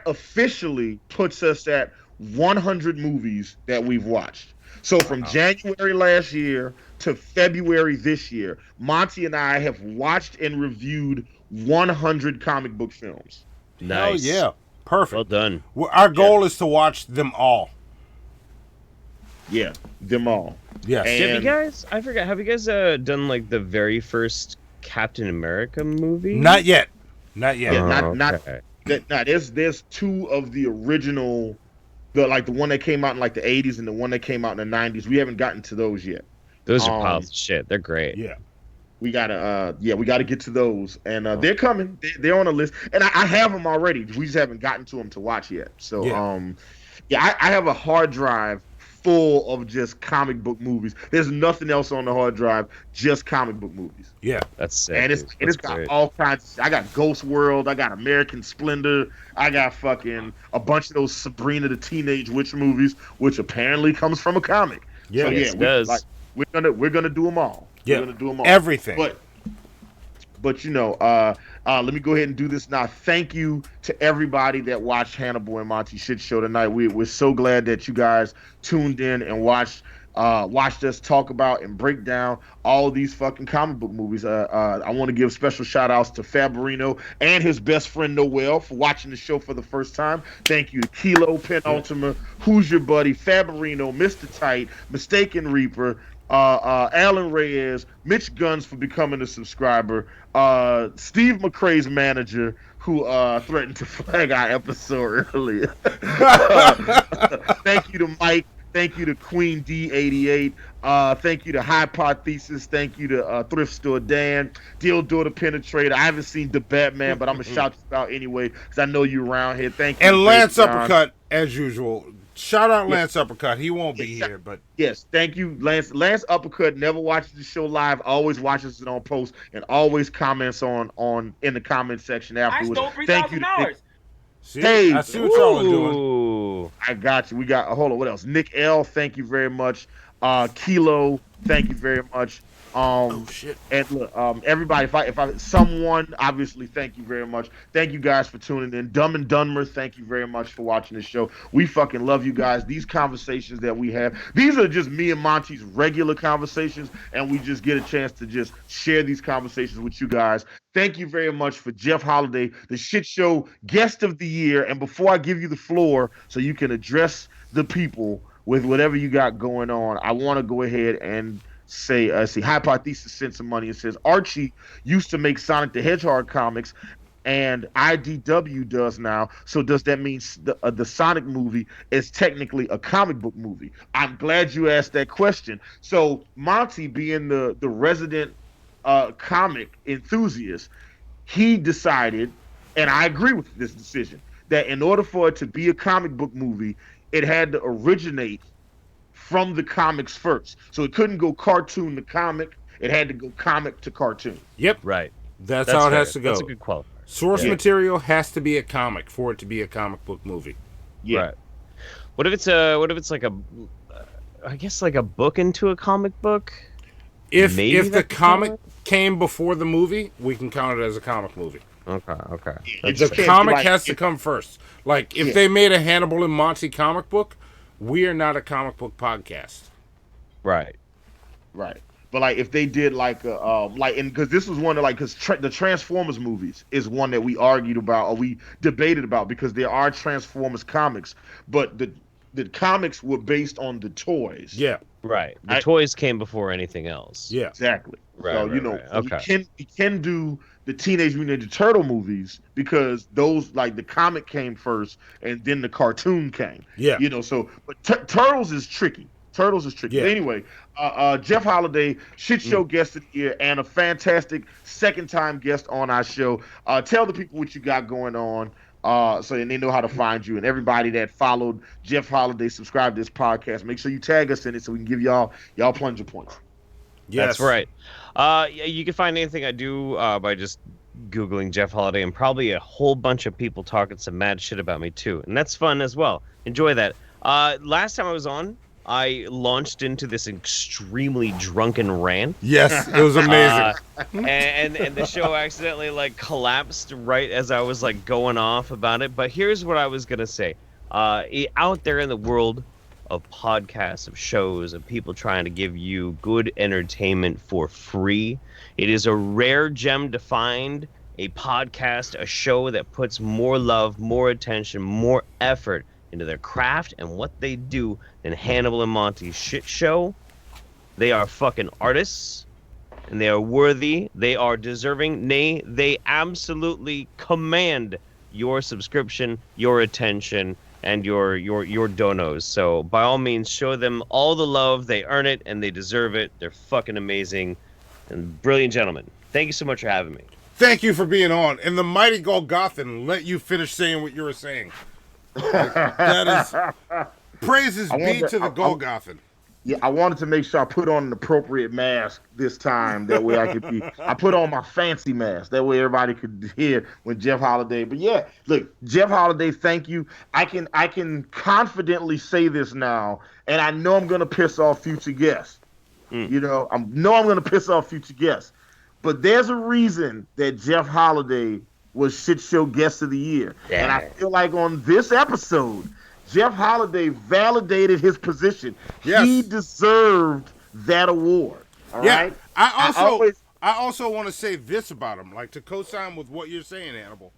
officially puts us at 100 movies that we've watched. So from January last year to February this year, Monty and I have watched and reviewed 100 comic book films.
Nice.
Oh yeah, perfect.
Well done.
Our goal is to watch them all.
Yeah, them all.
Yes.
Have you guys? I forgot. Have you guys done like the very first Captain America movie?
Not yet. Not yet.
Yeah, there's 2 of the original. The one that came out in like the 80s and the one that came out in the 90s. We haven't gotten to those yet.
Those are piles of shit. They're great.
Yeah.
We gotta get to those, and they're coming. They're on the list, and I have them already. We just haven't gotten to them to watch yet. So, I have a hard drive full of just comic book movies. There's nothing else on the hard drive, just comic book movies.
Yeah,
that's sick.
And it's got all kinds. I got Ghost World. I got American Splendor. I got fucking a bunch of those Sabrina the Teenage Witch movies, which apparently comes from a comic.
Yeah,
so,
it does.
We're gonna do them all.
Yeah,
we're gonna do them all.
Everything.
But you know, let me go ahead and do this now. Thank you to everybody that watched Hannibal and Monty Shit Show tonight. We're so glad that you guys tuned in and watched us talk about and break down all these fucking comic book movies. I want to give special shout outs to Fabarino and his best friend Noel for watching the show for the first time. Thank you to Kilo, Penultima, Who's Your Buddy, Fabarino, Mr. Tight, Mistaken Reaper, Alan Reyes, Mitch Guns for becoming a subscriber, Steve McCrae's manager who threatened to flag our episode earlier. Thank you to Mike. Thank you to Queen D88. Thank you to Hypothesis. Thank you to Thrift Store Dan. Dildo the Penetrator. I haven't seen the Batman, but I'm going to shout you out anyway because I know you around here. Thank you.
And Lance Uppercut, as usual. Shout out Lance Uppercut. He won't be here, but
yes, thank you, Lance. Lance Uppercut never watches the show live, always watches it on post, and always comments on in the comment section afterwards.
I stole
Thank you.
$3,000.
See, I see what y'all are doing.
I got you. We got hold on. What else? Nick L. Thank you very much. Kilo. Thank you very much.
Oh shit!
And look, everybody, if someone, obviously, thank you very much. Thank you guys for tuning in. Dumb and Dunmer, thank you very much for watching the show. We fucking love you guys. These conversations that we have, these are just me and Monty's regular conversations, and we just get a chance to just share these conversations with you guys. Thank you very much for Jeff Holiday, the Shit Show Guest of the Year. And before I give you the floor so you can address the people with whatever you got going on, I want to go ahead and say Hypothesis sent some money and says Archie used to make Sonic the Hedgehog comics and IDW does now, so does that mean the Sonic movie is technically a comic book movie? I'm glad you asked that question. So Monty, being the resident comic enthusiast, he decided, and I agree with this decision, that in order for it to be a comic book movie, it had to originate from the comics first. So it couldn't go cartoon to comic. It had to go comic to cartoon.
Yep.
Right.
That's how it
fair.
has to go.
That's a good qualifier.
Source material has to be a comic for it to be a comic book movie.
Yeah.
Right. What if it's like a, I guess like a book into a comic book?
If
Maybe
the comic came before the movie, we can count it as a comic movie.
Okay.
The comic has to come first. Like, if they made a Hannibal and Monty comic book, we are not a comic book podcast.
Right.
But like, if they did like a because this was one of like, because the Transformers movies is one that we argued about or we debated about, because there are Transformers comics, but the comics were based on the toys.
Yeah.
Right. The toys came before anything else.
Yeah.
Exactly.
Right.
So,
Okay.
we can do the Teenage Mutant Ninja Turtle movies because those, like, the comic came first and then the cartoon came.
Yeah.
But Turtles is tricky. Yeah. But anyway, Jeff Holiday, shit show guest of the year, and a fantastic second-time guest on our show. Tell the people what you got going on, so they know how to find you. And everybody that followed Jeff Holiday, subscribe to this podcast. Make sure you tag us in it so we can give y'all plunger points.
Yes. That's right. You can find anything I do by just Googling Jeff Holiday, and probably a whole bunch of people talking some mad shit about me too. And that's fun as well. Enjoy that. Last time I was on, I launched into this extremely drunken rant.
Yes, it was amazing.
And the show accidentally like collapsed right as I was like going off about it. But here's what I was gonna say. Out there in the world of podcasts, of shows, of people trying to give you good entertainment for free, it is a rare gem to find a podcast, a show that puts more love, more attention, more effort into their craft and what they do than Hannibal and Monty's shit show. They are fucking artists, and they are worthy, they are deserving, nay, they absolutely command your subscription, your attention, and your donos. So by all means, show them all the love. They earn it and they deserve it. They're fucking amazing and brilliant gentlemen. Thank you so much for having me.
Thank you for being on. And the mighty Golgothan let you finish saying what you were saying. That is praises be to the Golgothan.
Yeah, I wanted to make sure I put on an appropriate mask this time. That way I could be. I put on my fancy mask. That way everybody could hear when Jeff Holiday. But yeah, look, Jeff Holiday, thank you. I can confidently say this now, and I know I'm gonna piss off future guests. I'm gonna piss off future guests. But there's a reason that Jeff Holiday was Shit Show Guest of the Year. Yeah. And I feel like on this episode, Jeff Holiday validated his position. Yes. He deserved that award. All right?
I also want to say this about him, like to co-sign with what you're saying, Hannibal.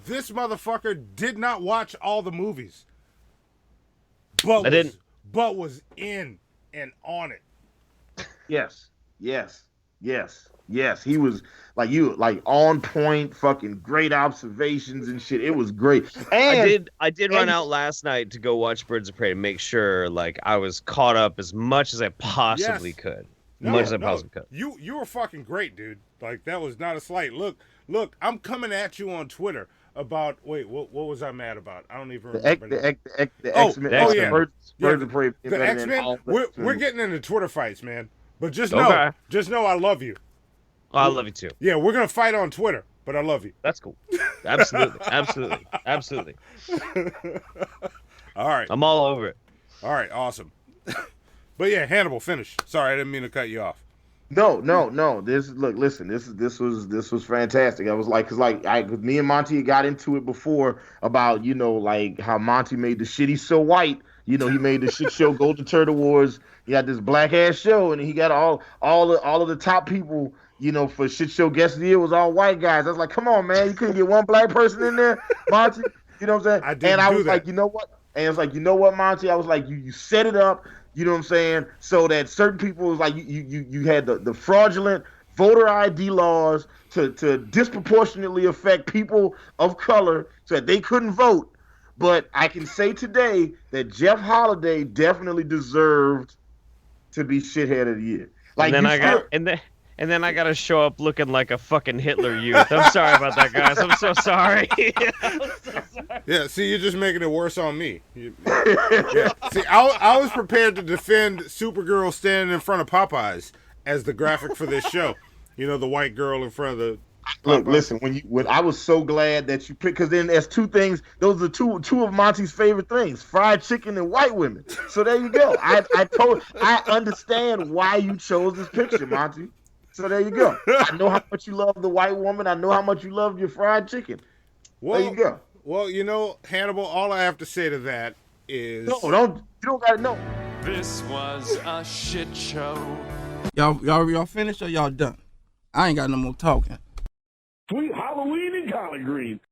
This motherfucker did not watch all the movies. But was in and on it.
Yes. He was like on point, fucking great observations and shit. It was great. And
I did run out last night to go watch Birds of Prey to make sure like I was caught up as much as I possibly could.
You were fucking great, dude. Like that was not a slight. Look, I'm coming at you on Twitter about what was I mad about? I don't even remember.
The X-Men. Birds of Prey.
The X-Men. We're getting into Twitter fights, man. But just know I love you.
Oh, I love you too.
Yeah, we're gonna fight on Twitter, but I love you.
That's cool. Absolutely.
All right.
I'm all over it.
All right, awesome. But yeah, Hannibal, finish. Sorry, I didn't mean to cut you off.
No. This was fantastic. I was like, cause me and Monty got into it before about like how Monty made the shit. He's so white. He made the shit show Golden Turtle Wars. He had this black ass show, and he got all of the top people. For shit show guest of the year was all white guys. I was like, come on, man, you couldn't get one black person in there, Monty. You know what I'm saying? I was like, you know what? And it's like, you know what, Monty? I was like, you set it up. You know what I'm saying? So that certain people was like, you had the fraudulent voter ID laws to disproportionately affect people of color so that they couldn't vote. But I can say today that Jeff Holiday definitely deserved to be shithead of the year. Like,
and then I gotta show up looking like a fucking Hitler Youth. I'm sorry about that, guys. I'm so sorry.
Yeah, see, you're just making it worse on me. Yeah. See, I was prepared to defend Supergirl standing in front of Popeyes, as the graphic for this show. You know, the white girl in front of the.
Look, listen. When I was so glad that you picked, because then there's two things. Those are two of Monty's favorite things: fried chicken and white women. So there you go. I understand why you chose this picture, Monty. So there you go. I know how much you love the white woman. I know how much you love your fried chicken.
Well,
there you go.
Well, you know, Hannibal. All I have to say to that is
you don't gotta know.
This was a shit show.
Y'all finished or y'all done? I ain't got no more talking.
Sweet Halloween in Collard Green.